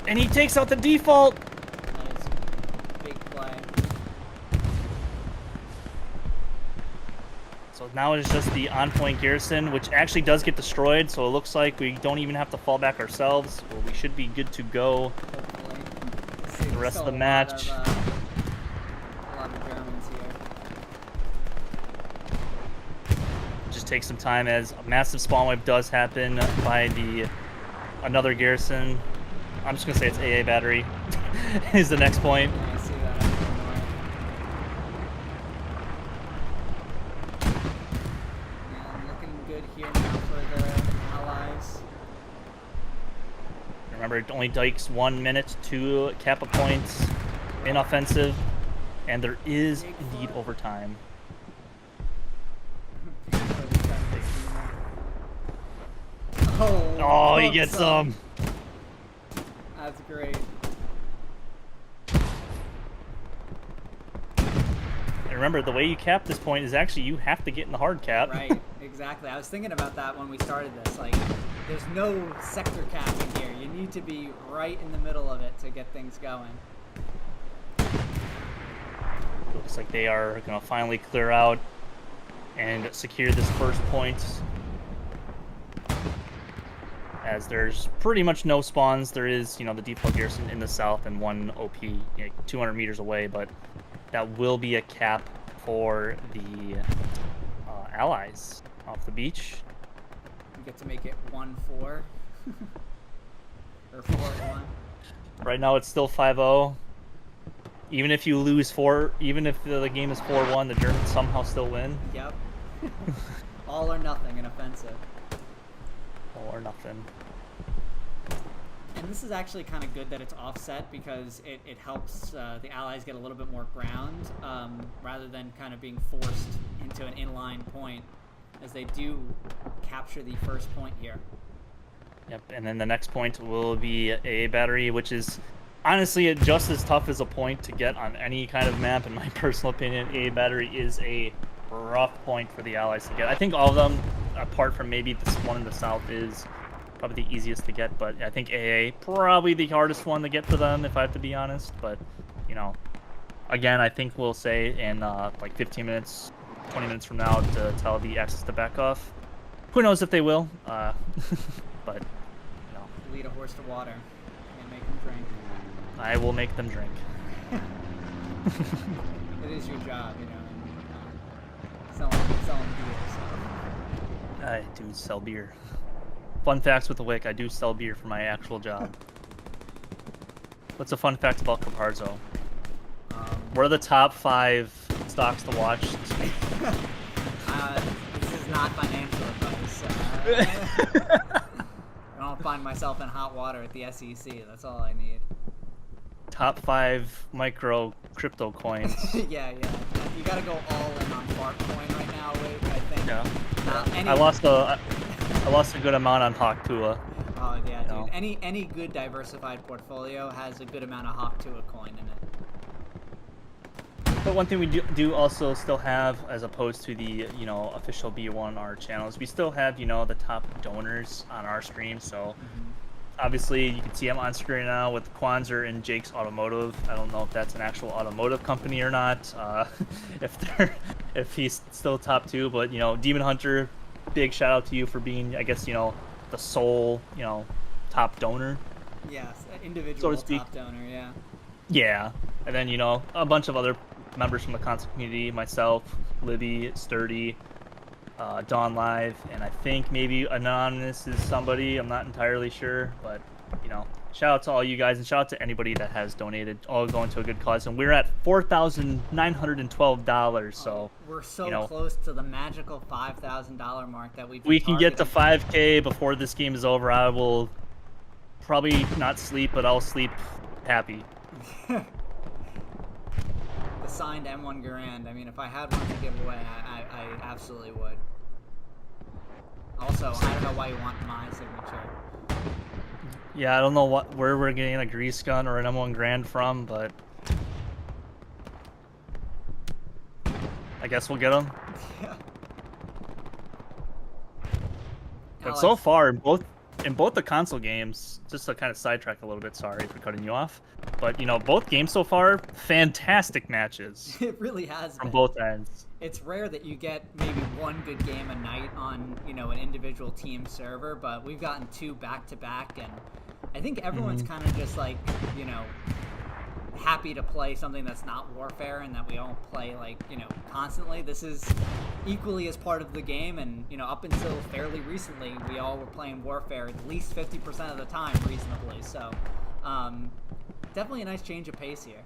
Speaker 1: And he takes out the default.
Speaker 2: that is a big play.
Speaker 1: So now it's just the on-point garrison, which actually does get destroyed. So it looks like we don't even have to fall back ourselves. Well, we should be good to go.
Speaker 2: Hopefully.
Speaker 1: The rest of the match.
Speaker 2: A lot of Germans here.
Speaker 1: Just take some time as a massive spawn wipe does happen by another garrison. I'm just gonna say it's AA battery is the next point.
Speaker 2: Yeah, I see that. Yeah, looking good here now for the Allies.
Speaker 1: Remember, it only takes 1 minute to cap a point in offensive, and there is indeed overtime.
Speaker 2: Oh,
Speaker 1: he gets some.
Speaker 2: That's great.
Speaker 1: And remember, the way you cap this point is actually you have to get in the hard cap.
Speaker 2: Right, exactly. I was thinking about that when we started this. Like, there's no sector capping here. You need to be right in the middle of it to get things going.
Speaker 1: Looks like they are going to finally clear out and secure this first point. As there's pretty much no spawns. There is, the default garrison in the south and one OP 200 meters away, but that will be a cap for the Allies off the beach.
Speaker 2: We get to make it 1-4 or 4-1.
Speaker 1: Right now it's still 5-0. Even if you lose even if the game is 4-1, the Germans somehow still win.
Speaker 2: Yep. All or nothing in offensive.
Speaker 1: All or nothing.
Speaker 2: And this is actually kind of good that it's offset because it helps the Allies get a little bit more ground rather than kind of being forced into an inline point as they do capture the first point here.
Speaker 1: Yep, and then the next point will be a battery, which is honestly just as tough as a point to get on any kind of map. In my personal opinion, a battery is a rough point for the Allies to get. I think all of them, apart from maybe this one in the south, is probably the easiest to get, but I think AA probably the hardest one to get for them, if I have to be honest. But again, I think we'll say in like 15 minutes, 20 minutes from now to tell the Axis to back off. Who knows if they will? But
Speaker 2: lead a horse to water and make them drink.
Speaker 1: I will make them drink.
Speaker 2: It is your job, selling beer. So.
Speaker 1: I do sell beer. Fun facts with the Wick, I do sell beer for my actual job. What's a fun fact about Qonzer? What are the top 5 stocks to watch this week?
Speaker 2: This is not financial advice. I don't find myself in hot water at the SEC. That's all I need.
Speaker 1: Top 5 micro crypto coins.
Speaker 2: yeah. You gotta go all in on Fartcoin right now, I think.
Speaker 1: Yeah. I lost a good amount on Hawk-Tua.
Speaker 2: Oh yeah, dude. Any good diversified portfolio has a good amount of Hawk-Tua coin in it.
Speaker 1: But one thing we do also still have, as opposed to the official B1R channels, we still have the top donors on our stream. So obviously you can see I'm on screen now with Qonzer and Jake's Automotive. I don't know if that's an actual automotive company or not. If he's still top 2, but Demon Hunter, big shout out to you for being, I guess, the sole top donor.
Speaker 2: Yes, individual
Speaker 1: so to speak.
Speaker 2: Top donor. Yeah.
Speaker 1: Yeah, and then a bunch of other members from the console community, myself, Libby, Sturdy, Dawn Live, and I think maybe Anonymous is somebody. I'm not entirely sure, but shout out to all you guys and shout out to anybody that has donated, all going to a good cause. And we're at $4,912. So
Speaker 2: we're so close to the magical $5,000 mark that
Speaker 1: we can get to 5K before this game is over. I will probably not sleep, but I'll sleep happy.
Speaker 2: The signed M1 Garand. I mean, if I had one to give away, I absolutely would. Also, I don't know why you want my signature.
Speaker 1: Yeah, I don't know where we're getting a grease gun or an M1 Grand from, but I guess we'll get them.
Speaker 2: Yeah.
Speaker 1: But so far, both in both the console games, just to kind of sidetrack a little bit, sorry for cutting you off, but both games so far, fantastic matches
Speaker 2: It really has
Speaker 1: from
Speaker 2: been.
Speaker 1: both ends.
Speaker 2: It's rare that you get maybe one good game a night on, an individual team server, but we've gotten 2 back-to-back, and I think everyone's kind of just like, happy to play something that's not Warfare and that we all play constantly. This is equally as part of the game, and up until fairly recently we all were playing Warfare at least 50% of the time reasonably, so definitely a nice change of pace here.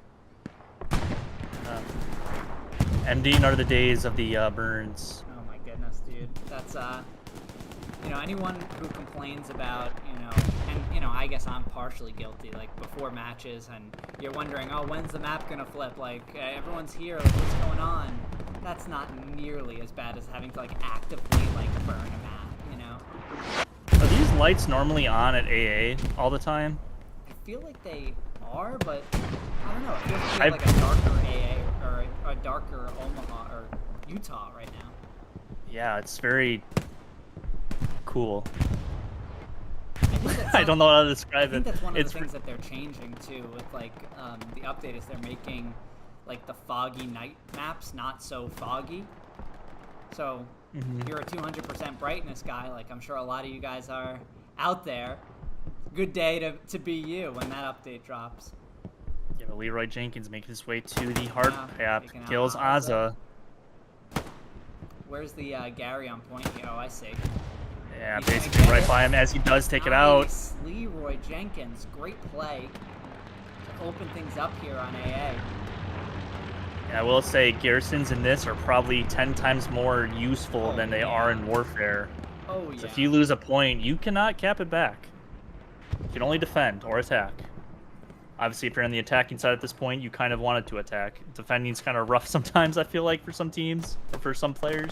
Speaker 1: Ending are the days of the burns.
Speaker 2: Oh my goodness, dude. That's anyone who complains about, and I guess I'm partially guilty, like before matches, and you're wondering, oh, when's the map gonna flip? Like, everyone's here, like, what's going on? That's not nearly as bad as having to, like, actively, like, burn a map,
Speaker 1: Are these lights normally on at AA all the time?
Speaker 2: I feel like they are, but I don't know. It feels like a darker AA or a darker Omaha or Utah right now.
Speaker 1: Yeah, it's very cool.
Speaker 2: I
Speaker 1: I don't know how to describe it.
Speaker 2: I think that's one of the things that they're changing too with the update is they're making like the foggy night maps not so foggy. So if you're a 200% brightness guy, like I'm sure a lot of you guys are out there, good day to be you when that update drops.
Speaker 1: Yeah, Leroy Jenkins making his way to the hard path, kills Azza.
Speaker 2: Where's the Gary on point? Oh, I see.
Speaker 1: Yeah, basically right by him as he does take it out.
Speaker 2: Leroy Jenkins, great play to open things up here on AA.
Speaker 1: Yeah, I will say garrisons in this are probably 10 times more useful than they are in Warfare.
Speaker 2: Oh yeah.
Speaker 1: So if you lose a point, you cannot cap it back. You can only defend or attack. Obviously, if you're on the attacking side at this point, you kind of wanted to attack. Defending's kind of rough sometimes, I feel like, for some teams, or for some players.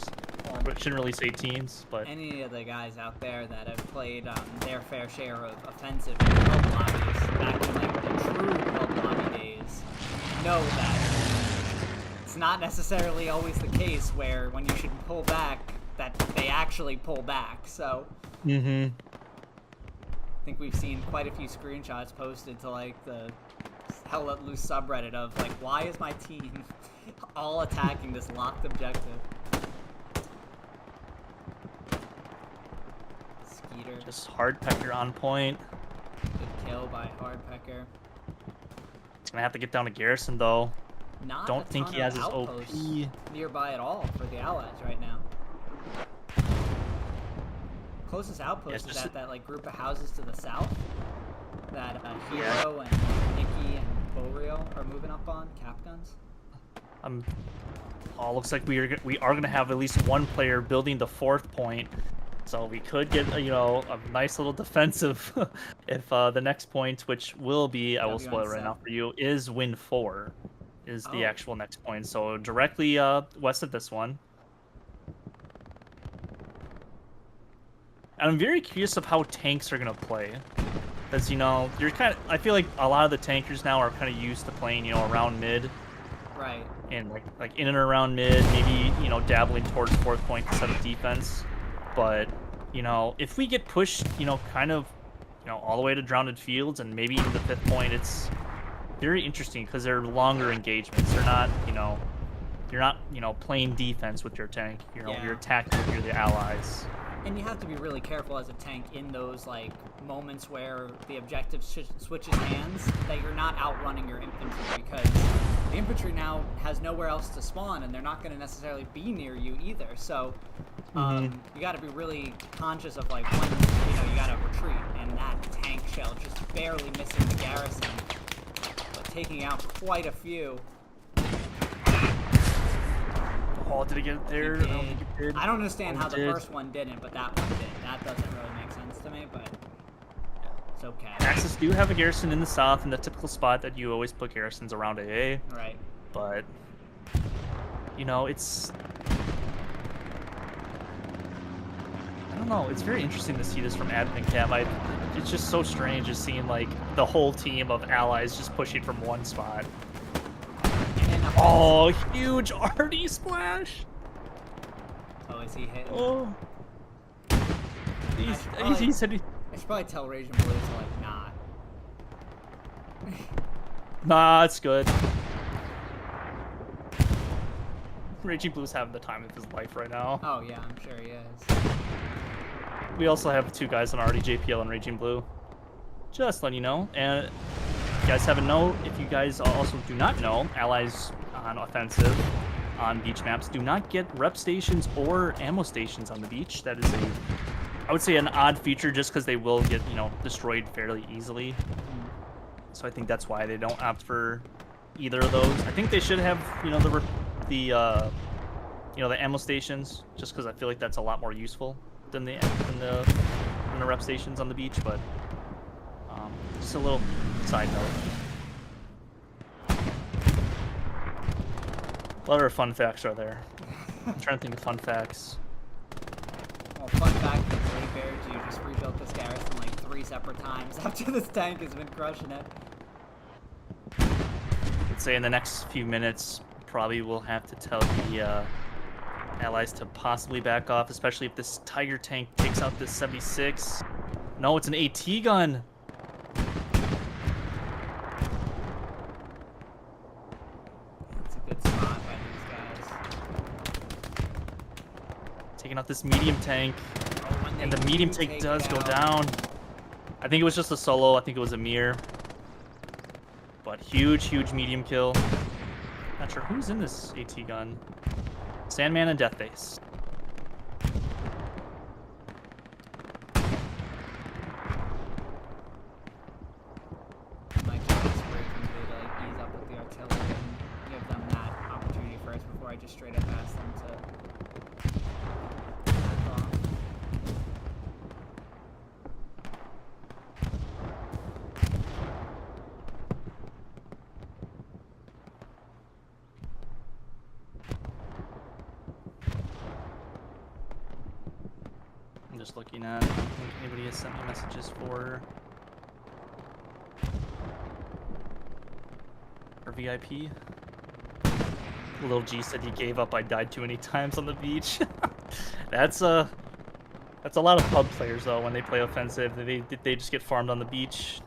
Speaker 1: But shouldn't really say teams, but...
Speaker 2: Any of the guys out there that have played their fair share of offensive club lobbies, back in like the true club lobby days, know that it's not necessarily always the case where when you should pull back, that they actually pull back, so... I think we've seen quite a few screenshots posted to like the Hell Let Loose subreddit of like, why is my team all attacking this locked objective? Skeeter.
Speaker 1: Just Hardpecker on point.
Speaker 2: Good kill by Hardpecker.
Speaker 1: He's gonna have to get down to Garrison though.
Speaker 2: Don't
Speaker 1: think he has his OP
Speaker 2: nearby at all for the Allies right now. Closest outpost is at that like group of houses to the south that Hero and Nikki and Boreal are moving up on cap guns.
Speaker 1: Looks like we are gonna have at least one player building the 4th point, so we could get a nice little defensive if the next point, which will be, I will spoil it right now for you, is win 4, is the actual next point. So directly west of this one. I'm very curious of how tanks are gonna play, because you're I feel like a lot of the tankers now are kind of used to playing around mid,
Speaker 2: right?
Speaker 1: And like in and around mid, maybe dabbling towards 4th point instead of defense. But if we get pushed, kind of all the way to Drowned Fields and maybe even the 5th point, it's very interesting because they're longer engagements. They're not you're not playing defense with your tank. You're attacking with the allies.
Speaker 2: And you have to be really careful as a tank in those like moments where the objective switches hands, that you're not outrunning your infantry, because the infantry now has nowhere else to spawn and they're not going to necessarily be near you either. So you got to be really conscious of like when you got to retreat, and that tank shell just barely missing the garrison, but taking out quite a few.
Speaker 1: Oh, did it get there? I don't think it did.
Speaker 2: I don't understand how the first one didn't, but that one did. That doesn't really make sense to me, but it's okay.
Speaker 1: Axis do have a garrison in the south in the typical spot that you always put garrisons around AA.
Speaker 2: Right.
Speaker 1: But, it's... I don't know. It's very interesting to see this from admin cam. It's just so strange just seeing, like, the whole team of allies just pushing from one spot. Oh, huge RD splash!
Speaker 2: Oh, is he hitting?
Speaker 1: Oh. He said he...
Speaker 2: I should probably tell Raging Blue to like not.
Speaker 1: Nah, it's good. Raging Blue's having the time of his life right now.
Speaker 2: Oh yeah, I'm sure he is.
Speaker 1: We also have 2 guys on RDJPL and Raging Blue. Just letting you know. And if you guys haven't know, if you guys also do not know, allies on offensive on beach maps do not get rep stations or ammo stations on the beach. That is I would say an odd feature just because they will get, destroyed fairly easily. So I think that's why they don't opt for either of those. I think they should have, the ammo stations, just because I feel like that's a lot more useful than the rep stations on the beach. But just a little side note. What other fun facts are there? I'm trying to think of fun facts.
Speaker 2: Well, fun fact is Great Bears, you just rebuilt this garrison like 3 separate times after this tank has been crushing it.
Speaker 1: I'd say in the next few minutes, probably we'll have to tell the allies to possibly back off, especially if this Tiger tank takes out this 76. No, it's an AT gun.
Speaker 2: It's a good spot by these guys.
Speaker 1: Taking out this medium tank. And the medium tank does go down. I think it was just a solo. I think it was a mirror. But huge medium kill. Not sure who's in this AT gun. Sandman and Deathface.
Speaker 2: Might just Raging Blue to like ease up with the artillery and give them that opportunity first before I just straight up ask them to back off.
Speaker 1: I'm just looking at, I don't think anybody has sent me messages for VIP. Little G said he gave up. I died too many times on the beach. That's a lot of pub players though. When they play offensive, they just get farmed on the beach.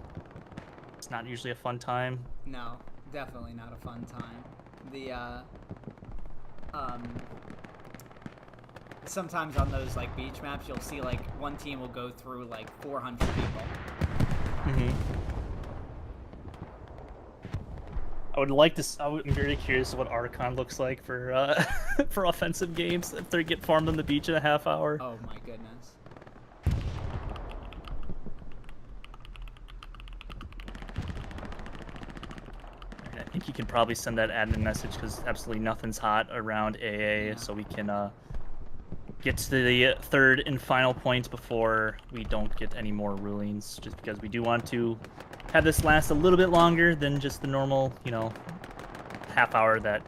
Speaker 1: It's not usually a fun time.
Speaker 2: No, definitely not a fun time. Sometimes on those like beach maps, you'll see like one team will go through like 400 people.
Speaker 1: Mm-hmm. I'm very curious what Archon looks like for for offensive games if they get farmed on the beach in a half hour.
Speaker 2: Oh my goodness.
Speaker 1: I think you can probably send that admin message because absolutely nothing's hot around AA,
Speaker 2: Yeah.
Speaker 1: so we can get to the 3rd and final point before we don't get any more rulings, just because we do want to have this last a little bit longer than just the normal, half hour that,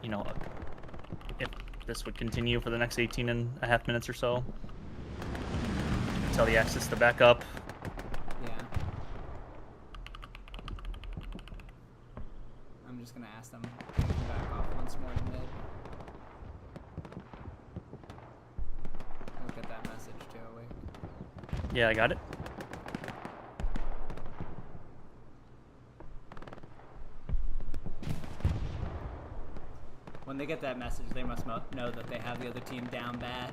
Speaker 1: if this would continue for the next 18 and a half minutes or so. Tell the Axis to back up.
Speaker 2: Yeah. I'm just gonna ask them to back off once more to mid. Look at that message too. Wait.
Speaker 1: Yeah, I got it.
Speaker 2: When they get that message, they must know that they have the other team down bad.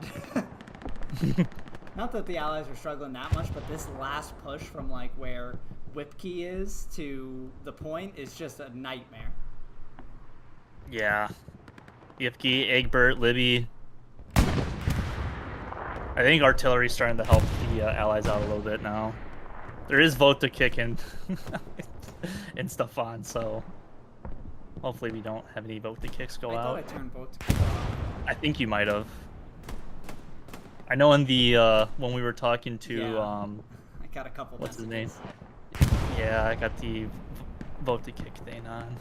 Speaker 2: Not that the allies are struggling that much, but this last push from like where Whipkey is to the point is just a nightmare.
Speaker 1: Yeah. Yipke, Egbert, Libby. I think artillery's starting to help the allies out a little bit now. There is vote to kick in and stuff on, so hopefully we don't have any vote to kicks go
Speaker 2: I
Speaker 1: out.
Speaker 2: thought I turned vote to kick off.
Speaker 1: I think you might have. I know in the when we were talking to
Speaker 2: Yeah. I got a couple
Speaker 1: what's his
Speaker 2: messages.
Speaker 1: name? Yeah, I got the vote to kick thing on.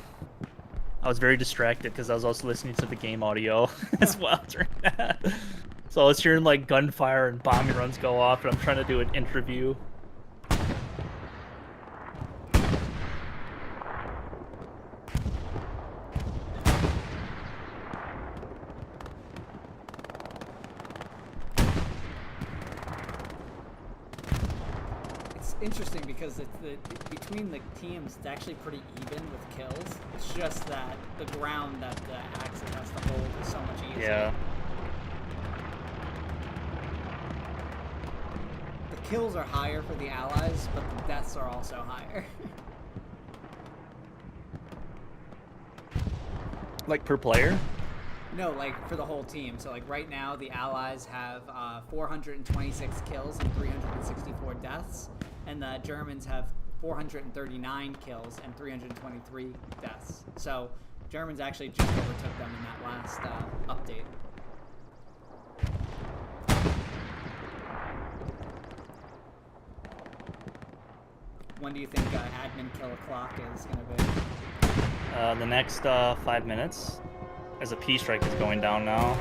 Speaker 1: I was very distracted because I was also listening to the game audio as well during that. So I was hearing like gunfire and bombing runs go off, and I'm trying to do an interview.
Speaker 2: interesting because between the teams, it's actually pretty even with kills. It's just that the ground that the Axis has to hold is so much easier.
Speaker 1: Yeah.
Speaker 2: The kills are higher for the Allies, but the deaths are also higher.
Speaker 1: Like per player?
Speaker 2: No, like for the whole team. So like right now, the Allies have 426 kills and 364 deaths, and the Germans have 439 kills and 323 deaths. So Germans actually just overtook them in that last update. When do you think admin kill o'clock is going to be?
Speaker 1: The next 5 minutes, as a P strike is going down now.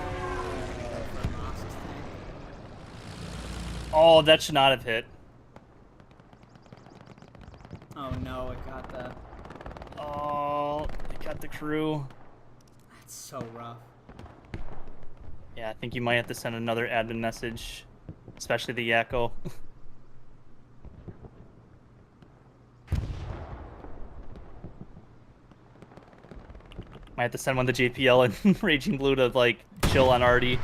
Speaker 1: Oh, that should not have hit.
Speaker 2: Oh no, it got the...
Speaker 1: Oh, it got the crew.
Speaker 2: That's so rough.
Speaker 1: Yeah, I think you might have to send another admin message, especially the Yakko. Might have to send one to JPL and Raging Blue to, like, chill on Artie.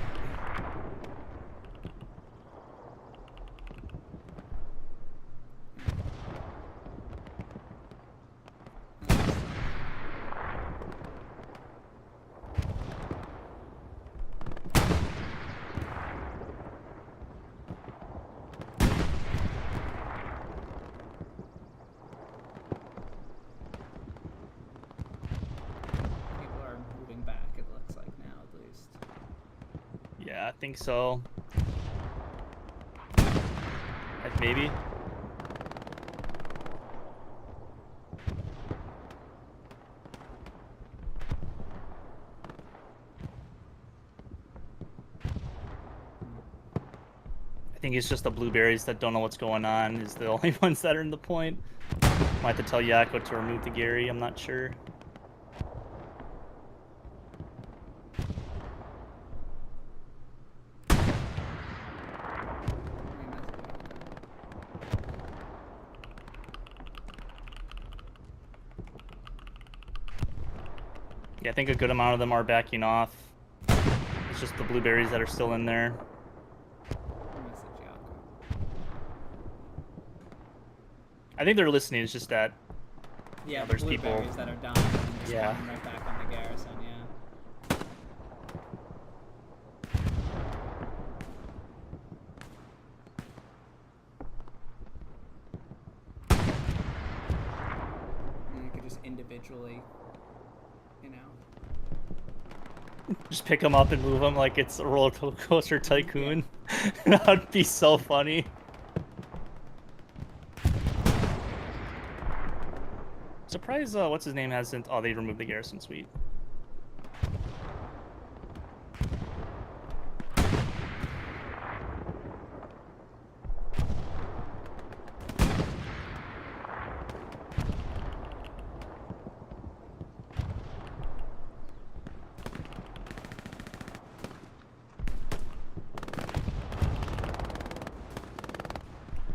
Speaker 1: Yeah, I think so. Maybe. I think it's just the blueberries that don't know what's going on is the only ones that are in the point. Might have to tell Yakko to remove the Gary, I'm not sure. Yeah, I think a good amount of them are backing off. It's just the blueberries that are still in there. I think they're listening. It's just that
Speaker 2: yeah,
Speaker 1: there's people
Speaker 2: that are dying and just coming right back on the garrison. Yeah. You could just individually, you know.
Speaker 1: Just pick them up and move them like it's a roller coaster tycoon. Yeah. That would be so funny. Surprised, what's his name hasn't... Oh, they removed the garrison suite.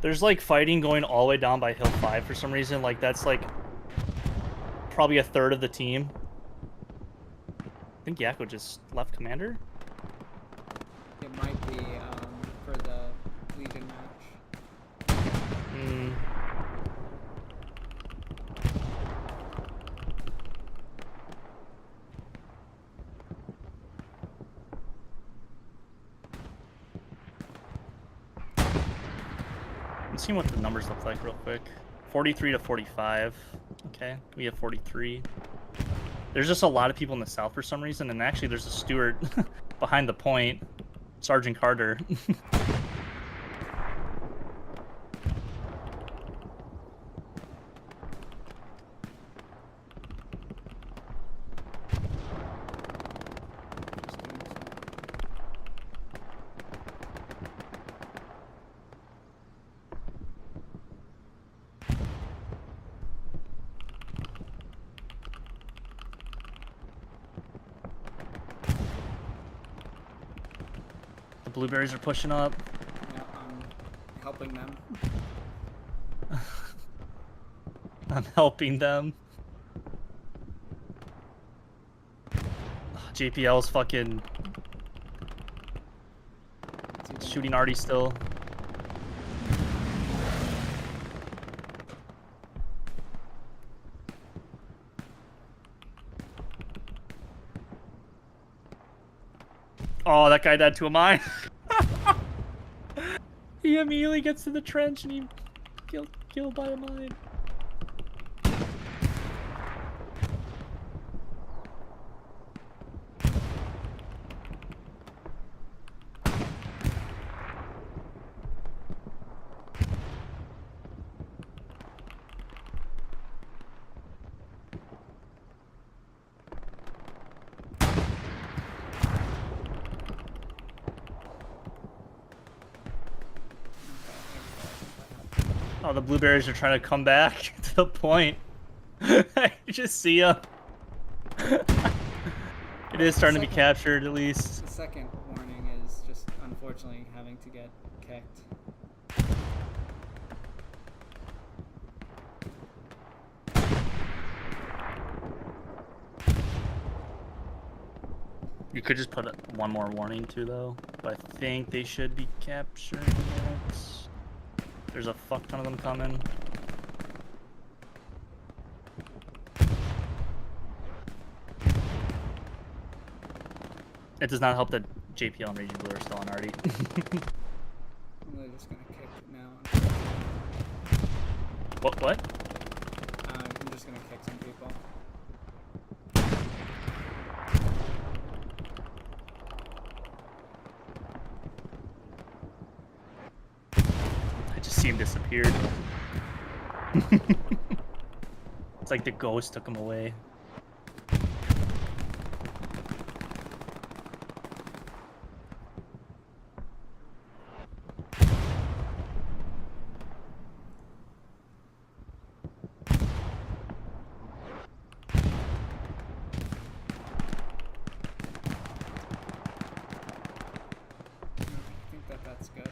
Speaker 1: There's like fighting going all the way down by Hill 5 for some reason. Like that's like probably a third of the team. I think Yakko just left commander.
Speaker 2: It might be for the Legion match.
Speaker 1: Let's see what the numbers look like real quick. 43 to 45. Okay, we have 43. There's just a lot of people in the south for some reason, and actually there's a Stewart behind the point, Sergeant Carter. Blueberries are pushing up.
Speaker 2: Yeah, I'm helping them.
Speaker 1: I'm helping them. JPL's fucking shooting Artie still. Oh, that guy died to a mine. He immediately gets to the trench and he killed by a mine. Oh, the blueberries are trying to come back to the point. You just see them. It is starting to be captured, at least.
Speaker 2: The second warning is just unfortunately having to get kicked.
Speaker 1: You could just put one more warning too, though. But I think they should be capturing it. There's a fuck ton of them coming. It does not help that JPL and Raging Blue are still on Artie.
Speaker 2: They're just gonna kick it now.
Speaker 1: What?
Speaker 2: I'm just gonna kick some people.
Speaker 1: I just see him disappeared. It's like the ghost took him away.
Speaker 2: That's good.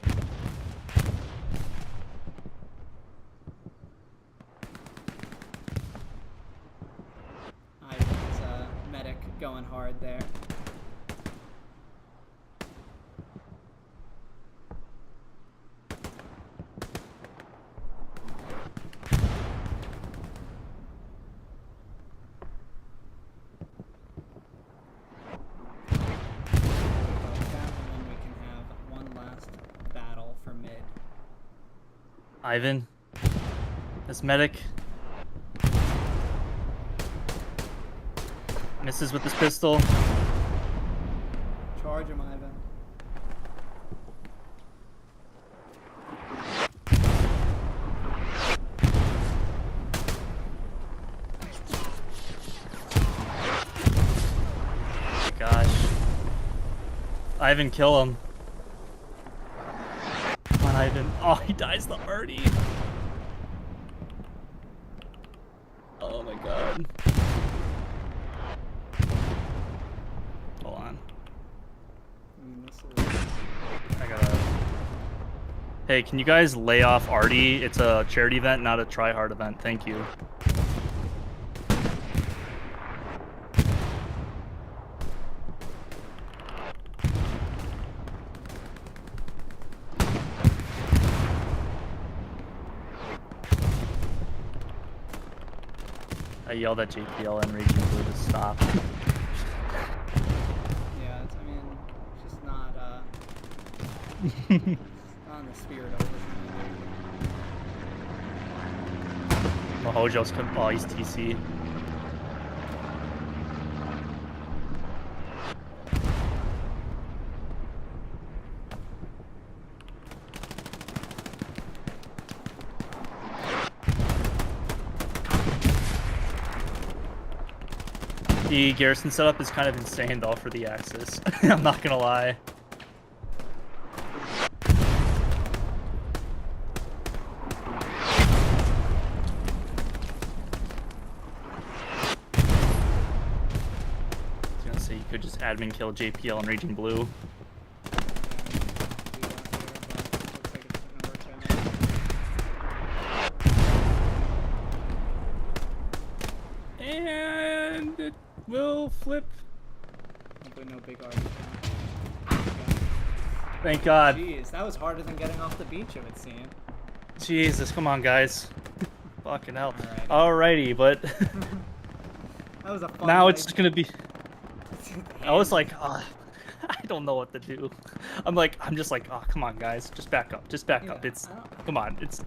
Speaker 2: Ivan's medic going hard there.
Speaker 1: Ivan, this medic misses with this pistol.
Speaker 2: Charge him, Ivan.
Speaker 1: Gosh, Ivan, kill him. Ivan. Oh, he dies the Artie. Oh my god. Hold on. I gotta... Hey, can you guys lay off Artie? It's a charity event, not a try-hard event. Thank you. I yelled at JPL and Raging Blue to stop.
Speaker 2: Yeah, I mean, it's just not, not in the spirit of it.
Speaker 1: Hojo's come. Oh, he's TC. The garrison setup is kind of insane though for the Axis. I'm not gonna lie. I was gonna say you could just admin kill JPL and Raging Blue. will flip.
Speaker 2: Hopefully no big arty.
Speaker 1: Thank God.
Speaker 2: Jeez, that was harder than getting off the beach, it would seem.
Speaker 1: Jesus, come on, guys. Fucking hell.
Speaker 2: Alright.
Speaker 1: Alrighty, but
Speaker 2: That was a fun
Speaker 1: now
Speaker 2: night.
Speaker 1: it's gonna be. I was like, I don't know what to do. I'm just like, oh, come on, guys, just back up,
Speaker 2: Yeah,
Speaker 1: It's, come on, it's.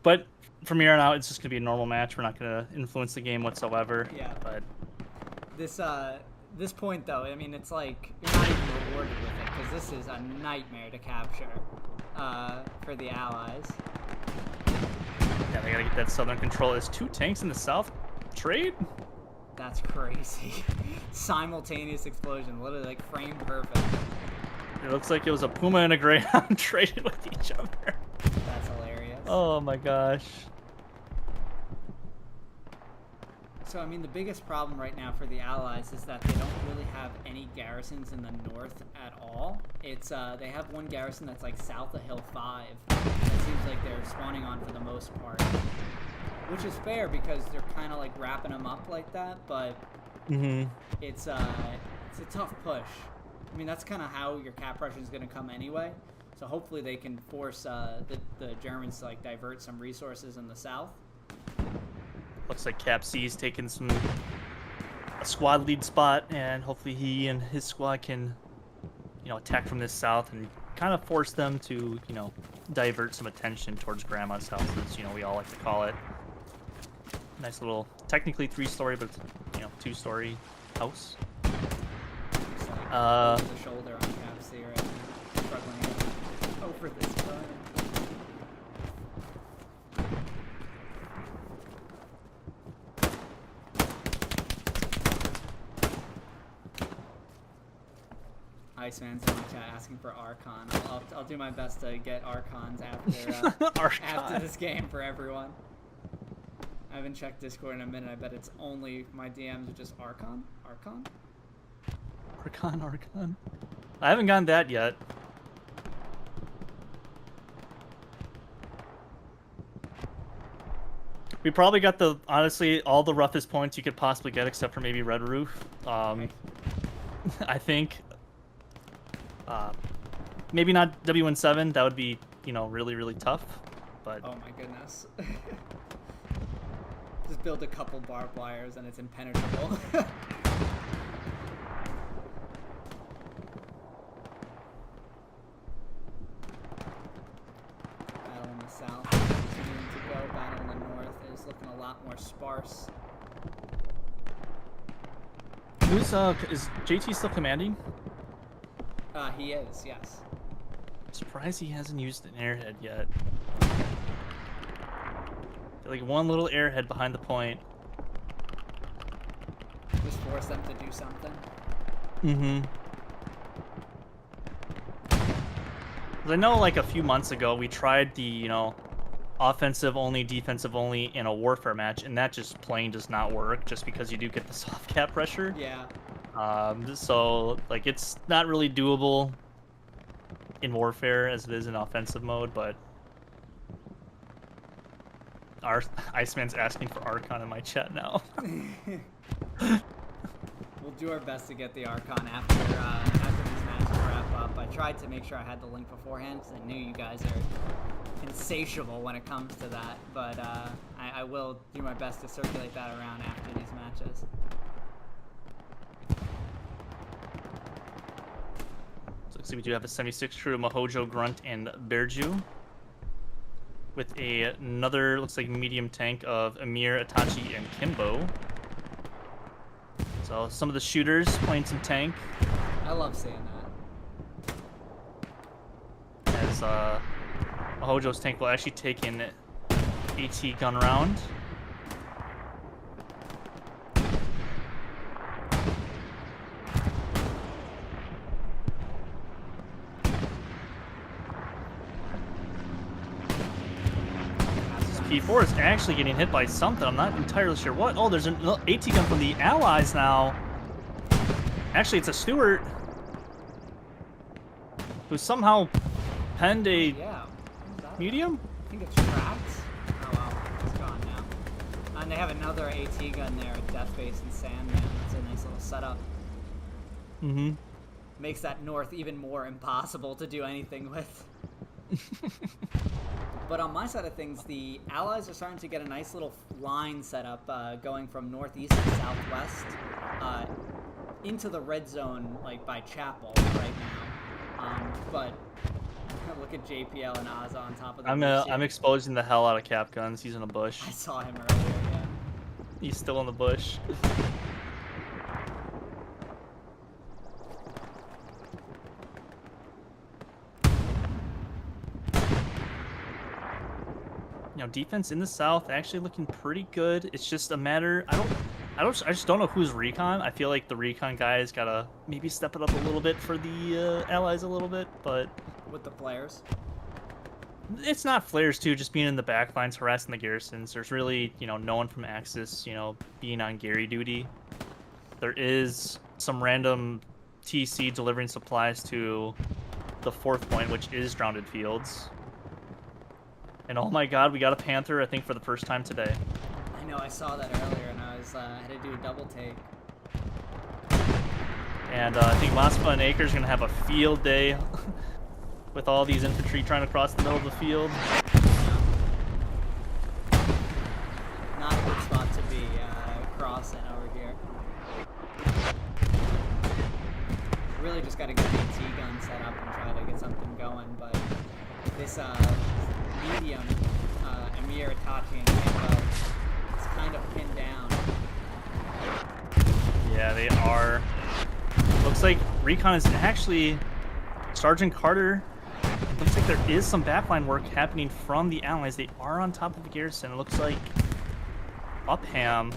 Speaker 1: But from here on out, it's just gonna be a normal match. We're not gonna influence the game whatsoever.
Speaker 2: Yeah.
Speaker 1: But
Speaker 2: this point though, I mean, it's like you're not even rewarded with it because this is a nightmare to capture for the Allies.
Speaker 1: Yeah, they gotta get that southern control. There's 2 tanks in the south. Trade?
Speaker 2: That's crazy. Simultaneous explosion, literally like frame perfect.
Speaker 1: It looks like it was a Puma and a Greyhound traded with each other.
Speaker 2: That's hilarious.
Speaker 1: Oh my gosh.
Speaker 2: So, I mean, the biggest problem right now for the Allies is that they don't really have any garrisons in the north at all. It's, they have one garrison that's, like, south of Hill 5. That seems like they're spawning on for the most part. Which is fair because they're kind of, like, wrapping them up like that, but it's a tough push. I mean, that's kind of how your cap pressure is going to come anyway. So hopefully they can force the Germans to, like, divert some resources in the south.
Speaker 1: Looks like Cap C's taking a squad lead spot, and hopefully he and his squad can, attack from this south and kind of force them to, divert some attention towards Grandma's house, as we all like to call it. Nice little, technically 3-story, but it's, 2-story house.
Speaker 2: Over the shoulder on Cap C right now, struggling over this burn. Iceman's in my chat asking for Archon. I'll do my best to get Archons after after this game for everyone. I haven't checked Discord in a minute. I bet it's only my DMs are just Archon. Archon.
Speaker 1: I haven't gotten that yet. We probably got honestly all the roughest points you could possibly get, except for maybe Red Roof. I think. Maybe not W17. That would be, really, really tough. But
Speaker 2: oh my goodness. Just build a couple barbed wires and it's impenetrable. Battle in the south continuing to go. Battle in the north is looking a lot more sparse.
Speaker 1: Is JT still commanding?
Speaker 2: He is, yes.
Speaker 1: I'm surprised he hasn't used an airhead yet. Like one little airhead behind the point.
Speaker 2: Just force them to do something.
Speaker 1: I know like a few months ago we tried the, offensive only, defensive only in a warfare match, and that just plain does not work just because you do get the soft cap pressure.
Speaker 2: Yeah.
Speaker 1: So like it's not really doable in warfare as it is in offensive mode, but our Iceman's asking for Archon in my chat now.
Speaker 2: We'll do our best to get the Archon after these matches wrap up. I tried to make sure I had the link beforehand because I knew you guys are insatiable when it comes to that, but I will do my best to circulate that around after these matches.
Speaker 1: Looks like we do have a 76 crew, Mahojo, Grunt, and Bearju. With another, looks like medium tank of Amir, Itachi, and Kimbo. So some of the shooters playing some tank.
Speaker 2: I love seeing that.
Speaker 1: As Mahojo's tank will actually take an AT gun round. P4 is actually getting hit by something. I'm not entirely sure what. Oh, there's an AT gun from the Allies now. Actually, it's a Stewart who somehow penned a medium.
Speaker 2: I think it's tracked. Oh well, it's gone now. And they have another AT gun there at Death Base and Sandman. That's a nice little setup.
Speaker 1: Mm-hmm.
Speaker 2: Makes that north even more impossible to do anything with. But on my side of things, the Allies are starting to get a nice little line set up, going from northeast to southwest into the red zone, like by Chapel right now. But look at JPL and Oz on top of the
Speaker 1: I'm exposing the hell out of Cap Guns. He's in a bush.
Speaker 2: I saw him earlier, yeah.
Speaker 1: He's still in the bush. You know, defense in the south actually looking pretty good. It's just a matter. I just don't know who's recon. I feel like the recon guys gotta maybe step it up a little bit for the allies a little bit, but
Speaker 2: with the flares.
Speaker 1: It's not flares too, just being in the back lines harassing the garrisons. There's really, you know, no one from Axis, you know, being on Gary duty. There is some random TC delivering supplies to the 4th point, which is Drowned Fields. And oh my god, we got a Panther, I think, for the first time today.
Speaker 2: I know, I saw that earlier, and I had to do a double take.
Speaker 1: And I think Mospa and Acre's going to have a field day with all these infantry trying to cross the middle of the field.
Speaker 2: Not a good spot to be crossing over here. Really just got to get an AT gun set up and try to get something going, but this medium, Amir, Itachi, and Kimbo, it's kind of pinned down.
Speaker 1: Yeah, they are. Looks like recon is actually Sergeant Carter. Looks like there is some backline work happening from the allies. They are on top of the garrison. It looks like Upham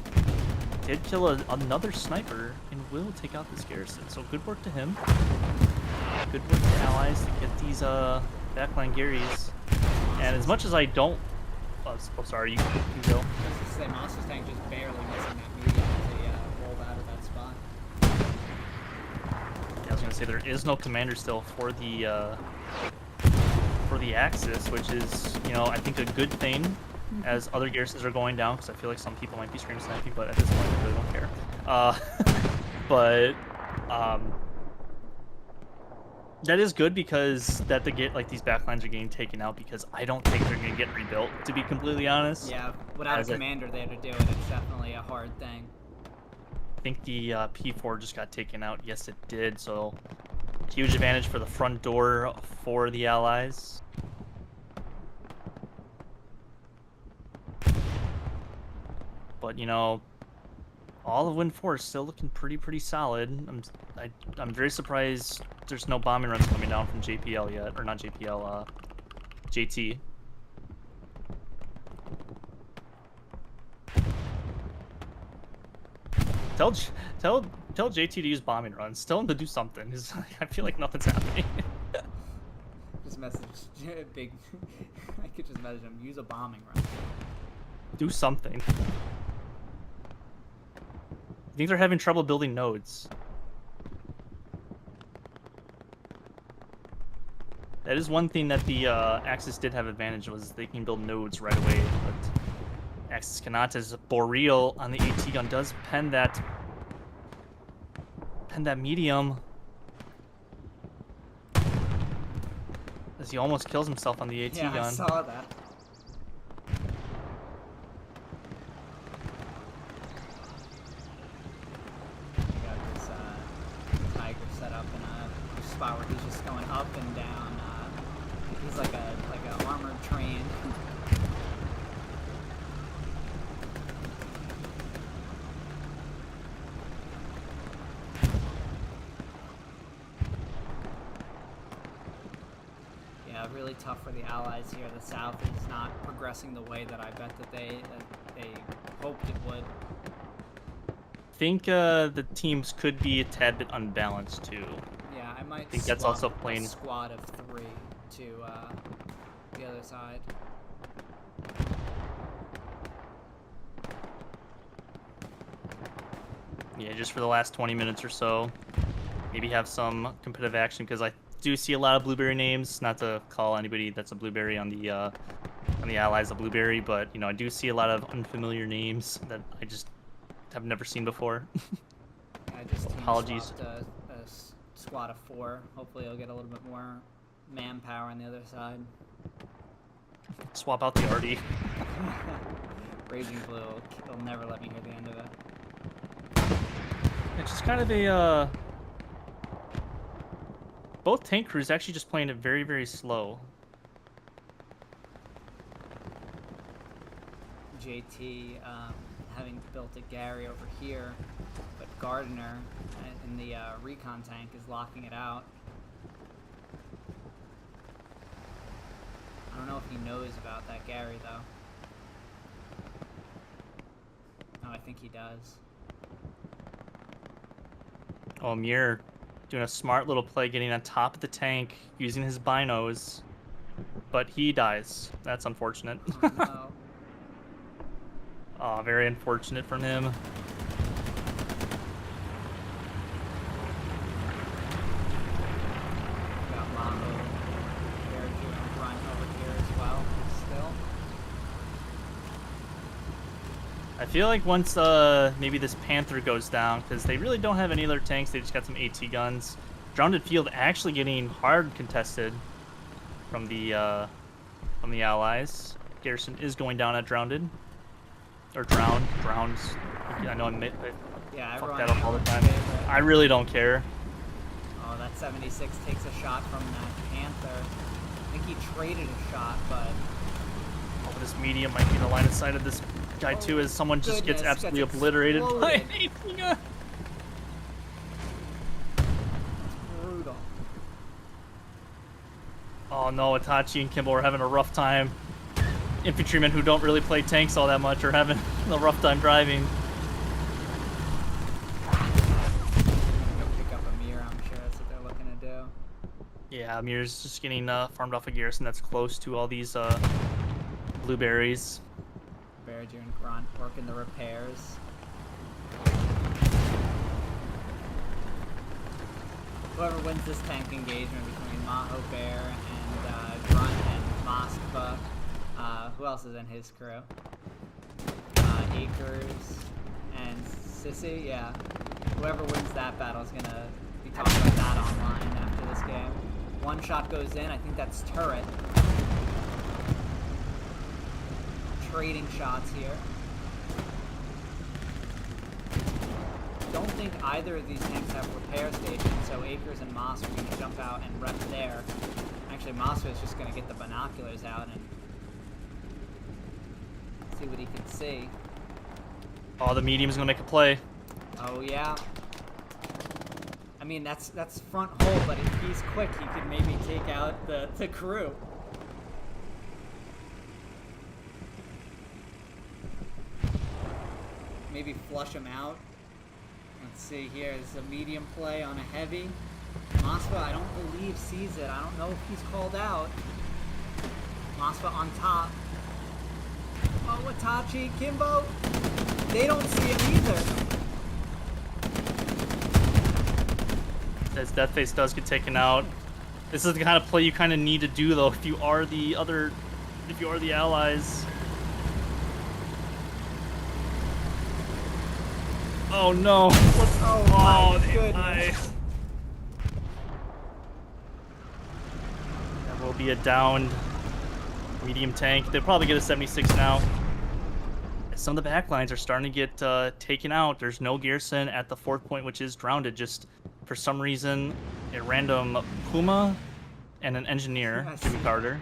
Speaker 1: did kill another sniper and will take out this garrison. So good work to him. Good work to the allies to get these backline Garys. And as much as I don't... Oh, sorry, you can go.
Speaker 2: I was just saying, Monster's Tank just barely missing that medium as he rolled out of that spot.
Speaker 1: Yeah, I was going to say, there is no commander still for the Axis, which is, you know, I think a good thing as other garrisons are going down, because I feel like some people might be stream sniping, but at this point, I really don't care. But that is good because that these backlines are getting taken out, because I don't think they're going to get rebuilt, to be completely honest.
Speaker 2: Yeah, without a commander there to do it, it's definitely a hard thing.
Speaker 1: I think the P4 just got taken out. Yes, it did. So huge advantage for the front door for the allies. But you know, all of Win 4 is still looking pretty solid. I'm very surprised there's no bombing runs coming down from JPL yet, or not JPL, JT. Tell JT to use bombing runs. Tell him to do something. I feel like nothing's happening.
Speaker 2: Just message big. I could just message him. Use a bombing run.
Speaker 1: Do something. I think they're having trouble building nodes. That is one thing that the Axis did have advantage, was they can build nodes right away, but Axis cannot, as Boreal on the AT gun does pen that medium. As he almost kills himself on the AT gun.
Speaker 2: Yeah, I saw that. Got this Tiger set up in a spot where he's just going up and down. He's like a armored train. Yeah, really tough for the Allies here. The South is not progressing the way that I bet that they hoped it would.
Speaker 1: I think the teams could be a tad bit unbalanced too.
Speaker 2: Yeah, I might
Speaker 1: think that's also playing
Speaker 2: a squad of 3 to the other side.
Speaker 1: Yeah, just for the last 20 minutes or so. Maybe have some competitive action, because I do see a lot of Blueberry names. Not to call anybody that's a Blueberry on the on the allies of Blueberry, but you know, I do see a lot of unfamiliar names that I just have never seen before.
Speaker 2: I just team
Speaker 1: Apologies.
Speaker 2: swapped a squad of 4. Hopefully I'll get a little bit more manpower on the other side.
Speaker 1: Swap out the Artie.
Speaker 2: Raging Blue will never let me hear the end of it.
Speaker 1: It's just kind of a both tank crews actually just playing it very, very slow.
Speaker 2: JT having built a Gary over here, but Gardner in the recon tank is locking it out. I don't know if he knows about that Gary though. Oh, I think he does.
Speaker 1: Oh, Mir doing a smart little play, getting on top of the tank, using his binos, but he dies. That's unfortunate.
Speaker 2: Oh, no.
Speaker 1: Oh, very unfortunate from him.
Speaker 2: Got Mambo. They're doing a run over here as well, still.
Speaker 1: I feel like once maybe this Panther goes down, because they really don't have any other tanks, they just got some AT guns. Drowned Field actually getting hard contested from the allies. Garrison is going down at Drowned. Or Drowns. I know I fuck that up all the time. I really don't care.
Speaker 2: Oh, that 76 takes a shot from that Panther. I think he traded a shot, but...
Speaker 1: Oh, this medium might be in the line of sight of this guy too, as someone just gets absolutely obliterated by an AT gun.
Speaker 2: Brutal.
Speaker 1: Oh no, Itachi and Kimbo are having a rough time. Infantrymen who don't really play tanks all that much are having a rough time driving.
Speaker 2: Go pick up a Mir, I'm sure that's what they're looking to do.
Speaker 1: Yeah, Mir's just getting farmed off a garrison that's close to all these blueberries.
Speaker 2: Berger and Grunt working the repairs. Whoever wins this tank engagement between Maho Bear and Grunt and Moskva. Who else is in his crew? Akers and Sissy, yeah. Whoever wins that battle is gonna be talking about that online after this game. One shot goes in, I think that's turret. Trading shots here. Don't think either of these tanks have repair stations, so Akers and Moss are gonna jump out and rep there. Actually, Moss is just gonna get the binoculars out and see what he can see.
Speaker 1: Oh, the medium's gonna make a play.
Speaker 2: Oh yeah. I mean that's front hole, but if he's quick, he could maybe take out the crew. Maybe flush him out. Let's see here. This is a medium play on a heavy. Moskva, I don't believe sees it. I don't know if he's called out. Moskva on top. Oh, Itachi, Kimbo. They don't see it either.
Speaker 1: As Deathface does get taken out. This is the kind of play you kind of need to do though if you are the allies. Oh no!
Speaker 2: Oh my goodness!
Speaker 1: That will be a downed medium tank. They'll probably get a 76 now. Some of the backlines are starting to get taken out. There's no garrison at the 4th point, which is Drowned. Just for some reason, a random Puma and an engineer, Jimmy Carter.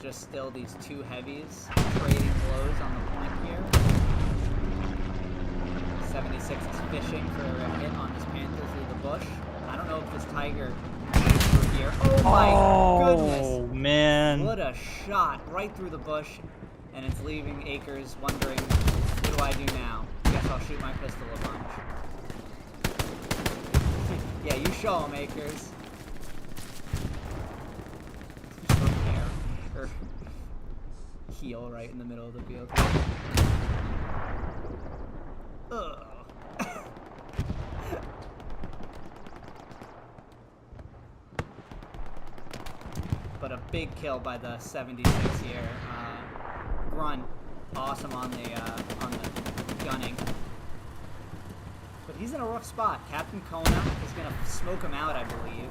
Speaker 2: Just still these two heavies trading blows on the point here. 76 is fishing for a hit on this Panther through the bush. I don't know if this Tiger is through here. Oh my goodness!
Speaker 1: Oh man!
Speaker 2: What a shot right through the bush, and it's leaving Akers wondering, what do I do now? Guess I'll shoot my pistol a bunch. Yeah, you show him, Akers. Heel right in the middle of the field. Ugh. big kill by the 76 here. Grunt, awesome on the gunning. But he's in a rough spot. Captain Kona is going to smoke him out, I believe.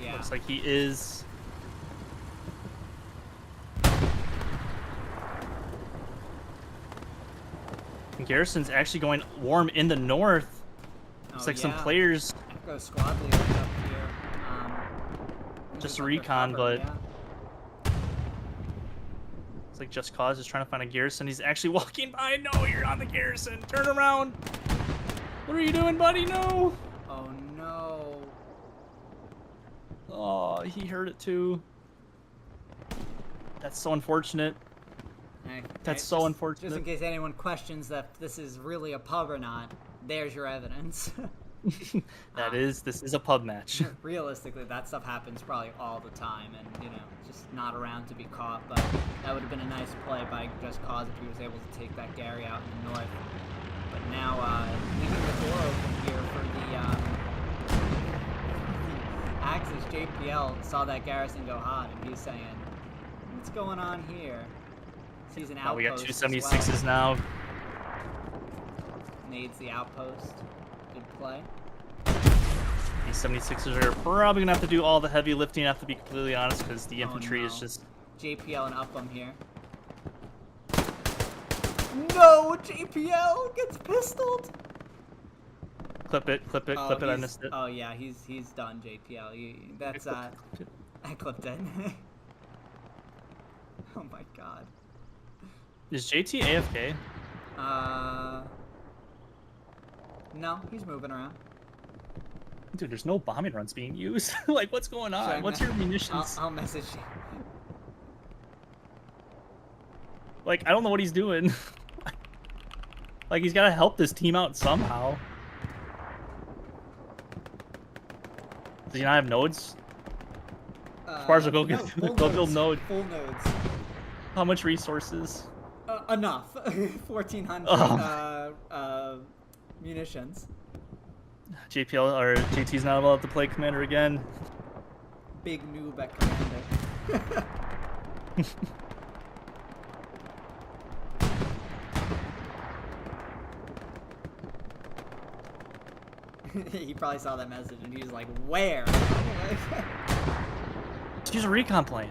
Speaker 2: Yeah.
Speaker 1: Looks like he is. Garrison's actually going warm in the north. Looks like some players.
Speaker 2: Echo squad leaders up here.
Speaker 1: Just a recon, but it's like Just Cause is trying to find a Garrison. He's actually walking by. No, you're on the Garrison. Turn around. What are you doing, buddy? No.
Speaker 2: Oh no.
Speaker 1: Oh, he heard it too. That's so unfortunate. That's so unfortunate.
Speaker 2: Just in case anyone questions that this is really a pub or not, there's your evidence.
Speaker 1: This is a pub match.
Speaker 2: Realistically, that stuff happens probably all the time, and you know, just not around to be caught. But that would have been a nice play by Just Cause if he was able to take that Gary out in the north. But now, leaving the door open here for the Axis. JPL saw that Garrison go hot, and he's saying, "What's going on here?" Sees an outpost.
Speaker 1: We got two 76s now.
Speaker 2: Nades the outpost. Good play.
Speaker 1: These 76ers are probably going to have to do all the heavy lifting, I have to be completely honest, because the infantry is just...
Speaker 2: JPL and Upham here. No! JPL gets pistoled!
Speaker 1: Clip it, I missed it.
Speaker 2: Oh yeah, he's done, JPL. That's, I clipped it. Oh my god.
Speaker 1: Is JT AFK?
Speaker 2: No, he's moving around.
Speaker 1: Dude, there's no bombing runs being used. Like, what's going on? What's your munitions?
Speaker 2: I'll message you.
Speaker 1: Like, I don't know what he's doing. Like, he's got to help this team out somehow. Does he not have nodes? Sparza, go build nodes.
Speaker 2: Full nodes.
Speaker 1: How much resources?
Speaker 2: Enough. 1,400 munitions.
Speaker 1: JPL or JT's not allowed to play commander again.
Speaker 2: Big noob at commander. He probably saw that message and he was like, "Where?"
Speaker 1: Let's use a recon plane.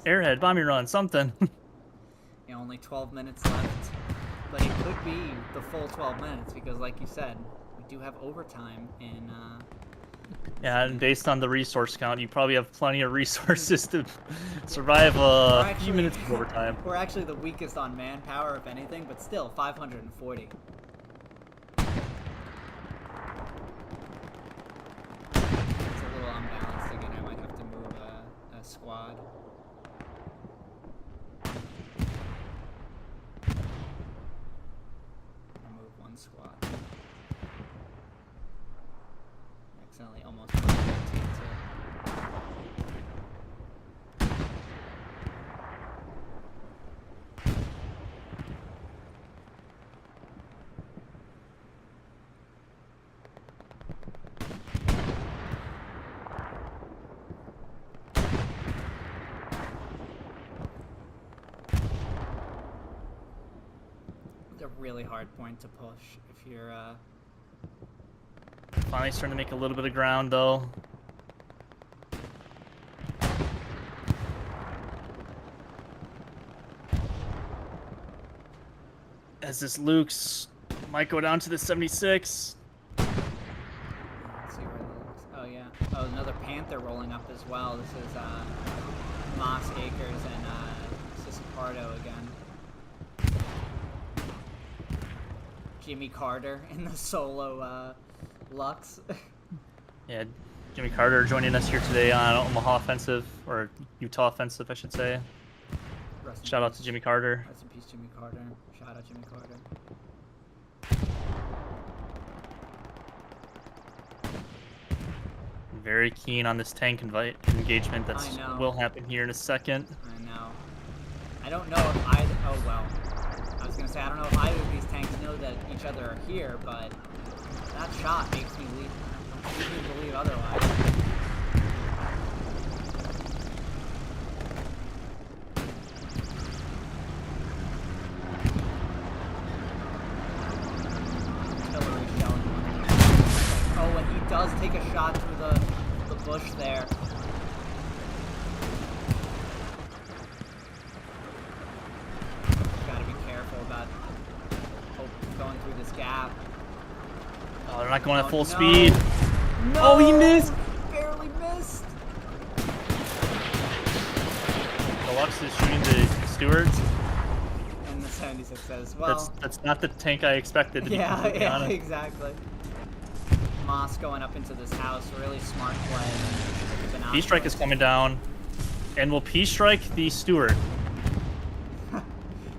Speaker 1: Airhead, bombing run, something.
Speaker 2: Yeah, only 12 minutes left. But it could be the full 12 minutes because, like you said, we do have overtime in...
Speaker 1: Yeah, and based on the resource count, you probably have plenty of resources to survive a few minutes of overtime.
Speaker 2: We're actually the weakest on manpower, if anything, but still, 540. It's a little unbalanced again. I might have to move a squad. Squad. Accidentally almost moved that team It's a really hard point to push if you're
Speaker 1: Finally starting to make a little bit of ground though. As this Luke's might go down to the 76.
Speaker 2: Let's see where Luke's... Oh yeah. Oh, another Panther rolling up as well. This is Moss Acres and Sissipardo again. Jimmy Carter in the solo Lux.
Speaker 1: Yeah, Jimmy Carter joining us here today on Omaha Offensive, or Utah Offensive, I should say. Shout out to Jimmy Carter.
Speaker 2: Rest in peace, Jimmy Carter. Shout out Jimmy Carter.
Speaker 1: Very keen on this tank engagement that will happen here in a second.
Speaker 2: I know. I don't know if either... Oh, well. I was gonna say, I don't know if either of these tanks know that each other are here, but that shot makes me leave. Who can believe otherwise? Artillery shelling. Oh, and he does take a shot through the bush there. Gotta be careful about going through this gap.
Speaker 1: Oh, they're not going at full speed.
Speaker 2: No!
Speaker 1: Oh, he missed!
Speaker 2: Barely missed!
Speaker 1: Deluxe is shooting the stewards.
Speaker 2: And the 76 says, well...
Speaker 1: That's not the tank I expected, to be completely honest.
Speaker 2: Exactly. Moss going up into this house, really smart play.
Speaker 1: P-Strike is coming down. And will P-Strike the steward?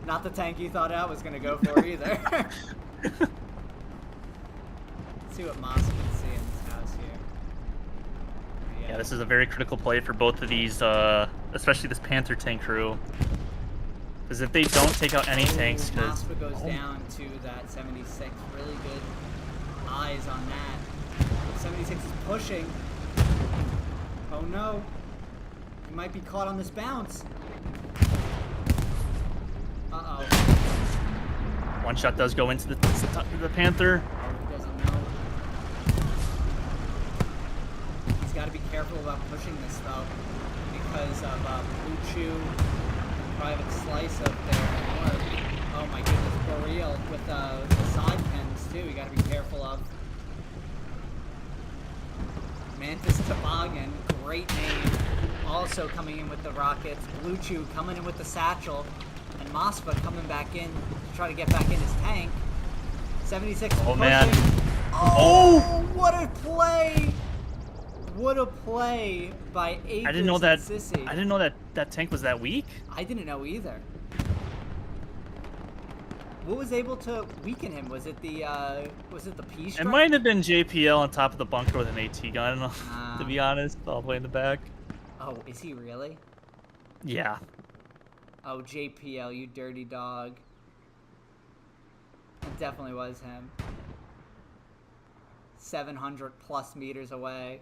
Speaker 2: Not the tank you thought I was going to go for either. Let's see what Moss can see in this house here.
Speaker 1: Yeah, this is a very critical play for both of these, especially this Panther tank crew. Because if they don't take out any tanks...
Speaker 2: Maspa goes down to that 76. Really good eyes on that. 76 is pushing. Oh no. He might be caught on this bounce. Uh-oh.
Speaker 1: One shot does go into the Panther.
Speaker 2: Oh, he doesn't know. He's got to be careful about pushing this, though, because of Blue Chew and Private Slice up there. Oh my goodness, Boreal with the side pins, too. You got to be careful of. Mantis Toboggan, great name. Also coming in with the rockets. Blue Chew coming in with the satchel. And Mosfa coming back in to try to get back in his tank. 76
Speaker 1: Oh,
Speaker 2: pushing.
Speaker 1: man.
Speaker 2: Oh, what a play! What a play by Akers
Speaker 1: I didn't know that.
Speaker 2: and Sissy.
Speaker 1: I didn't know that tank was that weak.
Speaker 2: I didn't know either. What was able to weaken him? Was it the P strike?
Speaker 1: It might have been JPL on top of the bunker with an AT gun, to be honest, all the way in the back.
Speaker 2: Oh, is he really?
Speaker 1: Yeah.
Speaker 2: Oh, JPL, you dirty dog. It definitely was him. 700 plus meters away.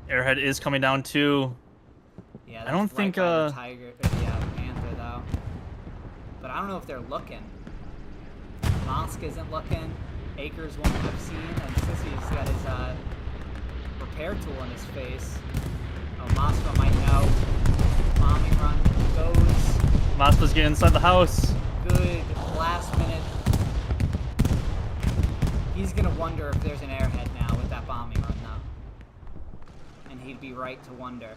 Speaker 1: Airhead is coming down too.
Speaker 2: Yeah,
Speaker 1: I
Speaker 2: that's
Speaker 1: don't
Speaker 2: right
Speaker 1: think
Speaker 2: by the Tiger, yeah, Panther though. But I don't know if they're looking. Mosk isn't looking. Akers won't have seen, and Sissy's got his repair tool in his face. Oh, Moska might know. Bombing run goes.
Speaker 1: Mospa's getting inside the house.
Speaker 2: Good. Last minute. He's going to wonder if there's an airhead now with that bombing run, though. And he'd be right to wonder.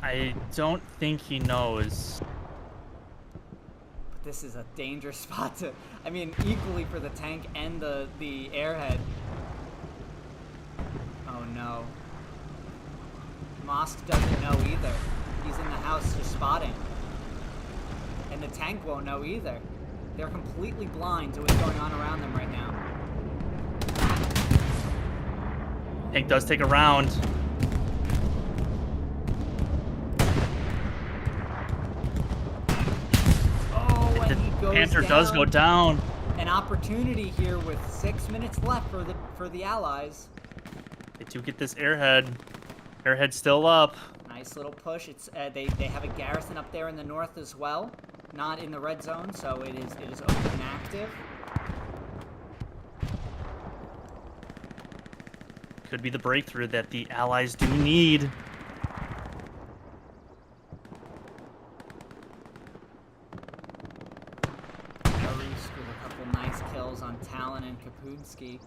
Speaker 1: I don't think he knows.
Speaker 2: But this is a dangerous spot to... I mean, equally for the tank and the airhead. Oh, no. Mosk doesn't know either. He's in the house just spotting. And the tank won't know either. They're completely blind to what's going on around them right now.
Speaker 1: Tank does take a round.
Speaker 2: Oh, and he goes
Speaker 1: Panther
Speaker 2: down.
Speaker 1: does go down.
Speaker 2: An opportunity here with 6 minutes left for the Allies.
Speaker 1: They do get this airhead. Airhead still up.
Speaker 2: Nice little push. It's they have a garrison up there in the north as well, not in the red zone, so it is open and active.
Speaker 1: Could be the breakthrough that the Allies do need.
Speaker 2: Arus with a couple nice kills on Talon and Kapunsky.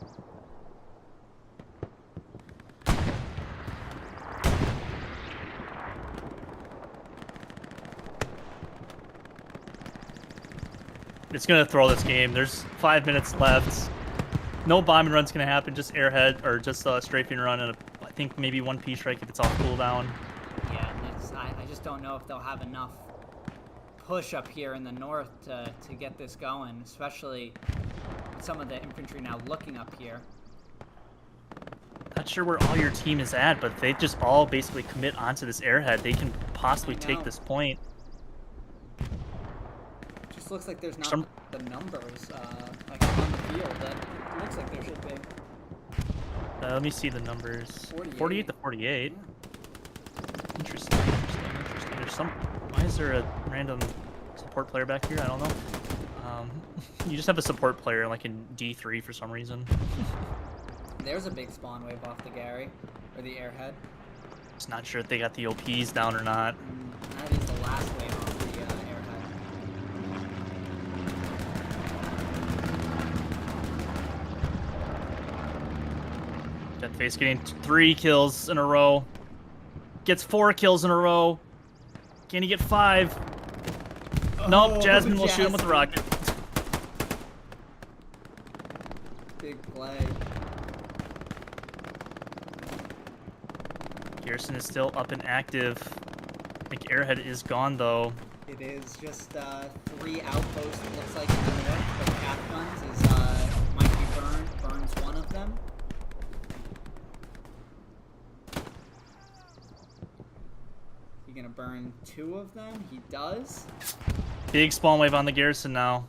Speaker 1: It's going to throw this game. There's 5 minutes left. No bombing run's going to happen, just airhead, or just a strafing run, and I think maybe one P-strike if it's off cooldown.
Speaker 2: Yeah, I just don't know if they'll have enough push up here in the north to get this going, especially with some of the infantry now looking up here.
Speaker 1: Not sure where all your team is at, but if they just all basically commit onto this airhead, they can possibly take this point.
Speaker 2: Just looks like there's not the numbers like on the field that it looks like there should be.
Speaker 1: Let me see the numbers. 48 to 48. Interesting. There's some. Why is there a random support player back here? I don't know. You just have a support player like in D3 for some reason.
Speaker 2: There's a big spawn wave off the Gary, or the airhead.
Speaker 1: Just not sure if they got the OPs down or not.
Speaker 2: That is the last wave off the airhead.
Speaker 1: Deathface getting 3 kills in a row. Gets 4 kills in a row. Can he get 5? Nope, Jasmine will shoot him with the rocket.
Speaker 2: Big play.
Speaker 1: Garrison is still up and active. I think Airhead is gone though.
Speaker 2: It is just 3 outposts, it looks like, in the north. The cap guns is might be burned. Burns one of them. You gonna burn 2 of them? He does.
Speaker 1: Big spawn wave on the Garrison now.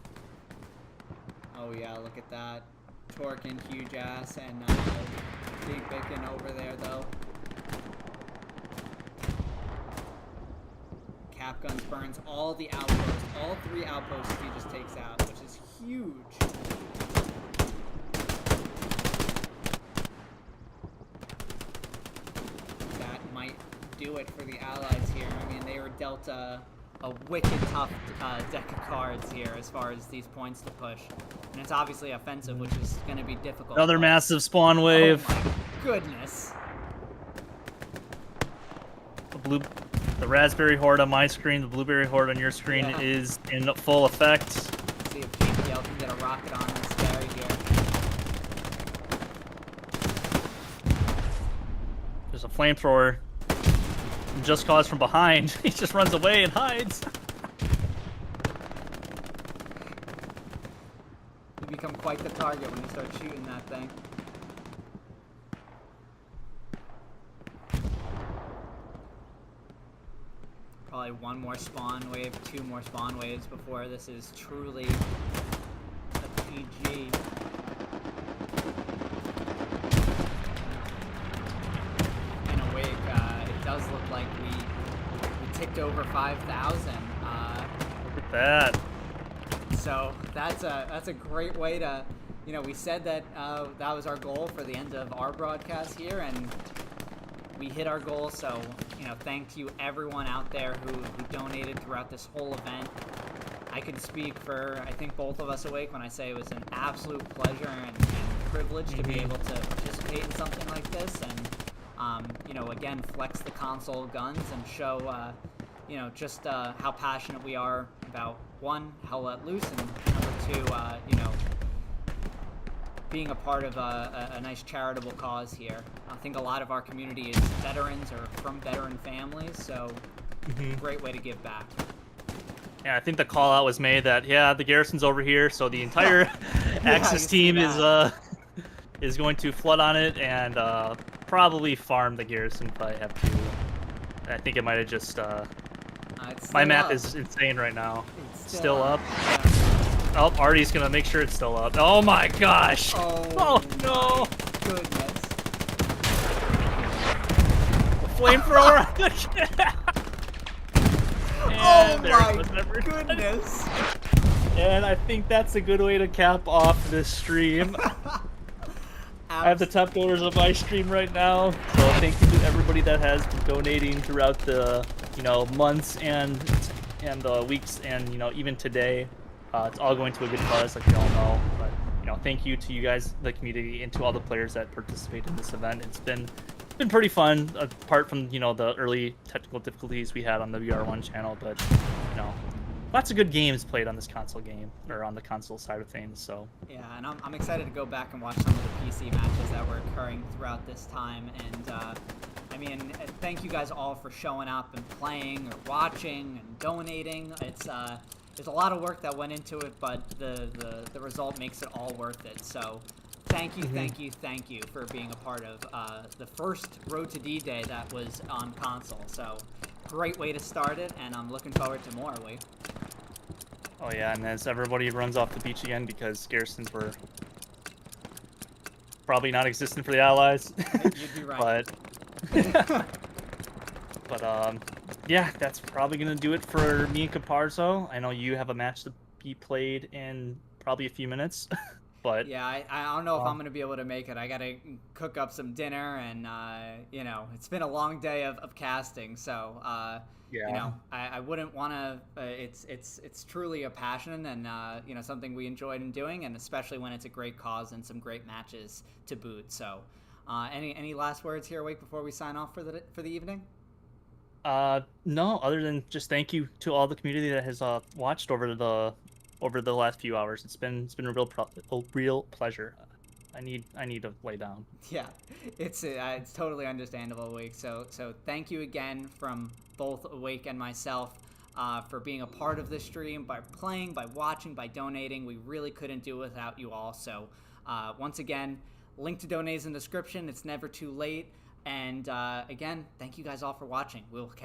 Speaker 2: Oh yeah, look at that. Torque and huge ass, and Big Bicken over there though. Cap guns burns all the outposts, all 3 outposts he just takes out, which is huge. That might do it for the Allies here. I mean, they were dealt a wicked tough deck of cards here as far as these points to push. And it's obviously offensive, which is going to be difficult.
Speaker 1: Another massive spawn wave.
Speaker 2: Oh my goodness.
Speaker 1: The raspberry horde on my screen, the blueberry horde on your screen is in full effect.
Speaker 2: Let's see if JPL can get a rocket on this Gary here.
Speaker 1: There's a flamethrower. Just Cause from behind. He just runs away and hides.
Speaker 2: You become quite the target when you start shooting that thing. Probably 1 more spawn wave, 2 more spawn waves before this is truly a PG. In a wake, it does look like we ticked over 5,000.
Speaker 1: Look at that.
Speaker 2: So that's a great way to, you know, we said that that was our goal for the end of our broadcast here, and we hit our goal. So, you know, thank you everyone out there who donated throughout this whole event. I can speak for, I think, both of us awake when I say it was an absolute pleasure and privilege to be able to participate in something like this, and you know, again, flex the console guns and show you know, just how passionate we are about, 1, Hell Let Loose, and number 2, you know, being a part of a nice charitable cause here. I think a lot of our community is veterans or from veteran families, so great way to give back.
Speaker 1: Yeah, I think the call out was made that the Garrison's over here, so the entire Axis team is going to flood on it and probably farm the Garrison if I have to. I think it might have just my math is insane right now.
Speaker 2: It's
Speaker 1: still up.
Speaker 2: Yeah.
Speaker 1: Oh, Artie's gonna make sure it's still up. Oh my gosh! Oh no!
Speaker 2: Goodness.
Speaker 1: Flamethrower!
Speaker 2: Oh my goodness!
Speaker 1: And I think that's a good way to cap off this stream. I have the top donors of my stream right now, so thank you to everybody that has been donating throughout the months and the weeks and even today. It's all going to a good cause, like you all know. But thank you to you guys, the community, and to all the players that participate in this event. It's been pretty fun, apart from the early technical difficulties we had on the VR1 channel. But lots of good games played on this console game, or on the console side of things. So
Speaker 2: yeah, and I'm excited to go back and watch some of the PC matches that were occurring throughout this time. And I mean, thank you guys all for showing up and playing or watching and donating. There's a lot of work that went into it, but the result makes it all worth it. So thank you, thank you for being a part of the first Road to D-Day that was on console. So great way to start it, and I'm looking forward to more.
Speaker 1: Oh yeah, and as everybody runs off the beach again because Garrisons were probably non-existent for the allies.
Speaker 2: You'd be right.
Speaker 1: but yeah, that's probably gonna do it for me and Caparzo. I know you have a match to be played in probably a few minutes, but
Speaker 2: Yeah, I don't know if I'm going to be able to make it. I got to cook up some dinner, and, it's been a long day of casting. So,
Speaker 1: yeah,
Speaker 2: I wouldn't want to. It's truly a passion and, something we enjoyed in doing, and especially when it's a great cause and some great matches to boot. So, any last words here, Wake, before we sign off for the evening?
Speaker 1: no, other than just thank you to all the community that has watched over the last few hours. It's been a real pleasure. I need to lay down.
Speaker 2: Yeah, it's totally understandable, Awake. So thank you again from both Awake and myself for being a part of this stream, by playing, by watching, by donating. We really couldn't do it without you all. So once again, link to donate in the description. It's never too late. And again, thank you guys all for watching. We'll catch